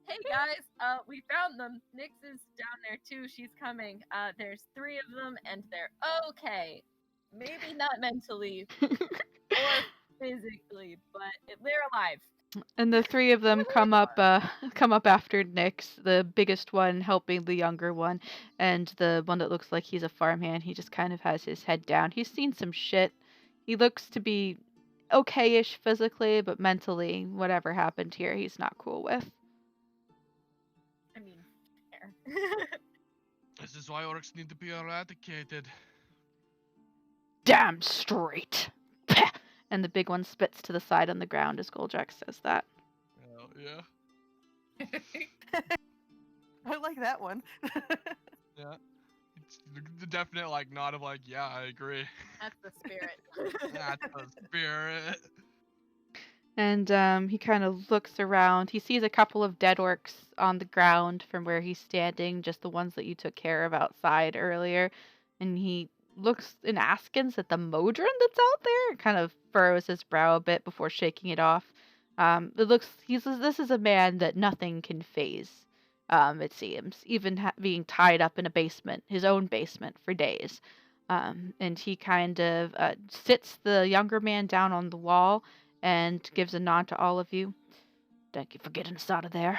Hey guys, we found them. Nyx is down there too. She's coming. There's 3 of them, and they're okay. Maybe not mentally or physically, but they're alive. And the 3 of them come up after Nyx, the biggest one helping the younger one, and the one that looks like he's a farmhand. He just kind of has his head down. He's seen some shit. He looks to be okay-ish physically, but mentally, whatever happened here, he's not cool with. I mean, fair. This is why orcs need to be eradicated. Damn straight. And the big one spits to the side on the ground as Goldrakk says that. Hell yeah. I like that one. Yeah. It's the definite like nod of like, yeah, I agree. That's the spirit. That's the spirit. And he kind of looks around. He sees a couple of dead orcs on the ground from where he's standing, just the ones that you took care of outside earlier. And he looks in askance at the modron that's out there, kind of furrows his brow a bit before shaking it off. This is a man that nothing can phase, it seems, even being tied up in a basement, his own basement, for days. And he kind of sits the younger man down on the wall and gives a nod to all of you. Thank you for getting us out of there.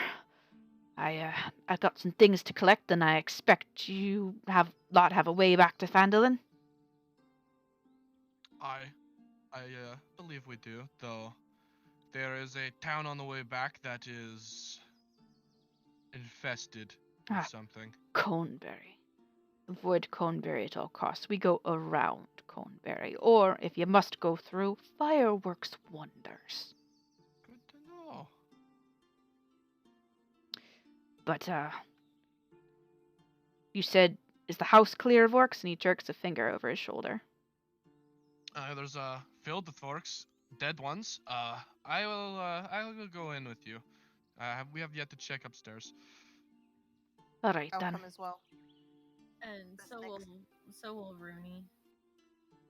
I've got some things to collect, and I expect you have a way back to Phandalin. I believe we do, though there is a town on the way back that is infested with something. Coneberry. Avoid Coneberry at all costs. We go around Coneberry, or if you must go through, fireworks wonders. Good to know. But you said, is the house clear of orcs? And he jerks a finger over his shoulder. There's filled with orcs, dead ones. I will go in with you. We have yet to check upstairs. All right I'll then. come as well. And That's so will Rooney.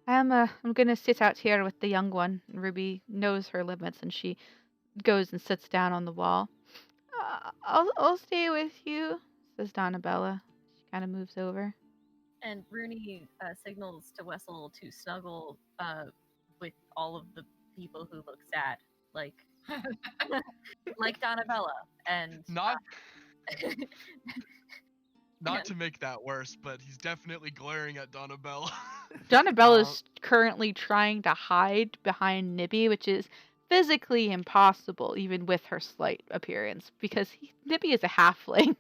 I'm gonna sit out here with the young one. Ruby knows her limits, and she goes and sits down on the wall. I'll stay with you, says Donabella. She kind of moves over. And Rooney signals to Wessel to snuggle with all of the people who look sad, like Donabella, and Not to make that worse, but he's definitely glaring at Donabella. Donabella's currently trying to hide behind Nibby, which is physically impossible, even with her slight appearance, because Nibby is a halfling.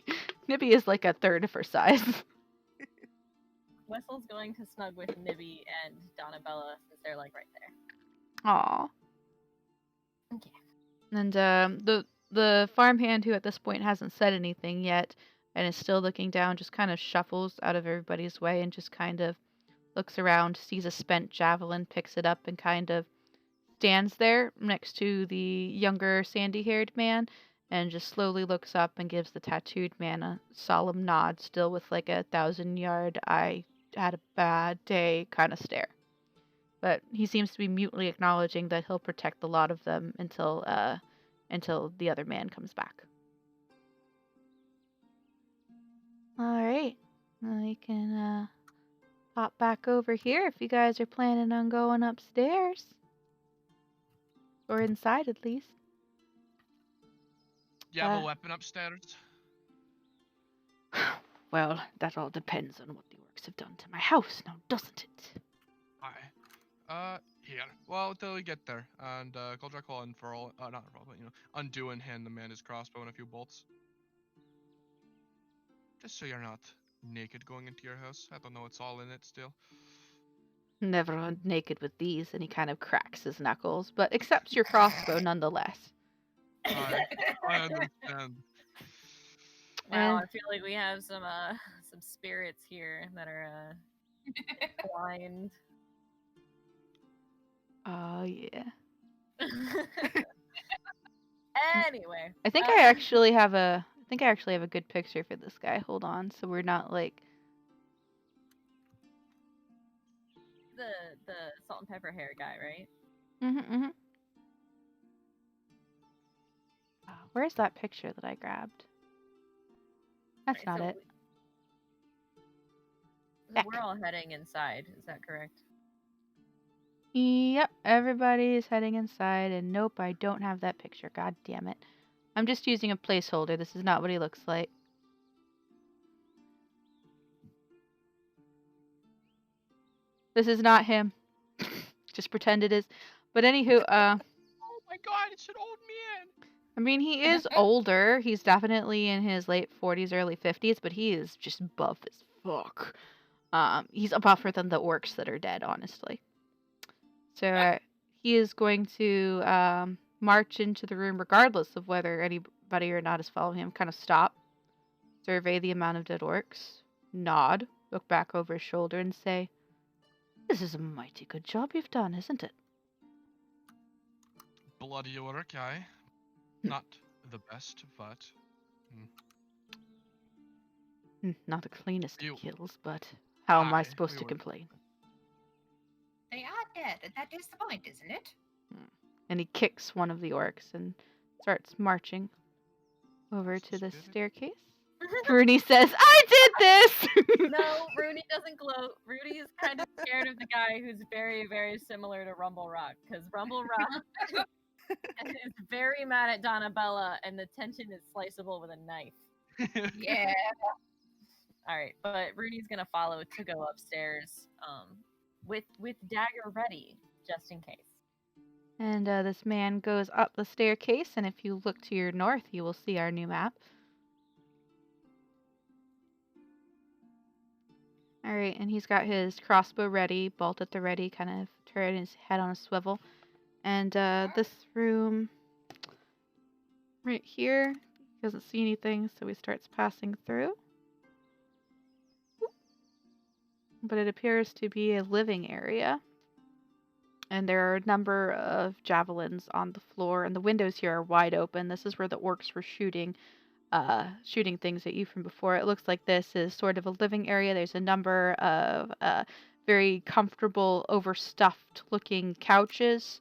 Nibby is like a third of her size. Wessel's going to snug with Nibby and Donabella since they're like right there. Aw. Okay. And the farmhand, who at this point hasn't said anything yet and is still looking down, just kind of shuffles out of everybody's way and just kind of looks around, sees a spent javelin, picks it up, and kind of stands there next to the younger sandy-haired man and just slowly looks up and gives the tattooed man a solemn nod, still with like a 1,000-yard I had a bad day kind of stare. But he seems to be mutely acknowledging that he'll protect the lot of them until the other man comes back. All right, we can pop back over here if you guys are planning on going upstairs, or inside at least. You have a weapon upstairs? Well, that all depends on what the orcs have done to my house, now doesn't it? Aye. Here. Well, until we get there, and Goldrakk will unfurl, not unfurl, but undo and hand the man his crossbow and a few bolts. Just so you're not naked going into your house. I don't know what's all in it still. Never went naked with these, and he kind of cracks his knuckles, but accepts your crossbow nonetheless. I understand. Wow, And- I feel like we have some spirits here that are blind. Oh yeah. Anyway, I think I actually have a good picture for this guy. Hold on, so we're not like the salt and pepper hair guy, right? Where's that picture that I grabbed? That's Right, not so it. We're all heading inside. Is that correct? Yep, everybody's heading inside, and nope, I don't have that picture. God damn it. I'm just using a placeholder. This is not what he looks like. This is not him. Just pretend it is. But anywho, Oh my god, it's an old man! I mean, he is older. He's definitely in his late 40s, early 50s, but he is just buff as fuck. He's buffer than the orcs that are dead, honestly. So he is going to march into the room regardless of whether anybody or not is following him. Kind of stop, survey the amount of dead orcs, nod, look back over his shoulder and say, "This is a mighty good job you've done, isn't it?" Bloody orc, aye. Not the best, but... Not the cleanest You- of kills, but how am I Aye, supposed we to were- complain? They are dead. That is the point, isn't it? And he kicks one of the orcs and starts marching over to the Spirit? staircase. Rooney says, "I did this!" No, Rooney doesn't gloat. Rudy is kind of scared of the guy who's very, very similar to Rumble Rock, because Rumble Rock is very mad at Donabella, and the tension is sliceable with a knife. Yeah. All right, but Rudy's gonna follow to go upstairs, with dagger ready, just in case. And this man goes up the staircase, and if you look to your north, you will see our new map. Alright, and he's got his crossbow ready, bolt at the ready, kind of turret his head on a swivel. And this room right here, he doesn't see anything, so he starts passing through. But it appears to be a living area. And there are a number of javelins on the floor, and the windows here are wide open. This is where the orcs were shooting things at you from before. It looks like this is sort of a living area. There's a number of very comfortable, overstuffed looking couches,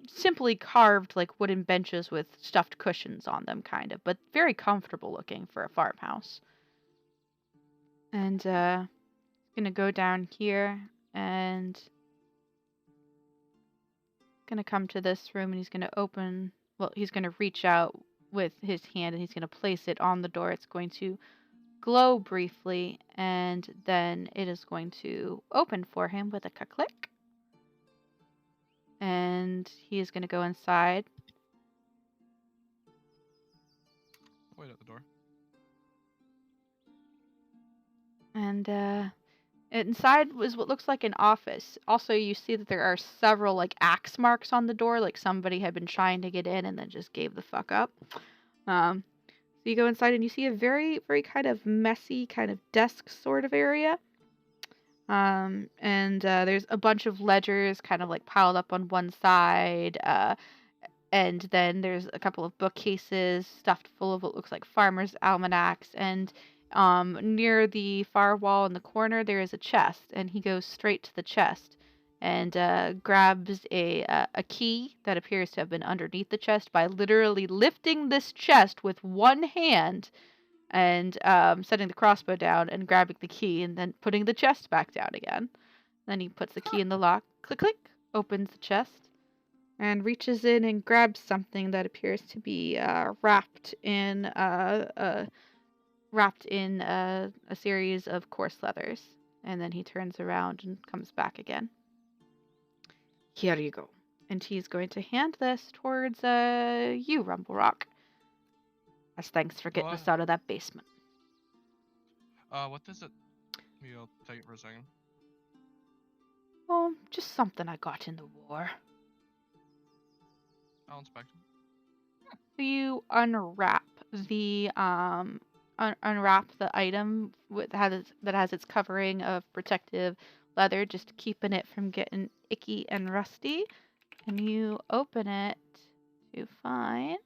simply carved like wooden benches with stuffed cushions on them, kind of, but very comfortable looking for a farmhouse. And gonna go down here and gonna come to this room, and he's gonna he's gonna reach out with his hand and he's gonna place it on the door. It's going to glow briefly, and then it is going to open for him with a click. And he is gonna go inside. Wait at the door. And Inside was what looks like an office. Also, you see that there are several like axe marks on the door, like somebody had been trying to get in and then just gave the fuck up. So you go inside and you see a very, very kind of messy kind of desk sort of area. And there's a bunch of ledgers kind of like piled up on one side. And then there's a couple of bookcases stuffed full of what looks like farmers' almanacs. And near the far wall in the corner, there is a chest. And he goes straight to the chest and grabs a key that appears to have been underneath the chest by literally lifting this chest with one hand and setting the crossbow down and grabbing the key and then putting the chest back down again. Then he puts the key in the lock, click, click, opens the chest, and reaches in and grabs something that appears to be wrapped in a series of coarse leathers. And then he turns around and comes back again. Here you go. And he's going to hand this towards you, Rumble Rock. As thanks for getting us out of that basement. What is it? Maybe I'll take it for a second. Oh, just something I got in the war. I'll inspect it. So you unwrap the unwrap the item that has its covering of protective leather, just keeping it from getting icky and rusty. And you open it to find.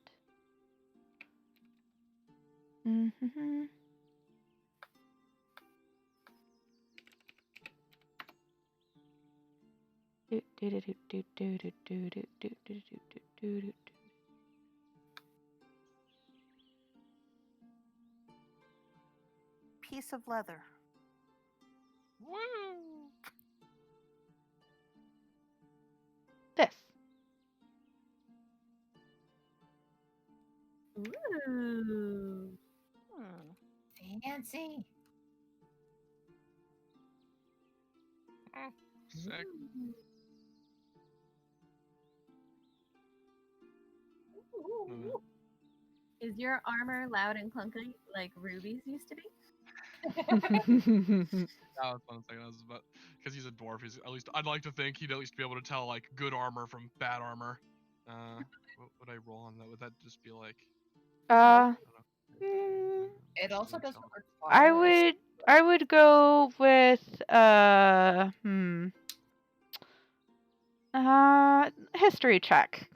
Piece of leather. Woo! This. Ooh. Fancy. Sick. Ooh. Is your armor loud and clunky like Ruby's used to be? That was one second. I was about because he's a dwarf. He's at least I'd like to think he'd at least be able to tell like good armor from bad armor. What would I roll on that? Would that just be like? It also doesn't require. I would go with history check.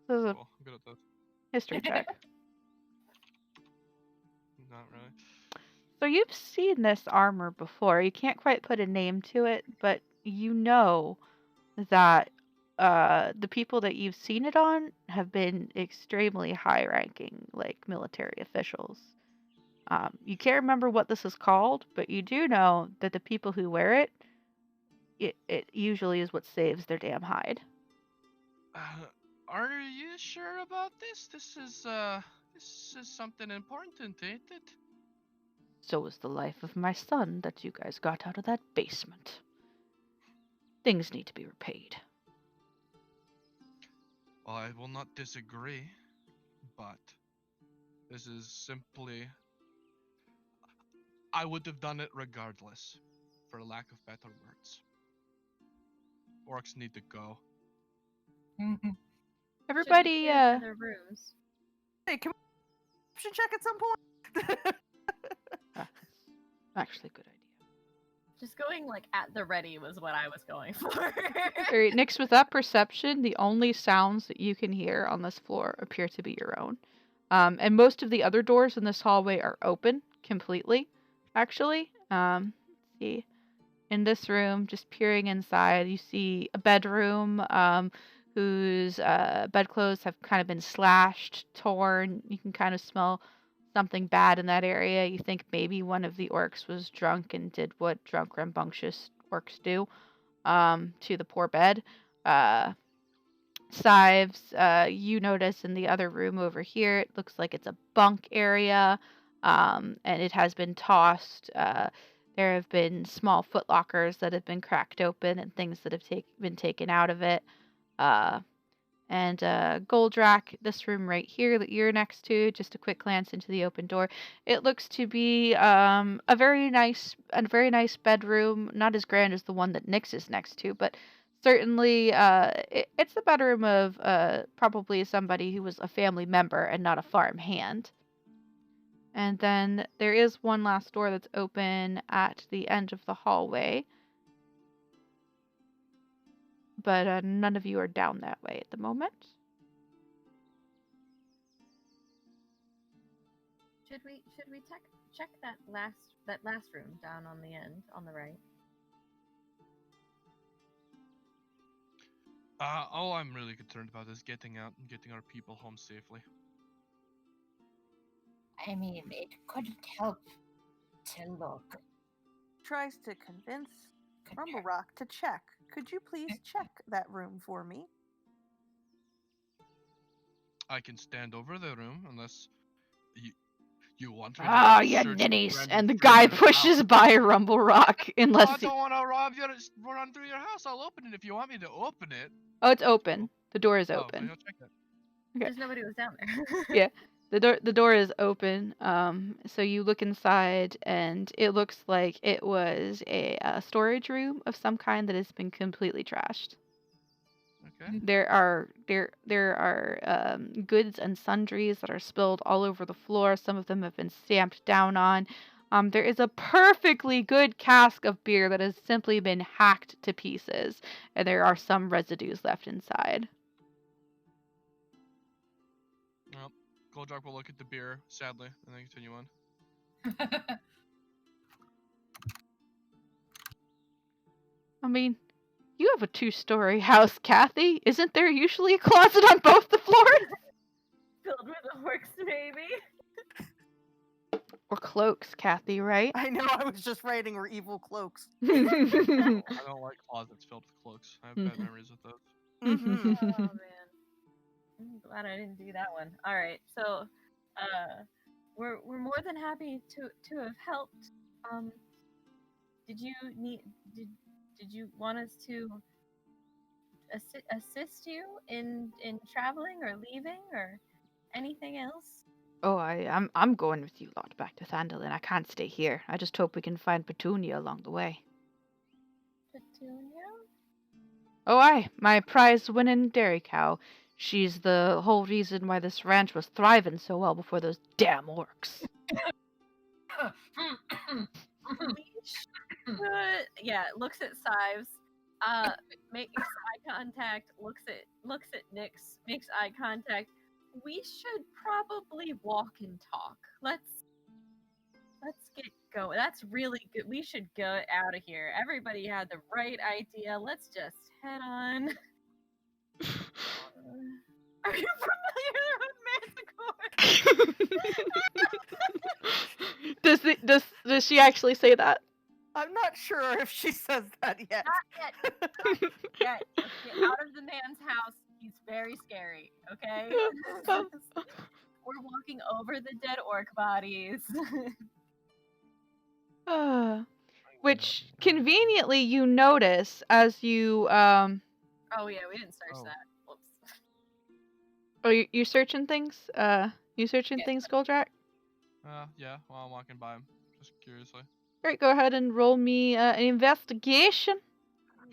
This is a Cool. I'm good at this. history check. Not really. So you've seen this armor before. You can't quite put a name to it, but you know that the people that you've seen it on have been extremely high-ranking, like military officials. You can't remember what this is called, but you do know that the people who wear it, it usually is what saves their damn hide. Are you sure about this? This is something important, ain't it? So is the life of my son that you guys got out of that basement. Things need to be repaid. Well, I will not disagree, but this is simply. I would have done it regardless, for lack of better words. Orcs need to go. Everybody, Their rooms. Hey, can we option check at some point? actually a good idea. Just going like at the ready was what I was going for. Alright, Nyx, with that perception, the only sounds that you can hear on this floor appear to be your own. And most of the other doors in this hallway are open completely, actually. Let's see. In this room, just peering inside, you see a bedroom whose bedclothes have kind of been slashed, torn. You can kind of smell something bad in that area. You think maybe one of the orcs was drunk and did what drunk, rambunctious orcs do to the poor bed. Sives, you notice in the other room over here, it looks like it's a bunk area, and it has been tossed. There have been small footlockers that have been cracked open and things that have been taken out of it. And Goldrakk, this room right here that you're next to, just a quick glance into the open door. It looks to be a very nice bedroom, not as grand as the one that Nyx is next to, but certainly it's the bedroom of probably somebody who was a family member and not a farm hand. And then there is one last door that's open at the end of the hallway. But none of you are down that way at the moment. Should we check that last room down on the end on the right? All I'm really concerned about is getting out and getting our people home safely. I mean, it couldn't help to look. Tries to convince Rumblerock to check. Could you please check that room for me? I can stand over the room unless you want me to. Ah, you search ninnies! random And the through guy your pushes house. by Rumblerock I unless don't want to rob you. Run through your house. I'll open it if you want me to open it. Oh, it's open. The door is Oh, open. well, check that. Okay. Because nobody was down there. Yeah. The door is open. So you look inside, and it looks like it was a storage room of some kind that has been completely trashed. Okay. There are goods and sundries that are spilled all over the floor. Some of them have been stamped down on. There is a perfectly good cask of beer that has simply been hacked to pieces, and there are some residues left inside. Well, Goldrakk will look at the beer, sadly, and then continue on. I mean, you have a 2-story house, Kathy. Isn't there usually a closet on both the floors? Filled with orcs, maybe. Or cloaks, Kathy, right? I know, I was just writing or evil cloaks. I don't like closets filled with cloaks. I have bad memories with those. Mm-hmm. Oh man, I'm glad I didn't do that one. All right, so we're more than happy to have helped. Did you want us to assist you in traveling or leaving or anything else? Oh, I'm going with you lot back to Thandalin. I can't stay here. I just hope we can find Petunia along the way. Petunia? Oh, aye, my prize-winning dairy cow. She's the whole reason why this ranch was thriving so well before those damn orcs. Yeah, looks at Sives, makes eye contact, looks at Nyx, makes eye contact. We should probably walk and talk. Let's get going. That's really good. We should get out of here. Everybody had the right idea. Let's just head on. Are you familiar with Manticore? Does she actually say that? I'm not sure if she says that yet. Not yet. Not yet. Let's get out of the man's house. He's very scary, okay? We're walking over the dead orc bodies. Which conveniently you notice as you Oh yeah, we didn't search that. Whoops. Oh, you searching things? You searching things, Goldrakk? Yeah, while I'm walking by him, just curiously. Alright, go ahead and roll me an investigation.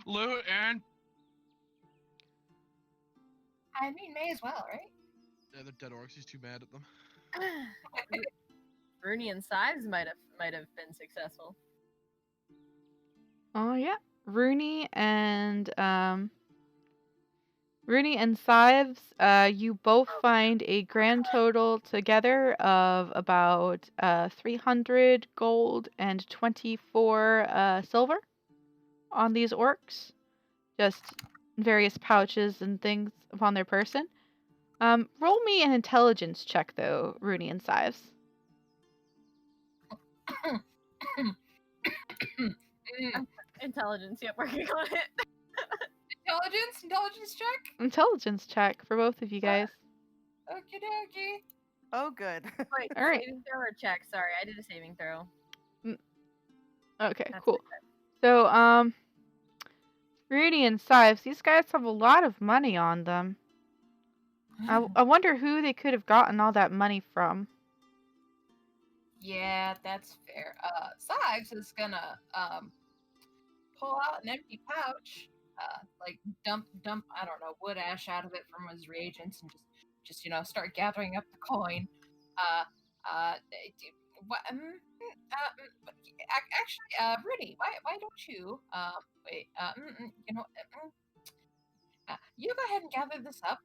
Loot and... I mean, may as well, right? Yeah, they're dead orcs. He's too mad at them. Rooney and Sives might have been successful. Oh yeah, Rooney and Sives, you both find a grand total together of about 300 gold and 24 silver on these orcs. Just various pouches and things upon their person. Roll me an intelligence check though, Rooney and Sives. Intelligence, yep, working on it. Intelligence check? Intelligence check for both of you guys. Okie dokie. Oh, good. Wait, All right. saving throw or check? Sorry, I did a saving throw. Okay, That's cool. okay. So, Rudy and Sives, these guys have a lot of money on them. I wonder who they could have gotten all that money from. Yeah, that's fair. Sives is gonna pull out an empty pouch, like dump I don't know wood ash out of it from his reagents, and just start gathering up the coin. Uh, what? Actually, Rudy, why don't you wait? You go ahead and gather this up,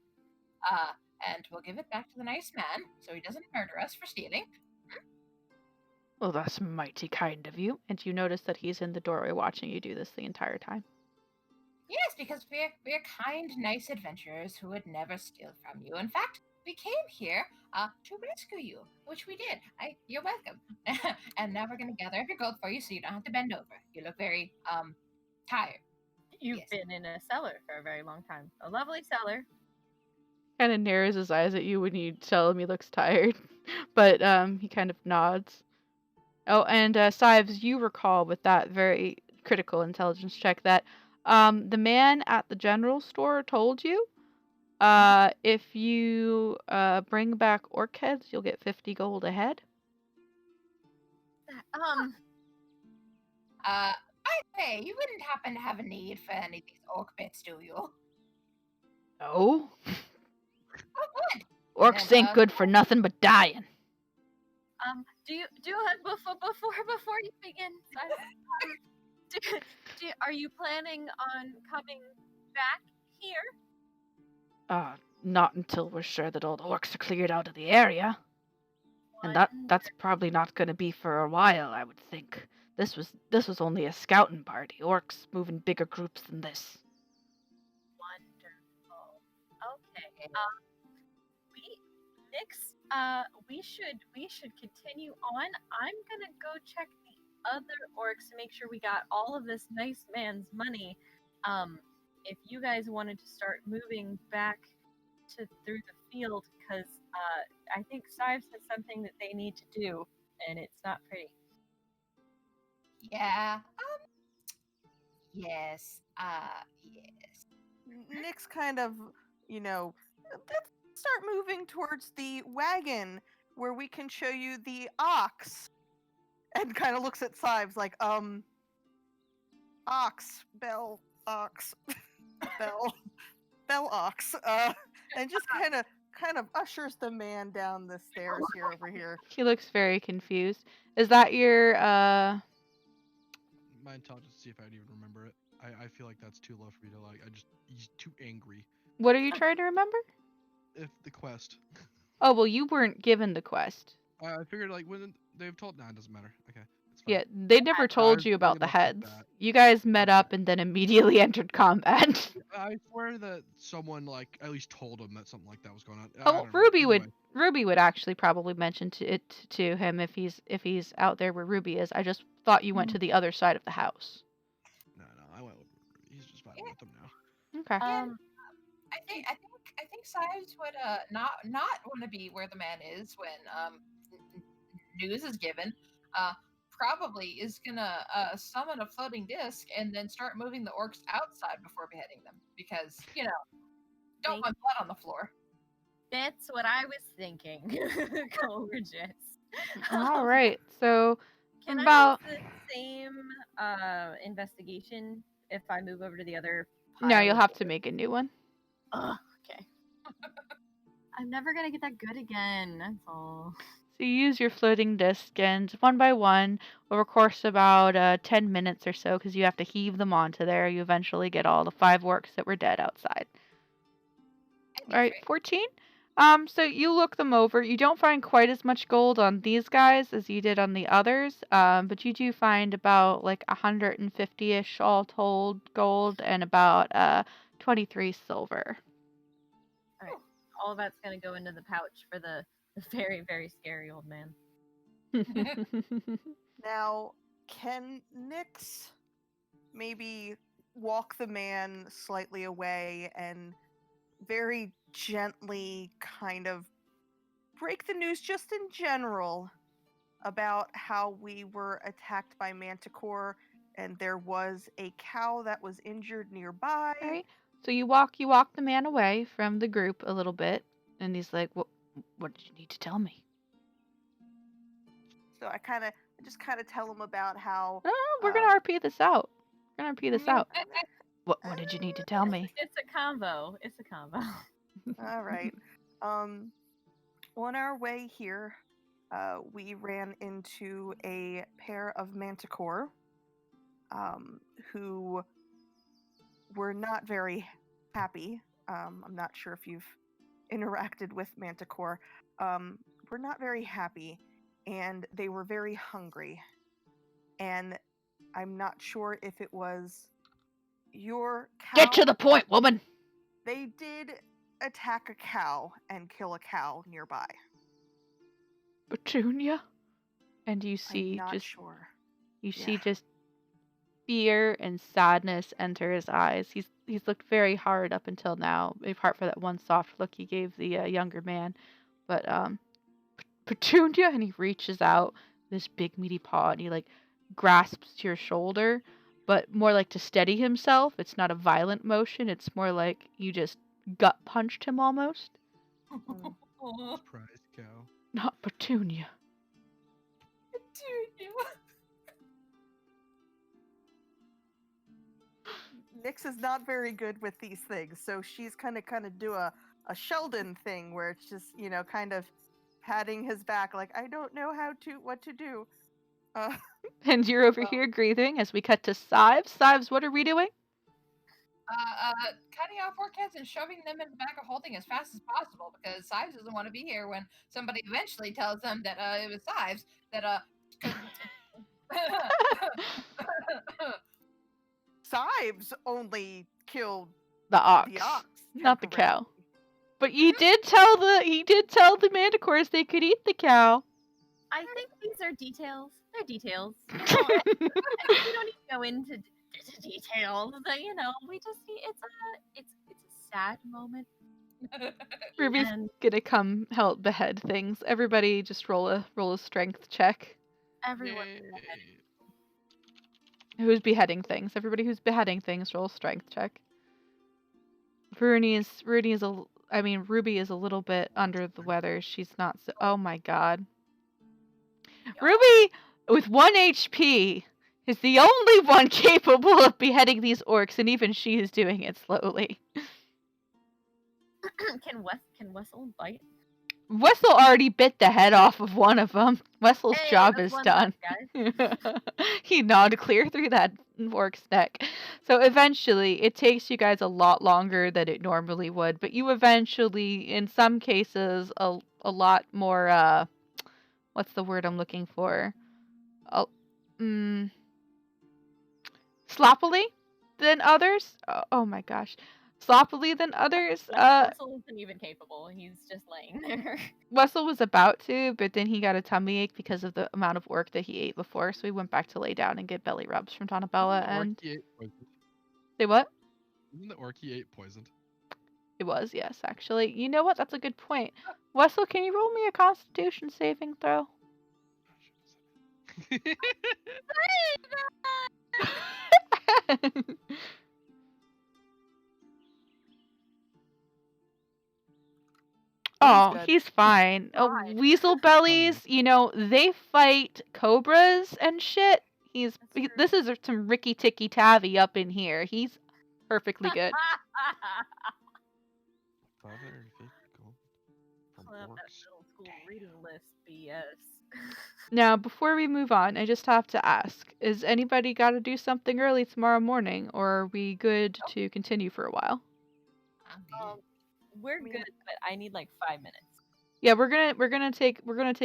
uh, and we'll give it back to the nice man so he doesn't murder us for stealing. Well, that's mighty kind of you. And you notice that he's in the doorway watching you do this the entire time. Yes, because we're kind, nice adventurers who would never steal from you. In fact, we came here to rescue you, which we did. You're welcome. And now we're gonna gather up your gold for you, so you don't have to bend over. You look very tired. You've Yes. been in a cellar for a very long time. A lovely cellar. Kind of narrows his eyes at you when you tell him he looks tired, but he kind of nods. Oh, and Sives, you recall with that very critical intelligence check that the man at the general store told you if you bring back orc heads, you'll get 50 gold a head. By the way, you wouldn't happen to have a need for any of these orc bits, do you? No, Oh, good. orcs Then, ain't good for nothing but dying. Do you before you begin, are you planning on coming back here? Not until we're sure that all the orcs are cleared out of the area. And that's probably not going to be for a while, I would think. This was only a scouting party. Orcs move in bigger groups than this. Wonderful. Okay. We should continue on. I'm gonna go check the other orcs to make sure we got all of this nice man's money. If you guys wanted to start moving back through the field, because I think Sives has something that they need to do, and it's not pretty. Yeah. Yes. Yes. Nick's kind of, let's start moving towards the wagon where we can show you the ox. And kind of looks at Sives like, ox, bell, ox, bell ox, and just kind of ushers the man down the stairs here over here. He looks very confused. Is that your My intelligence to see if I'd even remember it. I feel like that's too low for me to like. He's too angry. What are you trying to remember? If the quest. Oh, well, you weren't given the quest. I figured like when they've told. Nah, it doesn't matter. Okay, it's fine. Yeah, they never told was you about the thinking about heads. that. You guys met Okay. up and then immediately entered combat. I swear that someone like at least told him that something like that was going on. I Oh, don't know. Ruby Either way. Ruby would actually probably mention it to him if he's out there where Ruby is. I just thought you went to the other side of the house. No, I went with. He's just vibing with them now. Okay. I think Sives would not want to be where the man is when news is given. Probably is gonna summon a floating disc and then start moving the orcs outside before beheading them because don't want blood on the floor. That's what I was thinking. Gorgeous. All right. So Can about I use the same investigation if I move over to the other pile? no, you'll have to make a new one. Okay. I'm never gonna get that good again. That's all. So you use your floating disc, and one by one, over course about 10 minutes or so, because you have to heave them onto there, you eventually get all the 5 orcs that were dead outside. All right, 14. So you look them over. You don't find quite as much gold on these guys as you did on the others, but you do find about like 150-ish all told gold and about 23 silver. All right. All of that's gonna go into the pouch for the very, very scary old man. Now, can Nyx maybe walk the man slightly away and very gently kind of break the news just in general about how we were attacked by manticore and there was a cow that was injured nearby? All right. So you walk the man away from the group a little bit, And he's like, what did you need to tell me? So I just kind of tell him about how. Oh, we're gonna RP this out. We're gonna RP this out. Eh, What did you need to tell me? It's a combo. It's a combo. All right. On our way here, we ran into a pair of manticore, who were not very happy. I'm not sure if you've interacted with manticore. Were not very happy, and they were very hungry. And I'm not sure if it was your cow. Get to the point, woman. They did attack a cow and kill a cow nearby. Petunia? And you I'm see not sure. You Yeah. see just fear and sadness enter his eyes. He's looked very hard up until now, apart for that one soft look he gave the younger man. But Petunia, and he reaches out this big meaty paw, and he like grasps your shoulder, but more like to steady himself. It's not a violent motion. It's more like you just gut punched him almost. Surprise cow. Not Petunia. Nyx is not very good with these things, so she's kind of do a Sheldon thing where it's just, kind of patting his back like, I don't know what to do. And you're over here grieving as we cut to Sives. Sives, what are we doing? Cutting off orc heads and shoving them in the back of holding as fast as possible, because Sives doesn't want to be here when somebody eventually tells them that it was Sives that Sives only killed The ox, not the cow. But he did tell the manticores they could eat the cow. I think these are details. They're details. We don't need to go into details. We just it's a sad moment. Ruby's gonna come help behead things. Everybody, just roll a strength check. Everyone. Who's beheading things? Everybody who's beheading things, roll a strength check. Ruby is a little bit under the weather. She's not so. Oh my god. Ruby, with 1 HP, is the only one capable of beheading these orcs, and even she is doing it slowly. Can Wessel bite? Wessel already bit the head off of one of them. Wessel's job is done. He gnawed clear through that orc's neck. So eventually, it takes you guys a lot longer than it normally would, but you eventually, in some cases, a lot more, what's the word I'm looking for? Sloppily than others? Oh my gosh. Sloppily than others. Wessel isn't even capable. He's just laying there. Wessel was about to, but then he got a tummy ache because of the amount of orc that he ate before, so he went back to lay down and get belly rubs from Donabella. And say what? Isn't the orc he ate poisoned? It was, yes, actually. You know what? That's a good point. Wessel, can you roll me a Constitution saving throw? Oh, he's fine. Weasel bellies, they fight cobras and shit. This is some Ricky Ticky Tavi up in here. He's perfectly good. 550 gold from Pull up that orcs. middle school reading list BS. Now, before we move on, I just have to ask, is anybody got to do something early tomorrow morning, or are we good to continue for a while? We're good, but I need like 5 minutes. Yeah, we're gonna take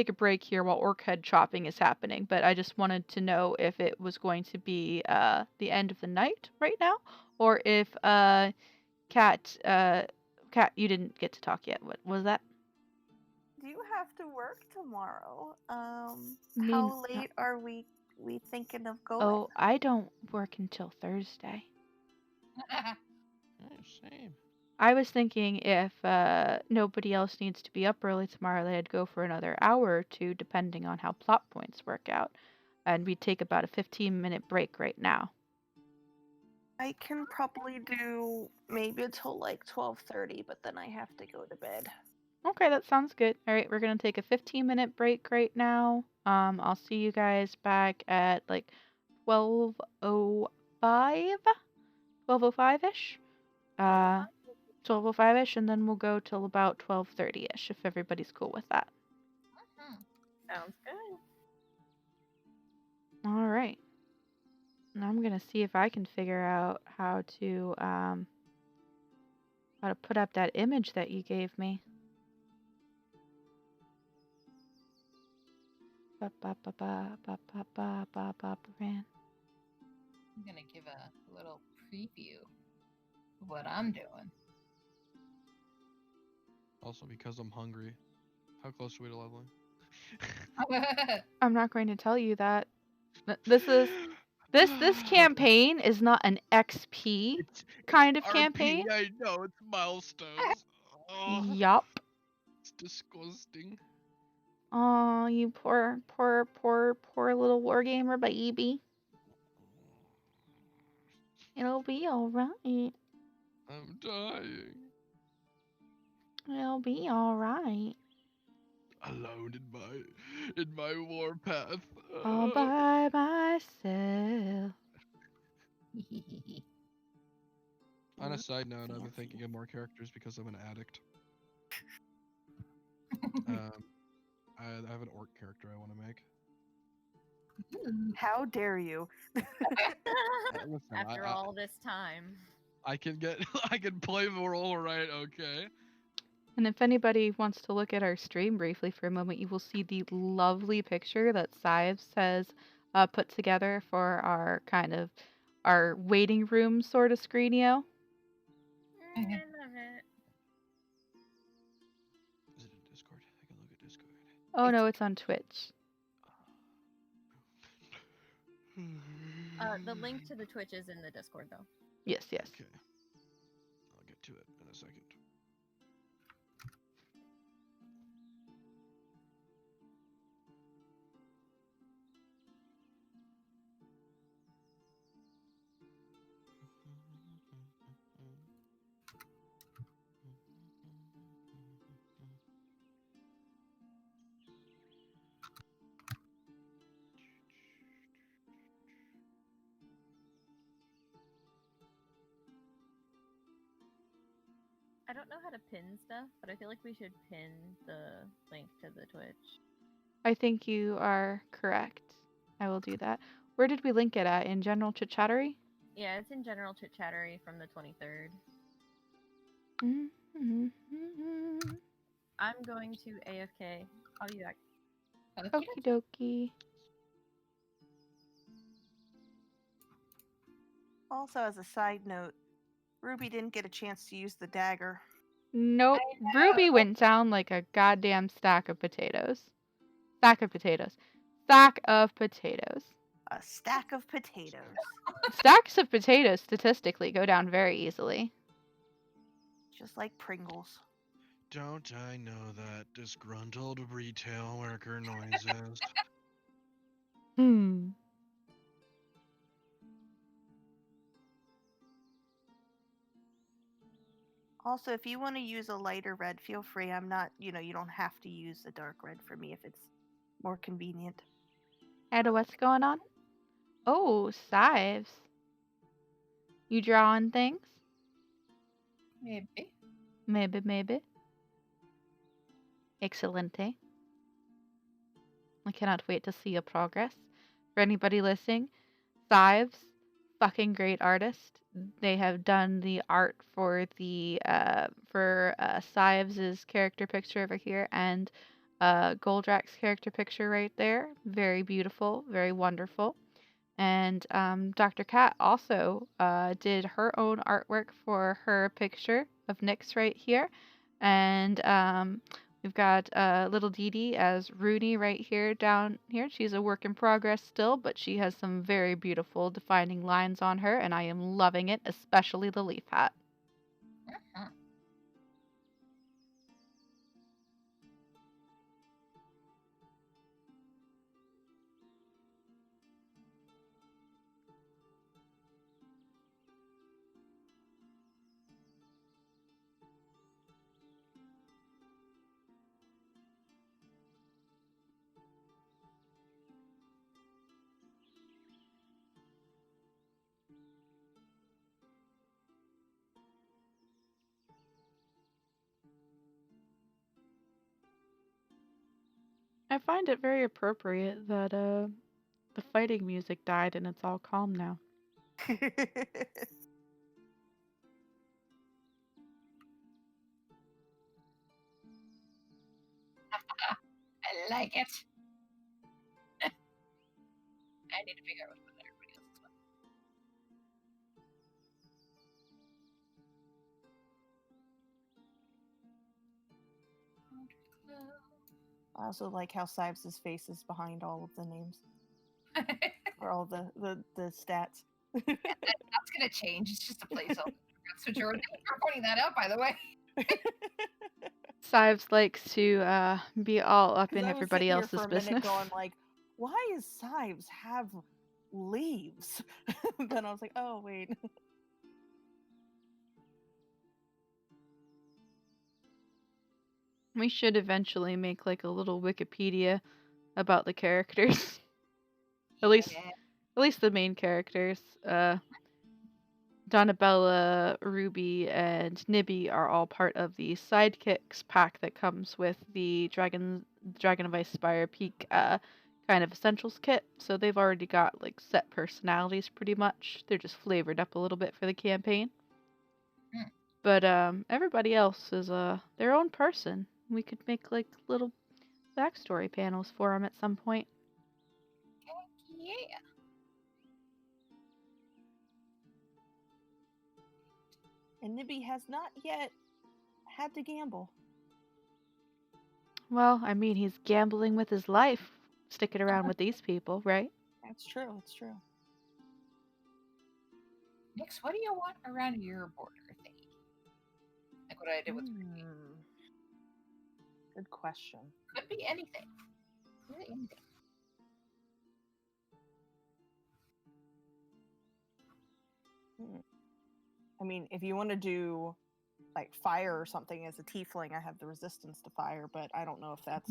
a break here while orc head chopping is happening, but I just wanted to know if it was going to be the end of the night right now, or if Kat, you didn't get to talk yet. What was that? Do you have to work tomorrow? How late are we thinking of going? Oh, I don't work until Thursday. Same. I was thinking if nobody else needs to be up early tomorrow, I'd go for another hour or two, depending on how plot points work out. And we'd take about a 15-minute break right now. I can probably do maybe until like 12:30, but then I have to go to bed. Okay, that sounds good. All right, we're gonna take a 15-minute break right now. I'll see you guys back at like 12:05, 12:05-ish. 12:05-ish, and then we'll go till about 12:30-ish if everybody's cool with that. Sounds good. All right. And I'm gonna see if I can figure out how to put up that image that you gave me. Ba ba ba ba ba ba ba ba ba ran. I'm gonna give a little preview of what I'm doing. Also, because I'm hungry. How close are we to leveling? I'm not going to tell you that. This campaign is not an XP kind of campaign. I know, it's milestones. Oh, Yup. it's disgusting. Oh, you poor little wargamer baby. It'll be alright. I'm dying. It'll be alright. Alone in my warpath. All by myself. On a side note, I've been thinking of more characters because I'm an addict. I have an orc character I want to make. How dare you? Listen, After all this time. I can play the role right, okay? And if anybody wants to look at our stream briefly for a moment, you will see the lovely picture that Sives has put together for our waiting room sort of screenio. I love it. Is it in Discord? I can look at Discord. Oh no, it's on Twitch. The link to the Twitch is in the Discord, though. Yes. Okay. I'll get to it in a second. I don't know how to pin stuff, but I feel like we should pin the link to the Twitch. I think you are correct. I will do that. Where did we link it at? In General Chit Chattery? Yeah, it's in General Chit Chattery from the 23rd. I'm going to AFK. I'll be back. Okie dokie. Also, as a side note, Ruby didn't get a chance to use the dagger. Nope. Ruby went down like a goddamn stack of potatoes. Sack of potatoes. Sack of potatoes. A stack of potatoes. Stacks of potatoes statistically go down very easily. Just like Pringles. Don't I know that disgruntled retail worker noises? Also, if you want to use a lighter red, feel free. I'm not, you don't have to use a dark red for me if it's more convenient. Ada, what's going on? Oh, Sives. You drawing things? Maybe. Maybe. Excelente. I cannot wait to see your progress. For anybody listening, Sives, fucking great artist. They have done the art for the Sives' character picture over here and Goldrakk's character picture right there. Very beautiful, very wonderful. And Dr. Kat also did her own artwork for her picture of Nyx right here. And we've got little Dee Dee as Rooney right here down here. She's a work in progress still, but she has some very beautiful defining lines on her, and I am loving it, especially the leaf hat. I find it very appropriate that the fighting music died and it's all calm now. I like it. I need to figure out what everybody else is. I also like how Sibes' face is behind all of the names. Or all the stats. That's gonna change. It's just a placeholder. So Jordan, thank you for pointing that out, by the way. Sives likes to be all up 'Cause in I was sitting everybody here else's for a business. minute going like, why is Sibes have leaves? Then I was like, oh wait. We should eventually make like a little Wikipedia about the characters. At least the main characters. Donabella, Ruby, and Nibby are all part of the sidekicks pack that comes with the Dragon of Ice Spire Peak kind of essentials kit. So they've already got like set personalities pretty much. They're just flavored up a little bit for the campaign. Mm. But everybody else is their own person. We could make like little backstory panels for them at some point. Yeah. And Nibby has not yet had to gamble. Well, I mean, he's gambling with his life, sticking around with these people, right? That's true. It's true. Nix, what do you want around your border thingy? Like what I did with Ruby. Good question. Could be anything. Really anything. I mean, if you want to do like fire or something as a tiefling, I have the resistance to fire, but I don't know if that's.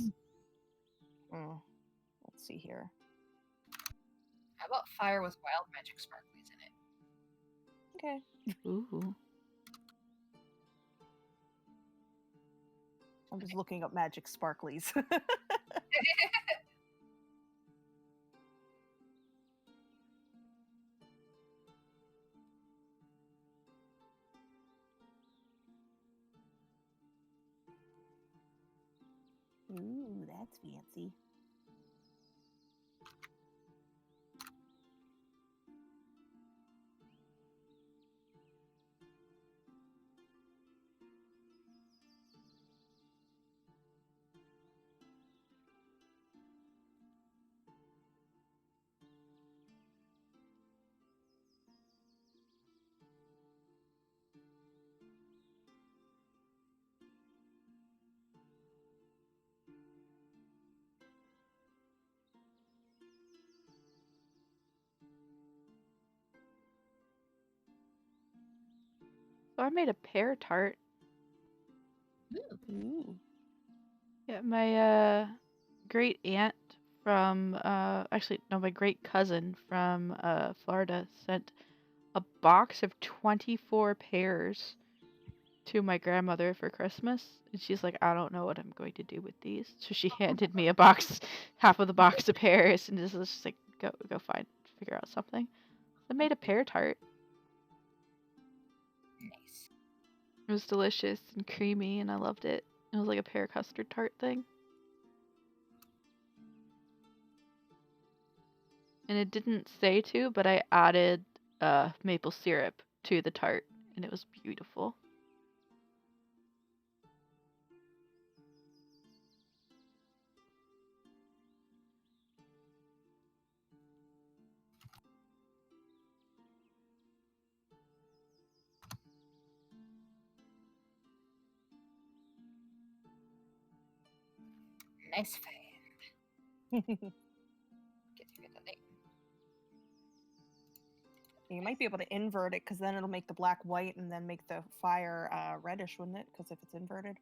Let's see here. How about fire with wild magic sparklies in it? Okay. Ooh. I'm just looking up magic sparklies. Ooh, that's fancy. So I made a pear tart. Ooh. Yeah, my great aunt from actually no, my great cousin from Florida sent a box of 24 pears to my grandmother for Christmas. And she's like, I don't know what I'm going to do with these. So she handed me a box, half of the box of pears, and just was just like, go figure out something. I made a pear tart. Nice. It was delicious and creamy, and I loved it. It was like a pear custard tart thing. And it didn't say to, but I added maple syrup to the tart, and it was beautiful. Nice fan. Get the name. You might be able to invert it because then it'll make the black white and then make the fire reddish, wouldn't it? Because if it's inverted.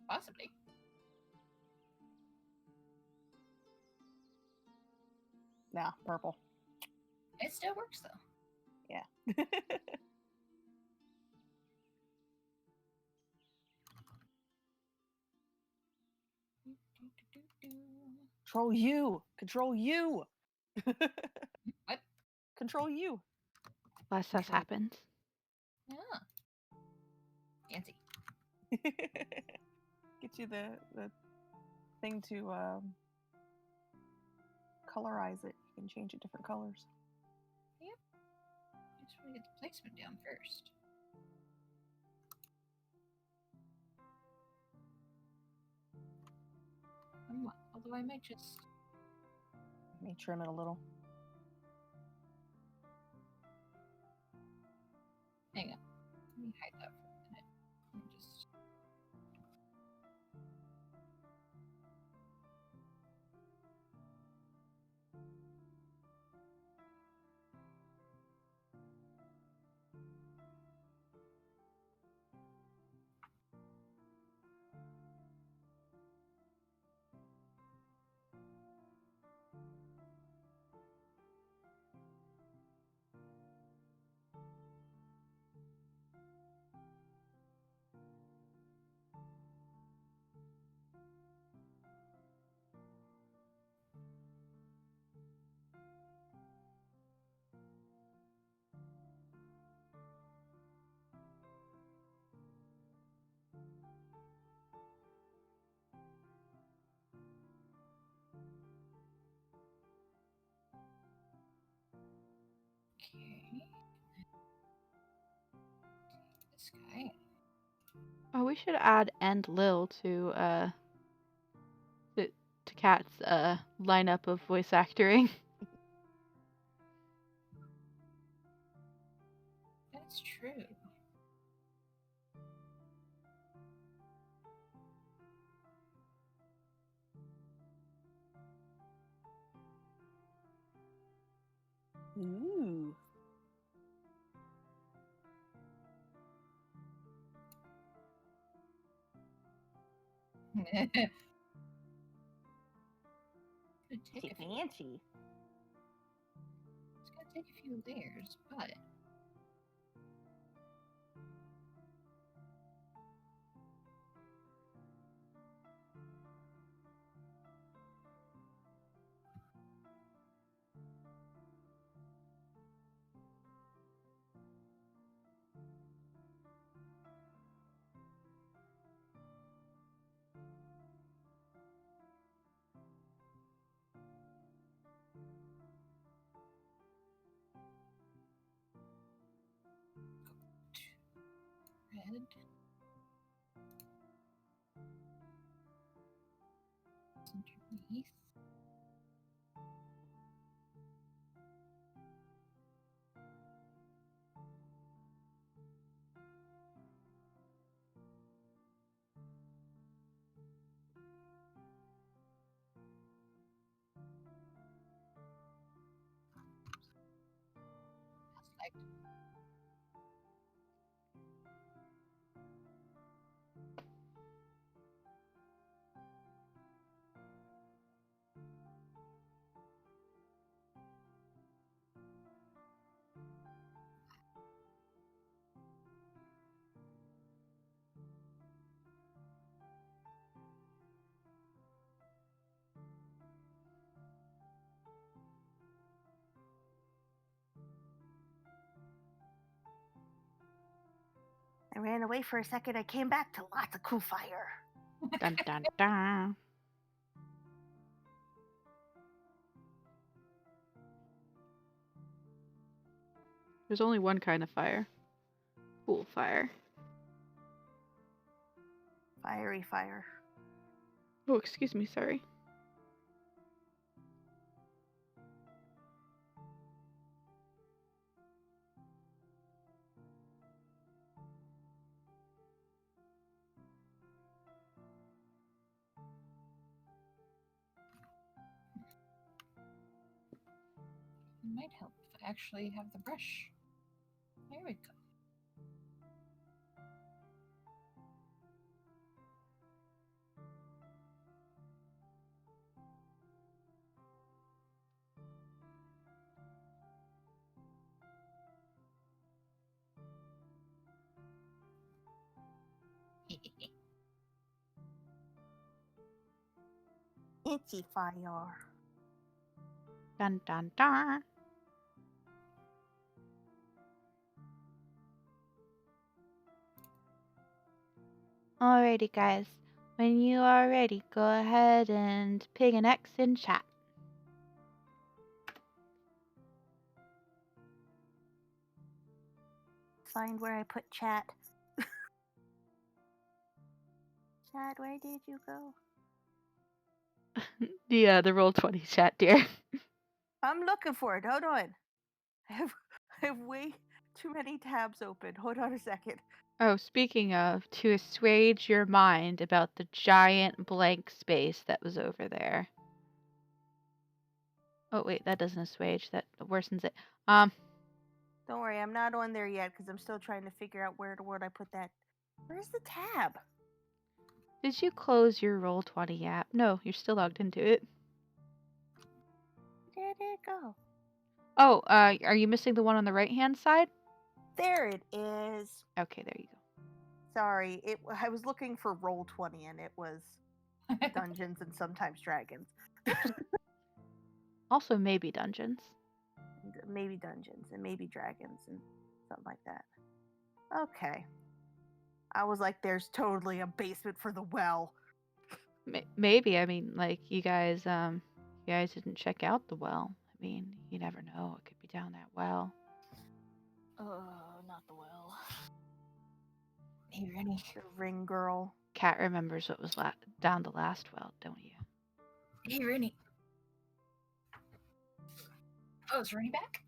Possibly. Nah, purple. It still works though. Yeah. Control you. Control you. What? Control you. Less has Control. happened. Yeah. Fancy. Get you the thing to colorize it. You can change it different colors. I just want to get the placement down first. Although I might just. Let me trim it a little. Hang on. Let me hide that for a minute. Let me just. Okay. This guy. Oh, we should add and Lil to Kat's lineup of voice acting. That's true. Ooh. It's gonna take a few, Fancy. it's gonna take a few layers, but red. Underneath. Like I ran away for a second. I came back to lots of cool fire. Dun dun dun. There's only one kind of fire. Cool fire. Fiery fire. Oh, excuse me, sorry. it might help if I actually have the brush. There we go. Itchy fire. Dun dun dun. Alrighty, guys. When you are ready, go ahead and ping an X in chat. Find where I put chat. Chat, where did you go? The Roll20 chat, dear. I'm looking for it. Hold on. I have way too many tabs open. Hold on a second. Oh, speaking of, to assuage your mind about the giant blank space that was over there. Oh, wait, that doesn't assuage. That worsens it. Don't worry, I'm not on there yet because I'm still trying to figure out where I put that. Where's the tab? Did you close your Roll20 app? No, you're still logged into it. Where did it go? Oh, are you missing the one on the right-hand side? There it is. Okay, there you go. Sorry, I was looking for Roll20 and it was Dungeons and sometimes Dragons. Also, maybe Dungeons. Maybe Dungeons and maybe Dragons and something like that. Okay. I was like, there's totally a basement for the well. Maybe. I mean, like, you guys didn't check out the well. I mean, you never know. It could be down that well. Oh, not the well. Hey, Rennie. The ring girl. Cat remembers what was down the last well, don't you? Hey, Rennie. Oh, is Rennie back?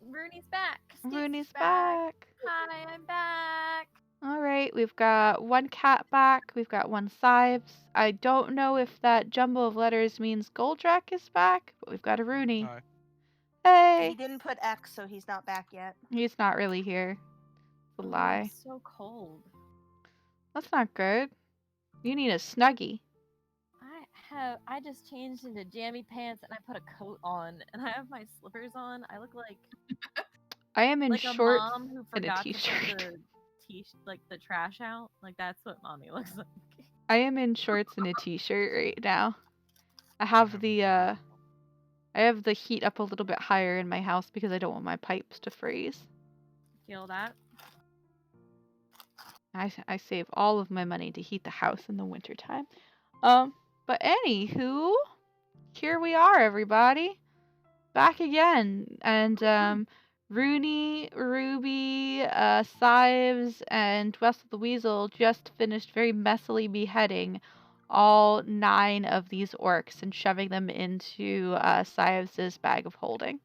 Rooney's back. Rooney's Stitch's back. Hi, I'm back. All right, we've got one cat back. We've got one Sives. I don't know if that jumble of letters means Goldrakk is back, but we've got a Rooney. Hi. Hey! He didn't put X, so he's not back yet. He's not really here. It's a Oh, lie. I'm so cold. That's not good. You need a Snuggie. I just changed into jammy pants and I put a coat on and I have my slippers on. I look like I am in a shorts mom who and a forgot to t-shirt. put the trash out. Like that's what mommy looks like. I am in shorts and a t-shirt right now. I have the heat up a little bit higher in my house because I don't want my pipes to freeze. Feel that? I save all of my money to heat the house in the wintertime. But anywho, here we are, everybody. Back again. And Rooney, Ruby, Sives, and Wessel the Weasel just finished very messily beheading all 9 of these orcs and shoving them into Sives' bag of holding.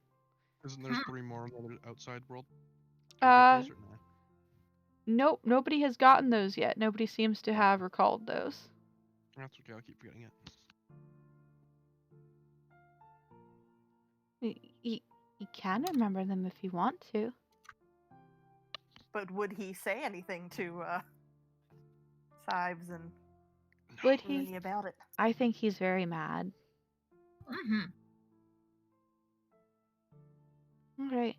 Isn't there 3 more on the outside world? Uh, Get those or no? Nope, nobody has gotten those yet. Nobody seems to have recalled those. That's okay, I'll keep forgetting it. You can remember them if you want to. But would he say anything to Sives and Would Rooney he? about it? I think he's very mad. Mm-hmm. Alright.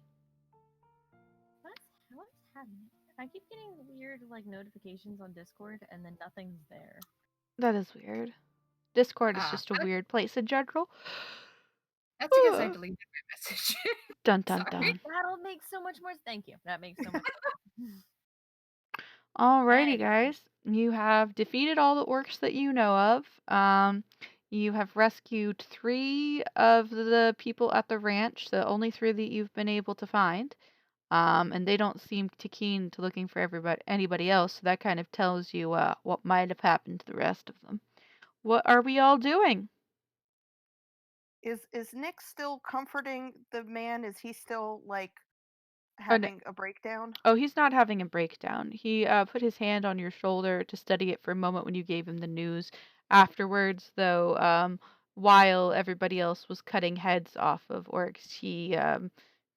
What's happening? I keep getting weird like notifications on Discord and then nothing's there. That is weird. Discord is just a that- weird place in general. That's because I deleted my message. Dun dun Sorry. dun. That'll make so much more. Thank you. That makes so much. Alrighty, Hey. guys. You have defeated all the orcs that you know of. You have rescued 3 of the people at the ranch, the only 3 that you've been able to find. And they don't seem too keen to looking for anybody else, so that kind of tells you what might have happened to the rest of them. What are we all doing? Is Nick still comforting the man? Is he still like no. having a breakdown? Oh, he's not having a breakdown. He put his hand on your shoulder to steady it for a moment when you gave him the news. Afterwards, though, while everybody else was cutting heads off of orcs, he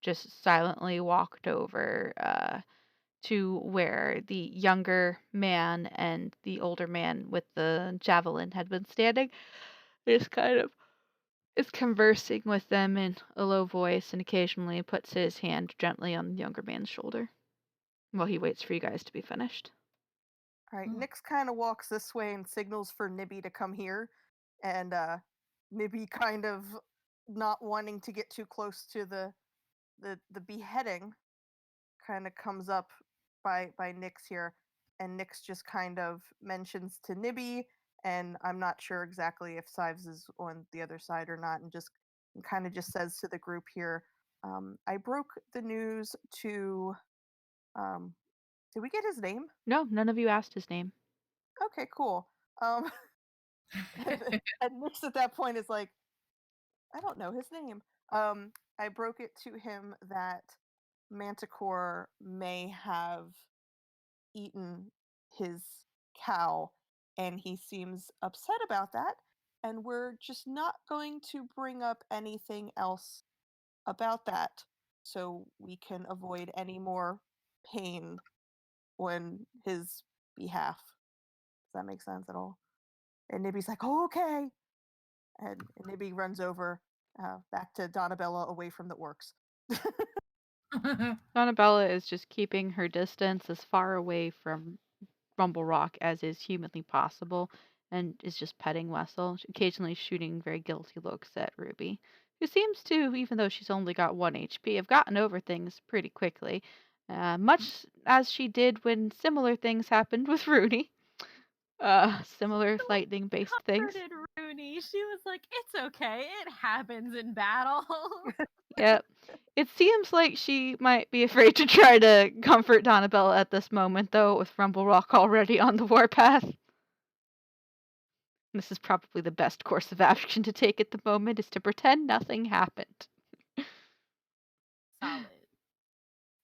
just silently walked over to where the younger man and the older man with the javelin had been standing. Just kind of is conversing with them in a low voice and occasionally puts his hand gently on the younger man's shoulder while he waits for you guys to be finished. All right, Mm. Nix kind of walks this way and signals for Nibby to come here, and Nibby kind of not wanting to get too close to the beheading kind of comes up by Nyx here, and Nyx just kind of mentions to Nibby, and I'm not sure exactly if Sives is on the other side or not, and just kind of just says to the group here, I broke the news to did we get his name? No, none of you asked his name. Okay, cool. And Nyx at that point is like, I don't know his name. I broke it to him that Manticore may have eaten his cow, and he seems upset about that. And we're just not going to bring up anything else about that so we can avoid any more pain on his behalf. Does that make sense at all? And Nibby's like, oh, okay. And Nibby runs over back to Donabella away from the orcs. Donabella is just keeping her distance as far away from Rumble Rock as is humanly possible and is just petting Wessel, occasionally shooting very guilty looks at Ruby, who seems to, even though she's only got 1 HP, have gotten over things pretty quickly, much as she did when similar things happened with Rooney. Similar lightning-based things. Comforted Rooney. She was like, "It's okay. It happens in battle." Yep. It seems like she might be afraid to try to comfort Donabella at this moment, though, with Rumble Rock already on the warpath. This is probably the best course of action to take at the moment, is to pretend nothing happened. Solid.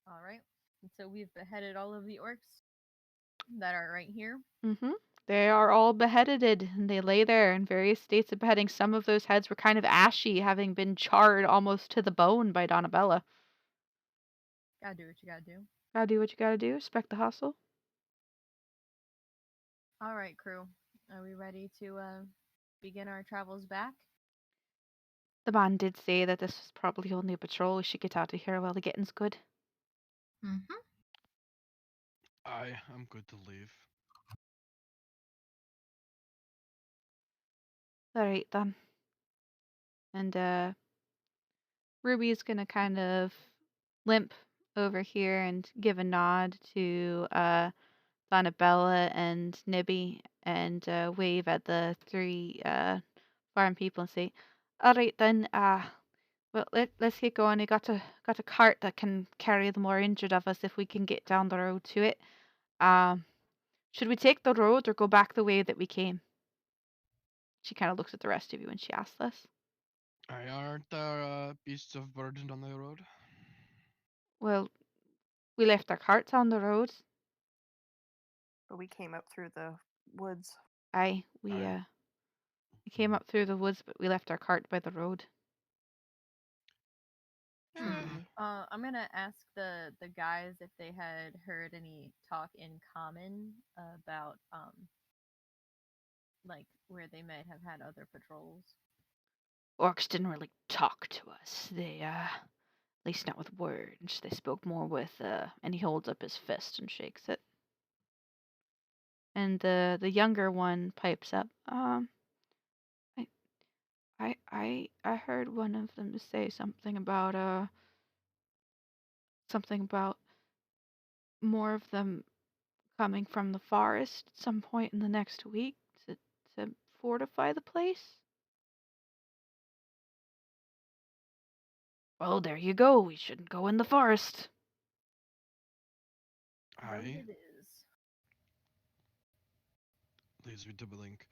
All right. And so we've beheaded all of the orcs that are right here. Mm-hmm. They are all beheaded, and they lay there in various states of beheading. Some of those heads were kind of ashy, having been charred almost to the bone by Donabella. Gotta do what you gotta do. Gotta do what you gotta do. Respect the hustle. All right, crew. Are we ready to begin our travels back? The man did say that this was probably only a patrol. We should get out of here while the getting's good. Mm-hmm. I'm good to leave. Alright then. And Ruby's gonna kind of limp over here and give a nod to Donabella and Nibby and wave at the 3 farm people and say, "Alright then, well let's get going. I got a cart that can carry the more injured of us if we can get down the road to it. Should we take the road or go back the way that we came?" She kind of looks at the rest of you when she asks this. Aren't there beasts of burden on the road? Well, we left our carts on the road. But we came up through the woods. Aye, we Aye. we came up through the woods, but we left our cart by the road. Hmm. I'm gonna ask the guys if they had heard any talk in common about like where they might have had other patrols. Orcs didn't really talk to us. They at least not with words. They spoke more with and he holds up his fist and shakes it. And the younger one pipes up. I heard one of them say something about more of them coming from the forest at some point in the next week to fortify the place. Well, there you go. We shouldn't go in the forest. Aye. Noted it is. Leads me to blink.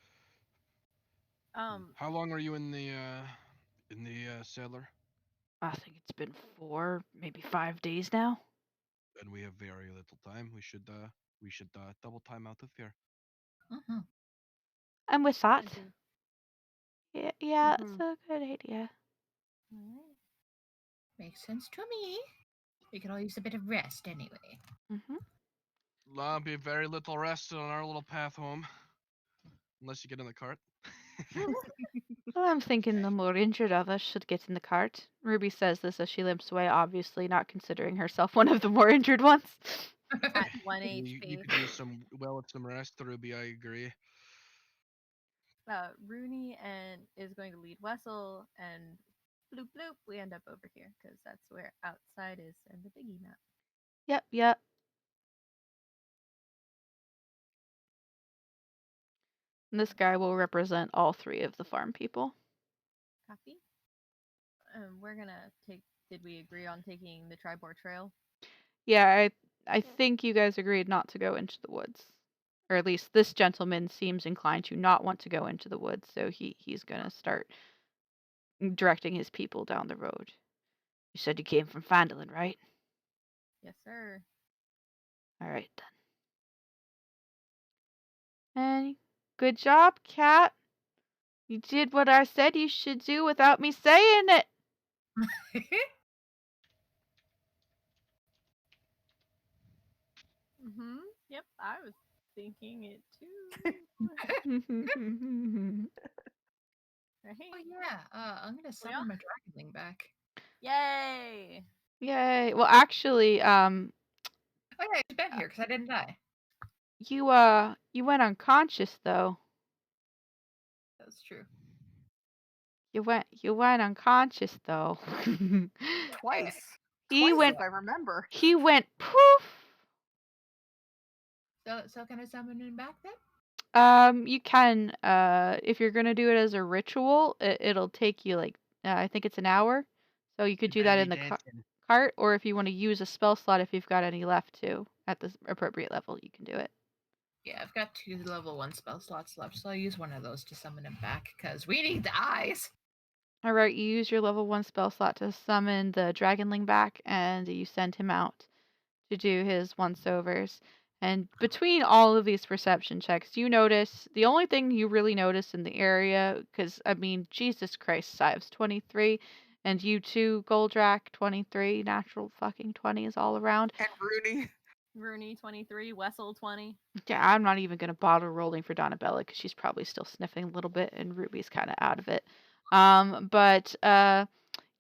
Um, How long are you in the cellar? I think it's been 4, maybe 5 days now. And we have very little time. We should double time out of here. Mm-hmm. I'm with that. good. Yeah, it's Mhm. a good idea. Alright. Makes sense to me. We could all use a bit of rest anyway. Hmm. There'll be very little rest on our little path home, unless you get in the cart. Well, I'm thinking the more injured of us should get in the cart. Ruby says this as she limps away, obviously not considering herself one of the more injured ones. At 1 You HP. could use some rest, Ruby. I agree. Rooney is going to lead Wessel, and bloop bloop, we end up over here because that's where outside is in the biggie map. Yep. And this guy will represent all 3 of the farm people. Copy. We're gonna take. Did we agree on taking the Tribor Trail? Yeah, I think you guys agreed not to go into the woods. Or at least this gentleman seems inclined to not want to go into the woods, so he's gonna start directing his people down the road. You said you came from Fandolin, right? Yes, sir. Alright then. And good job, Cat. You did what I said you should do without me saying it. Yep, I was thinking it too. Right? Oh yeah, I'm gonna summon my dragonling back. Yay! Yay. Well, actually, Oh yeah, he's been here because I didn't die. you went unconscious though. That's true. You went unconscious though. Twice. He Twice, went if I remember. He went poof. So can I summon him back then? You can if you're gonna do it as a ritual, it'll take you like I think it's an hour. So you could do that in the cart, or if you want to use a spell slot, if you've got any left too, at the appropriate level, you can do it. Yeah, I've got 2 level 1 spell slots left, so I'll use one of those to summon him back because we need the eyes. All right, you use your level 1 spell slot to summon the dragonling back, and you send him out to do his once-overs. And between all of these perception checks, you notice the only thing you really notice in the area, because I mean, Jesus Christ, Sives 23, and you too, Goldrakk 23, natural fucking 20s all around. And Rooney 23, Wessel 20. Yeah, I'm not even gonna bother rolling for Donabella because she's probably still sniffing a little bit, and Ruby's kind of out of it.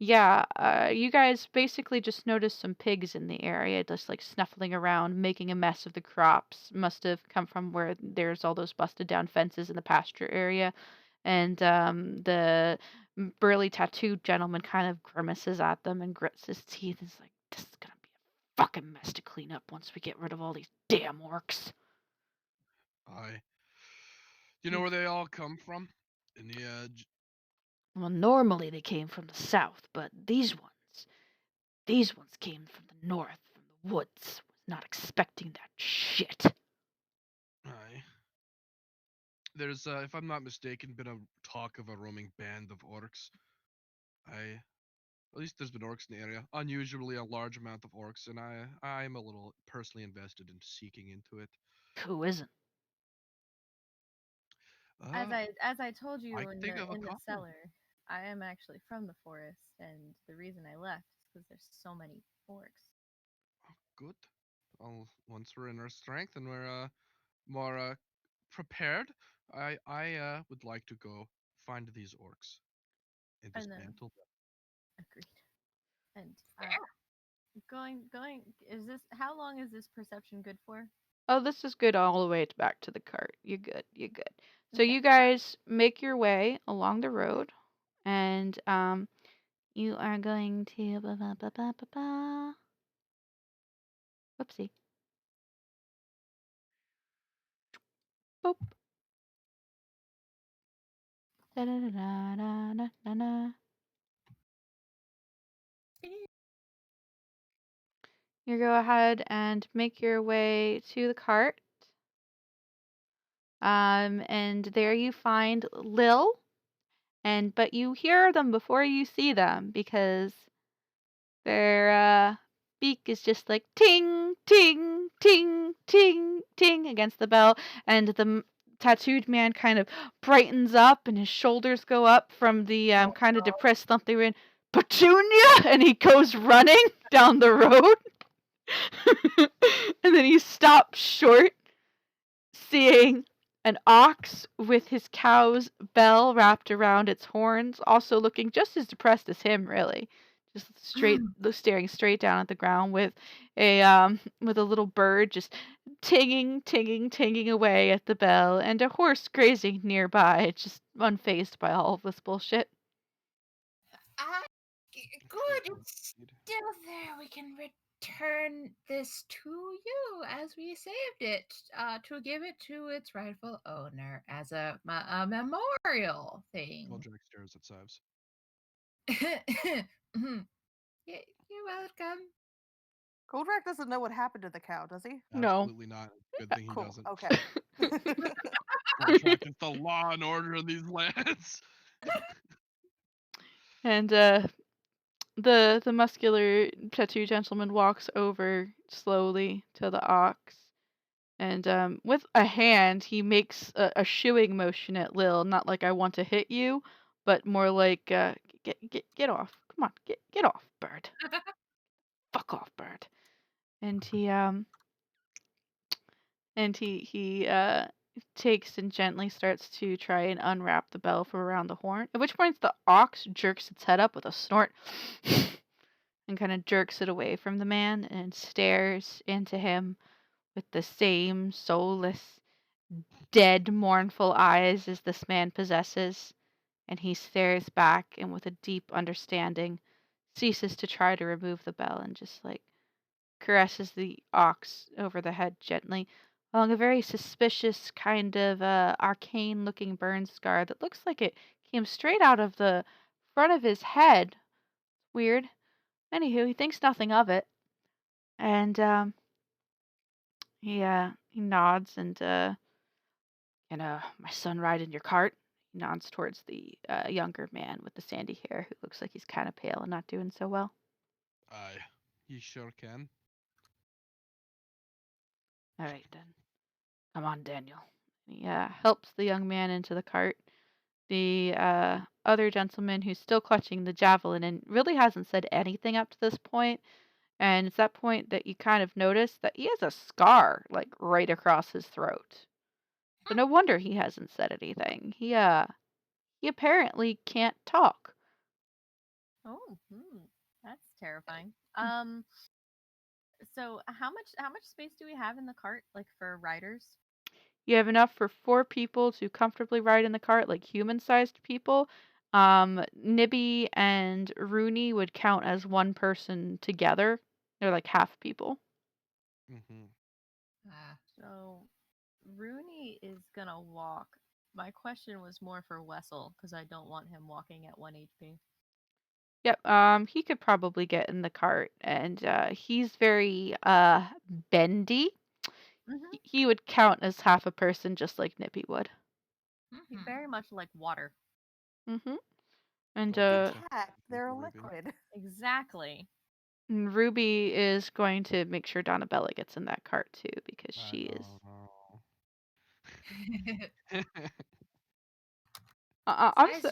Yeah, you guys basically just noticed some pigs in the area, just like snuffling around, making a mess of the crops. Must have come from where there's all those busted down fences in the pasture area. And the burly tattooed gentleman kind of grimaces at them and grits his teeth and is like, this is gonna be a fucking mess to clean up once we get rid of all these damn orcs. Do you know where they all come from? In the Well, normally they came from the south, but these ones came from the north, from the woods. Was not expecting that shit. Aye. There's, if I'm not mistaken, been a talk of a roaming band of orcs. At least there's been orcs in the area. Unusually a large amount of orcs, and I'm a little personally invested in seeking into it. Who isn't? As I told you I in think of a the couple. cellar, I am actually from the forest, and the reason I left is because there's so many orcs. Good. Well, once we're in our strength and we're more prepared, I would like to go find these orcs and And dismantle them. agreed. And going. Is this how long is this perception good for? Oh, this is good all the way back to the cart. You're good. So Okay, you guys make your way along the road, and you are going to whoopsie. Boop. Da da da da da da da. You go ahead and make your way to the cart. And there you find Lil, but you hear them before you see them because their beak is just like ting, ting, ting, ting, ting against the bell, and the tattooed man kind of brightens up, and his shoulders go up from the kind of depressed thump they were in. Petunia, and he goes running down the road, and then he stops short, seeing an ox with his cow's bell wrapped around its horns, also looking just as depressed as him, really. just staring straight down at the ground with a little bird just tinging away at the bell, and a horse grazing nearby, just unfazed by all of this bullshit. Good, it's Indeed. still there. We can return this to you as we saved it, to give it to its rightful owner as a memorial thing. Goldrakk stares at Sives. You're welcome. Goldrakk doesn't know what happened to the cow, does he? No. Absolutely not. Good thing he Cool. doesn't. Okay. Goldrakk is the law and order in these lands. And the muscular tattooed gentleman walks over slowly to the ox, and with a hand he makes a shooing motion at Lil, not like I want to hit you, but more like get off. Come on, get off, bird. Fuck off, bird. And he takes and gently starts to try and unwrap the bell from around the horn. At which point the ox jerks its head up with a snort and kind of jerks it away from the man and stares into him with the same soulless, dead, mournful eyes as this man possesses. And he stares back and with a deep understanding ceases to try to remove the bell and just like caresses the ox over the head gently along a very suspicious kind of arcane looking burn scar that looks like it came straight out of the front of his head. Weird. Anywho, he thinks nothing of it. And he nods and can my son ride in your cart? He nods towards the younger man with the sandy hair who looks like he's kind of pale and not doing so well. Aye, he sure can. All right then. Come on, Daniel. He helps the young man into the cart. The other gentleman who's still clutching the javelin and really hasn't said anything up to this point, and it's that point that you kind of notice that he has a scar like right across his throat. So no wonder he hasn't said anything. He apparently can't talk. Oh, that's terrifying. So how much space do we have in the cart, like for riders? You have enough for 4 people to comfortably ride in the cart, like human-sized people. Nibby and Rooney would count as one person together. They're like half people. Mm-hmm. So Rooney is gonna walk. My question was more for Wessel because I don't want him walking at 1 HP. Yep, he could probably get in the cart, and he's very bendy. Mm-hmm. He would count as half a person, just like Nippy would. He's very much like water. Mm-hmm. And Goldrakk The cat, they're a Ruby. liquid. Exactly. Ruby is going to make sure Donabella gets in that cart too, because I she is.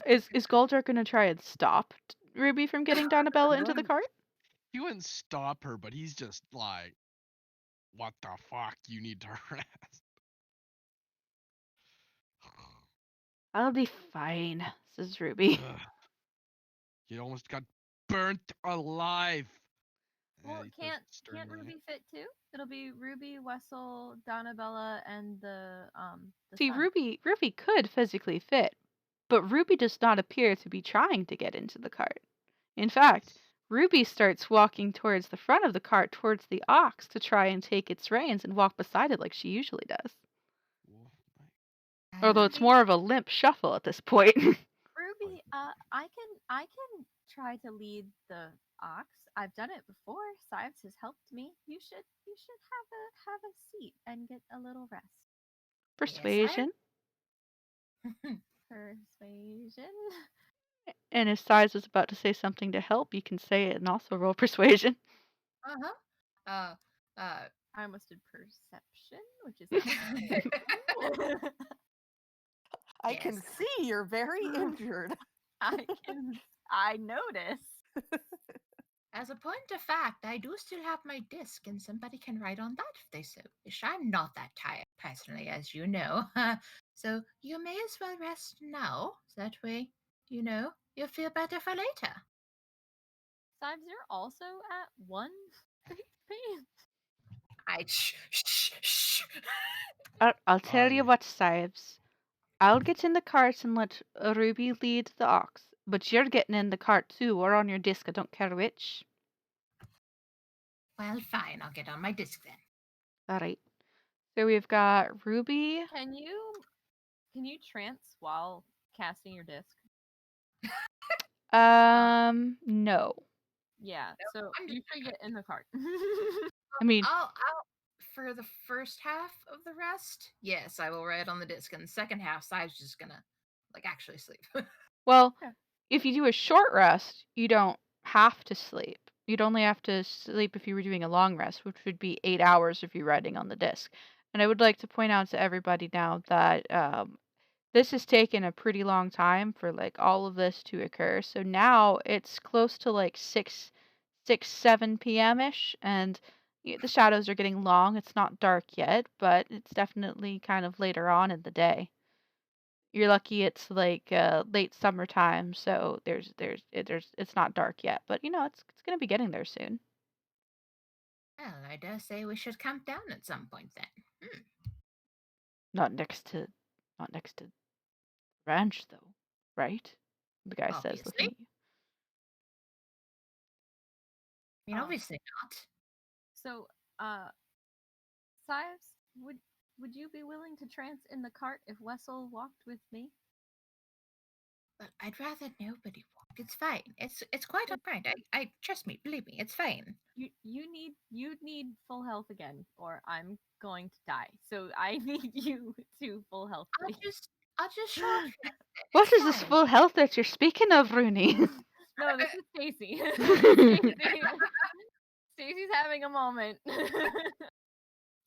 Is Goldrakk gonna try and stop Ruby from getting Donabella into the cart? He wouldn't stop her, but he's just like, what the fuck? You need to rest. I'll be fine, says Ruby. Ugh. He almost got burnt alive. Well, he says can't sternly. Ruby fit too? It'll be Ruby, Wessel, Donabella, and the See, sun. Ruby could physically fit, but Ruby does not appear to be trying to get into the cart. In fact, Ruby starts walking towards the front of the cart, towards the ox, to try and take its reins and walk beside it like she usually does. Although it's more of a limp shuffle at this point. Ruby, I can try to lead the ox. I've done it before. Sives has helped me. You should have a seat and get a little rest. Persuasion. Persuasion. And if Size was about to say something to help, you can say it and also roll persuasion. I almost did perception, which is I can see you're very injured. I notice. As a point of fact, I do still have my disc, and somebody can ride on that if they so wish. I'm not that tired, personally, as you know. So you may as well rest now. That way, you'll feel better for later. Sives, you're also at 1 HP. Shh. I'll tell you I what, Sibes. I'll get in the cart and let Ruby lead the ox. But you're getting in the cart too, or on your disc, I don't care which. Well, fine. I'll get on my disc then. Alright. So we've got Ruby. Can you trance while casting your disc? No. Yeah, so I'm you should get in the cart. I mean, I'll for the first half of the rest. Yes, I will ride on the disc, and the second half, Si's just gonna like actually sleep. well, Okay. if you do a short rest, you don't have to sleep. You'd only have to sleep if you were doing a long rest, which would be 8 hours if you're riding on the disc. And I would like to point out to everybody now that this has taken a pretty long time for like all of this to occur. So now it's close to like 7 p.m. ish, and the shadows are getting long. It's not dark yet, but it's definitely kind of later on in the day. You're lucky it's like late summertime, so it's not dark yet, but it's gonna be getting there soon. Well, I dare say we should camp down at some point then. Not next to, not next to ranch though, right? The guy says, Obviously. looking at you. I mean, Um, obviously not. so, uh, Sives, would you be willing to trance in the cart if Wessel walked with me? But I'd rather nobody walk. It's fine. It's quite alright. I trust me. Believe me, it's fine. You need full health again, or I'm going to die. So I need you to full health, I'll please. just I'll just short rest it. What It's is this fine. full health that you're speaking of, Rooney? No, this is Stacy. Stacy. Stacy's having a moment.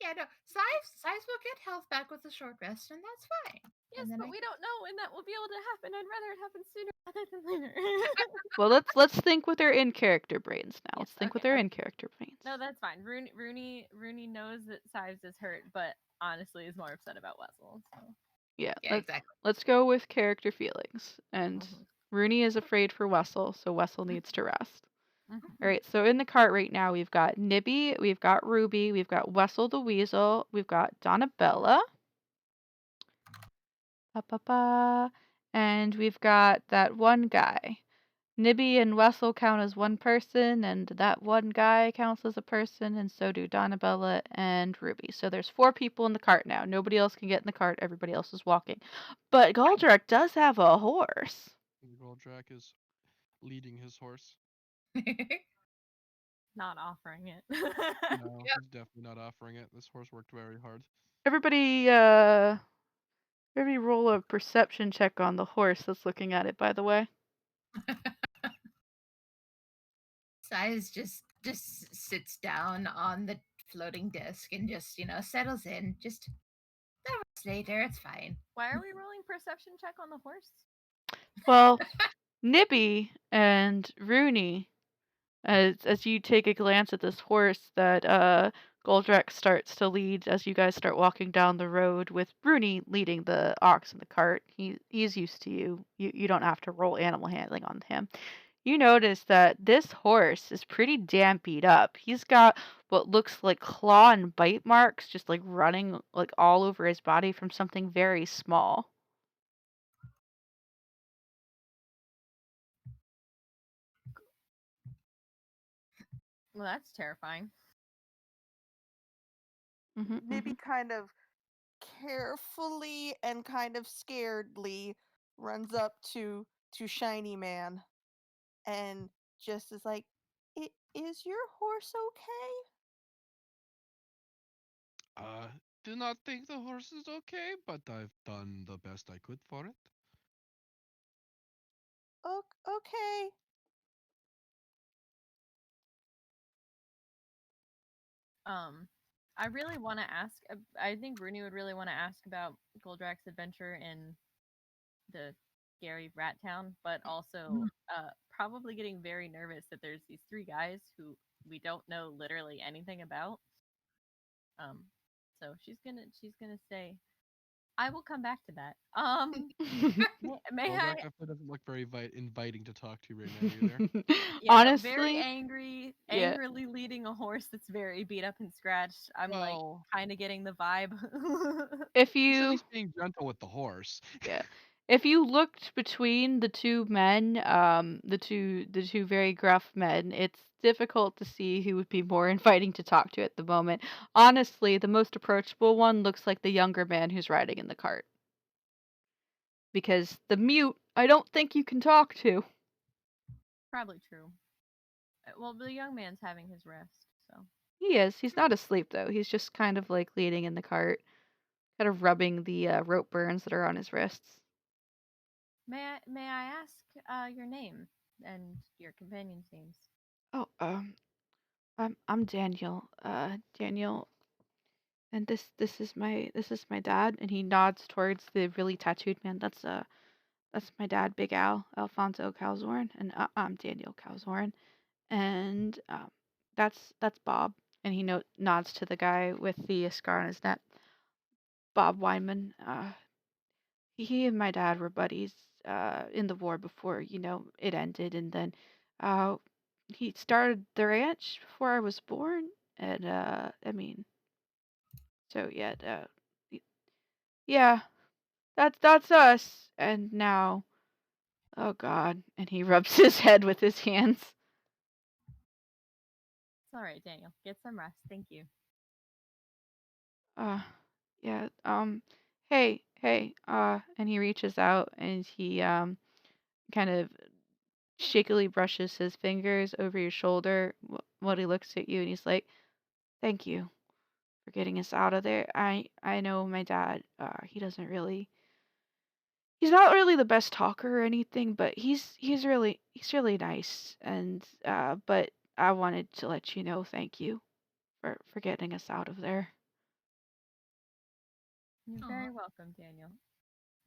Yeah, no. Size will get health back with a short rest, and that's fine. Yes, And then but we don't know when that will be able to happen. I'd rather it happen sooner rather than later. Well, let's think with our in character brains now. Yes, Let's think with okay, our okay. in character brains. No, that's fine. Rooney knows that Sives is hurt, but honestly is more upset about Wessel. So. Yeah, Yeah, exactly. let's go with character feelings. And Mhm. Rooney is afraid for Wessel, so Wessel needs to rest. Mhm. All right, so in the cart right now, we've got Nibby, we've got Ruby, we've got Wessel the Weasel, we've got Donabella, and we've got that one guy. Nibby and Wessel count as one person, and that one guy counts as a person, and so do Donabella and Ruby. So there's 4 people in the cart now. Nobody else can get in the cart. Everybody else is walking. But Goldrakk does have a horse. Goldrakk is leading his horse. Not offering it. No, Yep. he's definitely not offering it. This horse worked very hard. Everybody, everybody roll a perception check on the horse that's looking at it, by the way. Size just sits down on the floating disc and just settles in. Just they'll rest later. It's fine. Why are we rolling perception check on the horse? Well, Nibby and Rooney, as you take a glance at this horse that Goldrakk starts to lead as you guys start walking down the road with Rooney leading the ox in the cart. He's used to you. You don't have to roll animal handling on him. You notice that this horse is pretty damn beat up. He's got what looks like claw and bite marks just like running like all over his body from something very small. Well, that's terrifying. Nibby Mhm. kind of carefully and kind of scaredly runs up to Shiny Man and just is like, Is your horse okay? Do not think the horse is okay, but I've done the best I could for it. Okay. I really want to ask. I think Rooney would really want to ask about Goldrakk's adventure in the scary rat town, but also probably getting very nervous that there's these 3 guys who we don't know literally anything about. So she's gonna say, I will come back to that. May I? Goldrakk definitely doesn't look very inviting to talk to right now either. Yeah, no, very Honestly, angry, yeah. angrily leading a horse that's very beat up and scratched. I'm like Well, kind of getting the vibe. If he's at you, least being gentle with the horse. yeah, if you looked between the two men, the two very gruff men, it's difficult to see who would be more inviting to talk to at the moment. Honestly, the most approachable one looks like the younger man who's riding in the cart. Because the mute, I don't think you can talk to. Probably true. Well, the young man's having his rest, so. He is. He's not asleep though. He's just kind of like leaning in the cart, kind of rubbing the rope burns that are on his wrists. May I ask your name and your companion's names? Oh, I'm Daniel. Daniel, and this is my dad. And he nods towards the really tattooed man. That's my dad, Big Al, Alfonso Calzorn, and I'm Daniel Calzorn. And that's Bob. And he nods to the guy with the scar on his neck, Bob Weinman. He and my dad were buddies in the war before it ended, and then uh, he started the ranch before I was born, and I mean, so yeah, y- yeah, that's us. And now, oh God, and he rubs his head with his hands. It's all right, Daniel. Get some rest. Thank you. Uh, yeah, hey, and he reaches out and he kind of shakily brushes his fingers over your shoulder while he looks at you and he's like, "Thank you for getting us out of there. I know my dad. He's not really the best talker or anything, but he's really nice. And but I wanted to let you know, thank you for getting us out of there." You're Aw. very welcome, Daniel.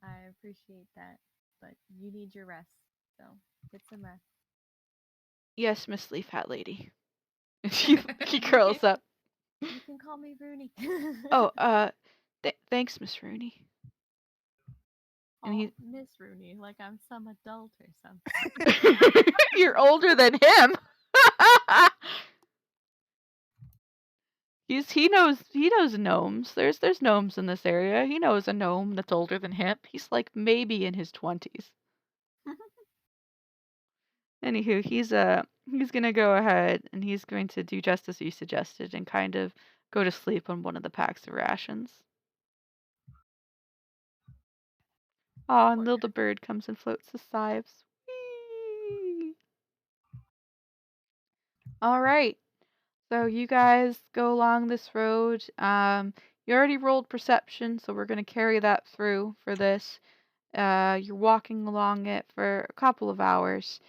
I appreciate that, but you need your rest, so get some rest. Yes, Miss Leaf Hat Lady. He curls up. You can call me Rooney. Oh, thanks, Miss Rooney. And Oh, he Miss Rooney, like I'm some adult or something. You're older than him. he knows gnomes. There's gnomes in this area. He knows a gnome that's older than him. He's like maybe in his 20s. Anywho, he's gonna go ahead and he's going to do just as you suggested and kind of go to sleep on one of the packs of rations. Oh, and Poor little guy. bird comes and floats a sigh of sweet. All right. So you guys go along this road. You already rolled perception, so we're gonna carry that through for this. You're walking along it for a couple of hours.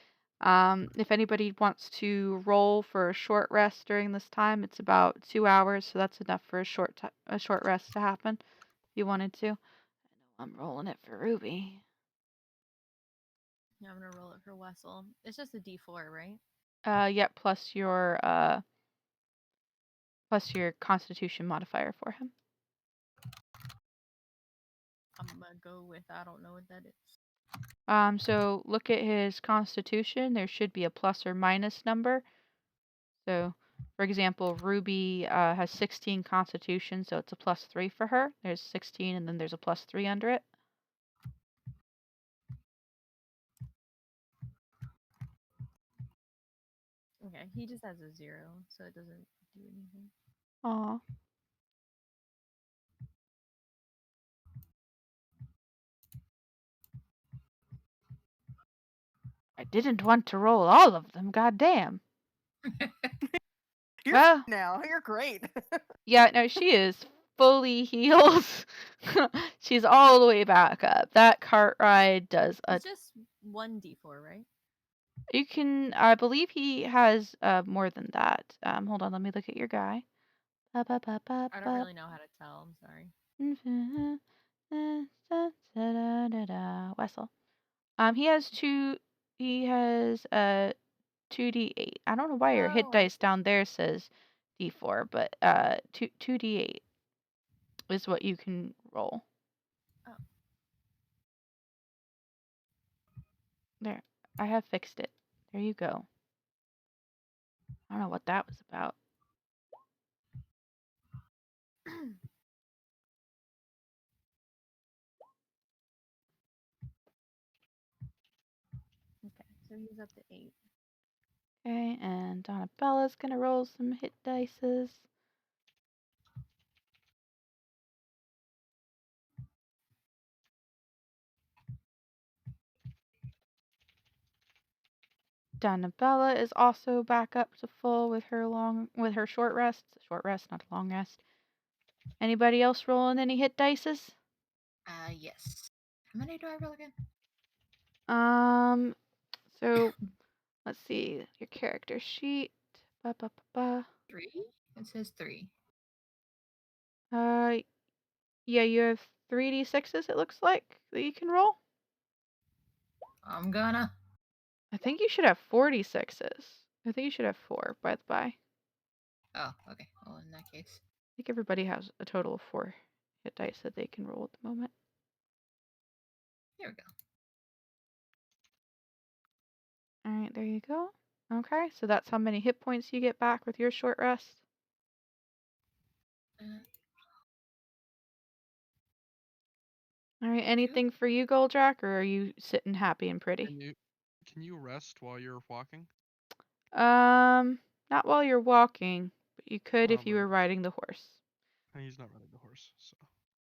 If anybody wants to roll for a short rest during this time, it's about 2 hours, so that's enough for a short rest to happen. If you wanted to. I know I'm rolling it for Ruby. Yeah, I'm gonna roll it for Wessel. It's just a D4, right? Yep, plus your Constitution modifier for him. I'm gonna go with I don't know what that is. So look at his Constitution. There should be a plus or minus number. So, for example, Ruby has 16 Constitution, so it's a +3 for her. There's 16, and then there's a +3 under it. Okay, he just has a 0, so it doesn't do anything. Aw. I didn't want to roll all of them, goddamn. You're Well, now. You're great. yeah, no, she is fully healed. She's all the way back up. That cart ride does a. It's just one D4, right? You can, I believe he has more than that. Hold on, let me look at your guy. I don't really know how to tell. I'm sorry. Wessel. He has two. He has 2d8. I don't know why your hit Oh, I dice down there says d4, but two 2d8 is what you can roll. There. I have fixed it. There you go. I don't know what that was about. Okay, so he's up to 8. Okay, and Donnabella's gonna roll some hit dices. Donabella is also back up to full with her short rest. Short rest, not a long rest. Anybody else rolling any hit dices? Yes. How many do I roll again? So let's see your character sheet. Ba, ba, ba, ba. 3? It says 3. Yeah, you have 3d6s. It looks like that you can roll. I'm gonna. I think you should have 4d6s. I think you should have 4, by the by. Oh, okay. Well, in that case. I think everybody has a total of 4 hit dice that they can roll at the moment. Here we go. All right, there you go. Okay, so that's how many hit points you get back with your short rest. Uh, All right, anything for you, Goldrakk, or are you sitting happy and pretty? Can you rest while you're walking? Not while you're walking, but you could if you but were riding the horse. he's not riding the horse, so.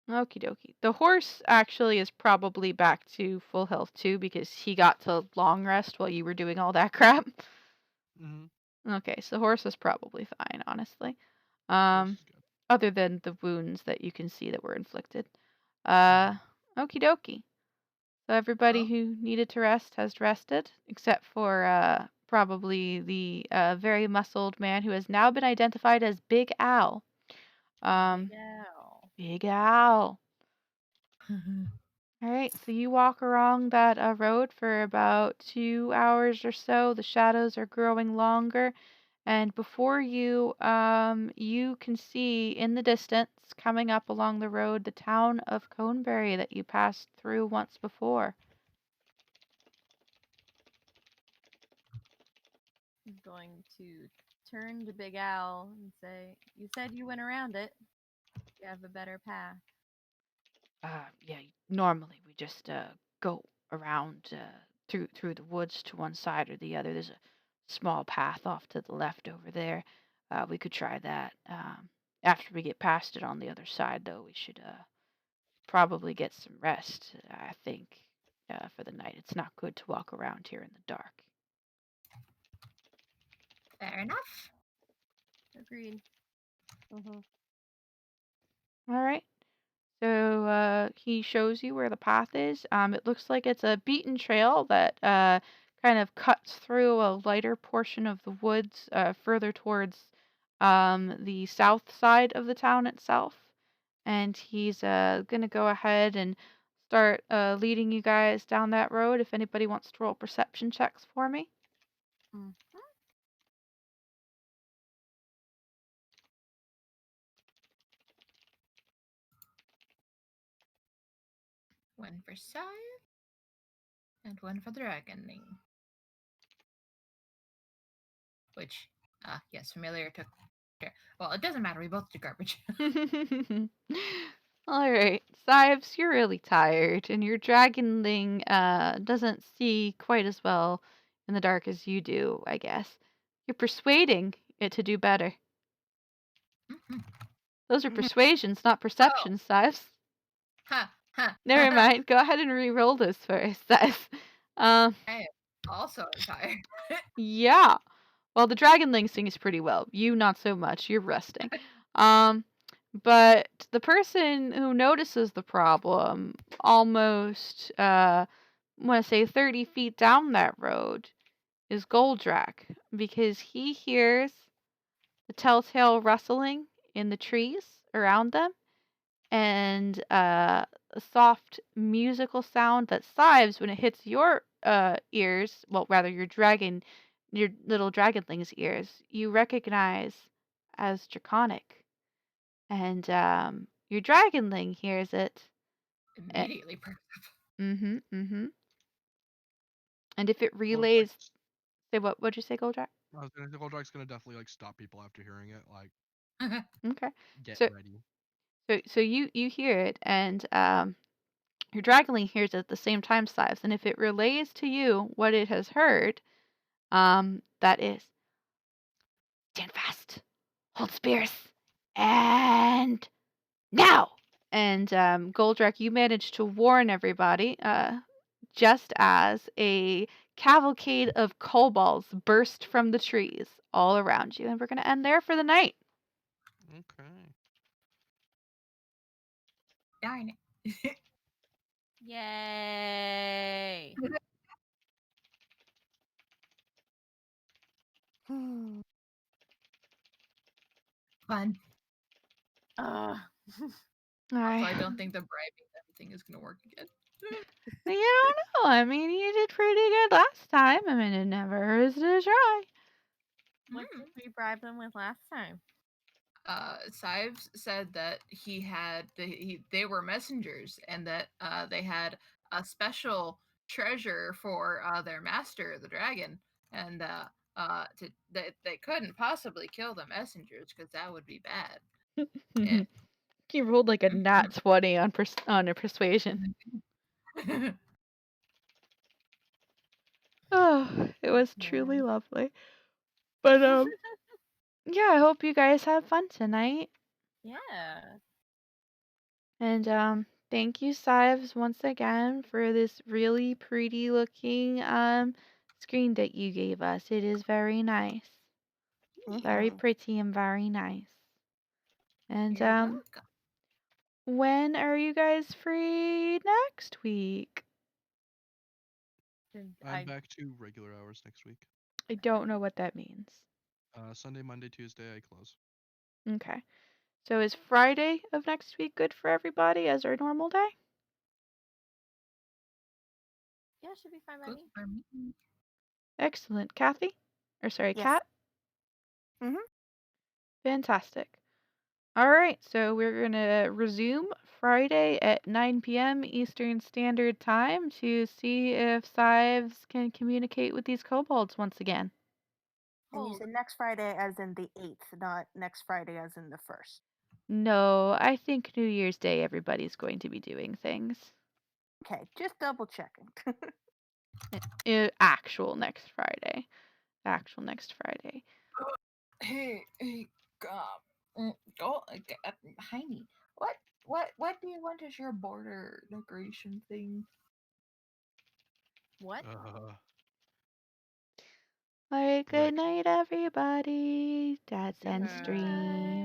Okie dokie. The horse actually is probably back to full health too because he got to long rest while you were doing all that crap. Mm-hmm. Okay, so the horse is probably fine, honestly. Horse is good. Other than the wounds that you can see that were inflicted. Mhm. Okie dokie. So everybody Oh. who needed to rest has rested, except for probably the very muscled man who has now been identified as Big Al. Yeah. Big Al. All right, so you walk along that road for about 2 hours or so. The shadows are growing longer, and before you, you can see in the distance, coming up along the road, the town of Coneberry that you passed through once before. I'm going to turn to Big Al and say, "You said you went around it. You have a better path." Yeah, normally we just go around through the woods to one side or the other. There's a small path off to the left over there. We could try that. After we get past it on the other side, though, we should probably get some rest. I think for the night. It's not good to walk around here in the dark. Fair enough. Agreed. All right. So he shows you where the path is. It looks like it's a beaten trail that kind of cuts through a lighter portion of the woods further towards the south side of the town itself. And he's going to go ahead and start leading you guys down that road. If anybody wants to roll perception checks for me. Mhm. One for Sire, and one for the Dragonling. Which, yes, familiar took. Well, it doesn't matter. We both did garbage. All right, Sives, you're really tired, and your dragonling doesn't see quite as well in the dark as you do, I guess. You're persuading it to do better. Mhm. Those are Mhm. persuasions, not perceptions, Sives. Ha ha. Never mind. Go ahead and re-roll this first, Sives. Um, I am also tired. yeah. Well, the dragonling sings pretty well. You not so much. You're resting. Um, but the person who notices the problem almost, want to say 30 feet down that road is Goldrakk because he hears the telltale rustling in the trees around them and a soft musical sound that sighs when it hits your ears, well, rather your little dragonling's ears, you recognize as draconic. And your dragonling hears it. Immediately. Mm-hmm, mm-hmm. And if it relays, say what'd you say, Goldrakk? I was gonna say Goldrak's gonna definitely like stop people after hearing it. Like, Okay. get So ready. so you hear it, and your dragonling hears it at the same time, Sives, and if it relays to you what it has heard, that is stand fast, hold spears, and now. And Goldrakk, you managed to warn everybody, just as a cavalcade of kobolds burst from the trees all around you, and we're gonna end there for the night. Okay. Darn it. Yay! Fun. Ugh. Also, I don't think the bribing everything is gonna work again. You don't know. I mean, you did pretty good last time. I mean, it never hurts to try. What did we bribe them with last time? Sives said that they were messengers and that they had a special treasure for their master, the dragon, and that they couldn't possibly kill the messengers because that would be bad. And, You rolled like a nat 20 on a persuasion. Oh, it was truly lovely. But yeah, I hope you guys have fun tonight. Yeah. And thank you, Sives, once again for this really pretty looking screen that you gave us. It is very nice. Very pretty and very nice. And You're welcome. when are you guys free next week? I'm back to regular hours next week. I don't know what that means. Sunday, Monday, Tuesday, I close. Okay. So is Friday of next week good for everybody as our normal day? Yeah, should be fine by Good me. for me. Excellent. Kathy? Or sorry, Yes. Kat? Fantastic. All right, so we're going to resume Friday at 9 p.m. Eastern Standard Time to see if Sives can communicate with these kobolds once again. And you said next Friday as in the 8th, not next Friday as in the 1st. No, I think New Year's Day everybody's going to be doing things. Okay, just double checking. Actual next Friday. Actual next Friday. Hey, go, Heiny. What do you want as your border decoration thing? What? All right, good Rick. night, everybody. Dad's end Good night. stream.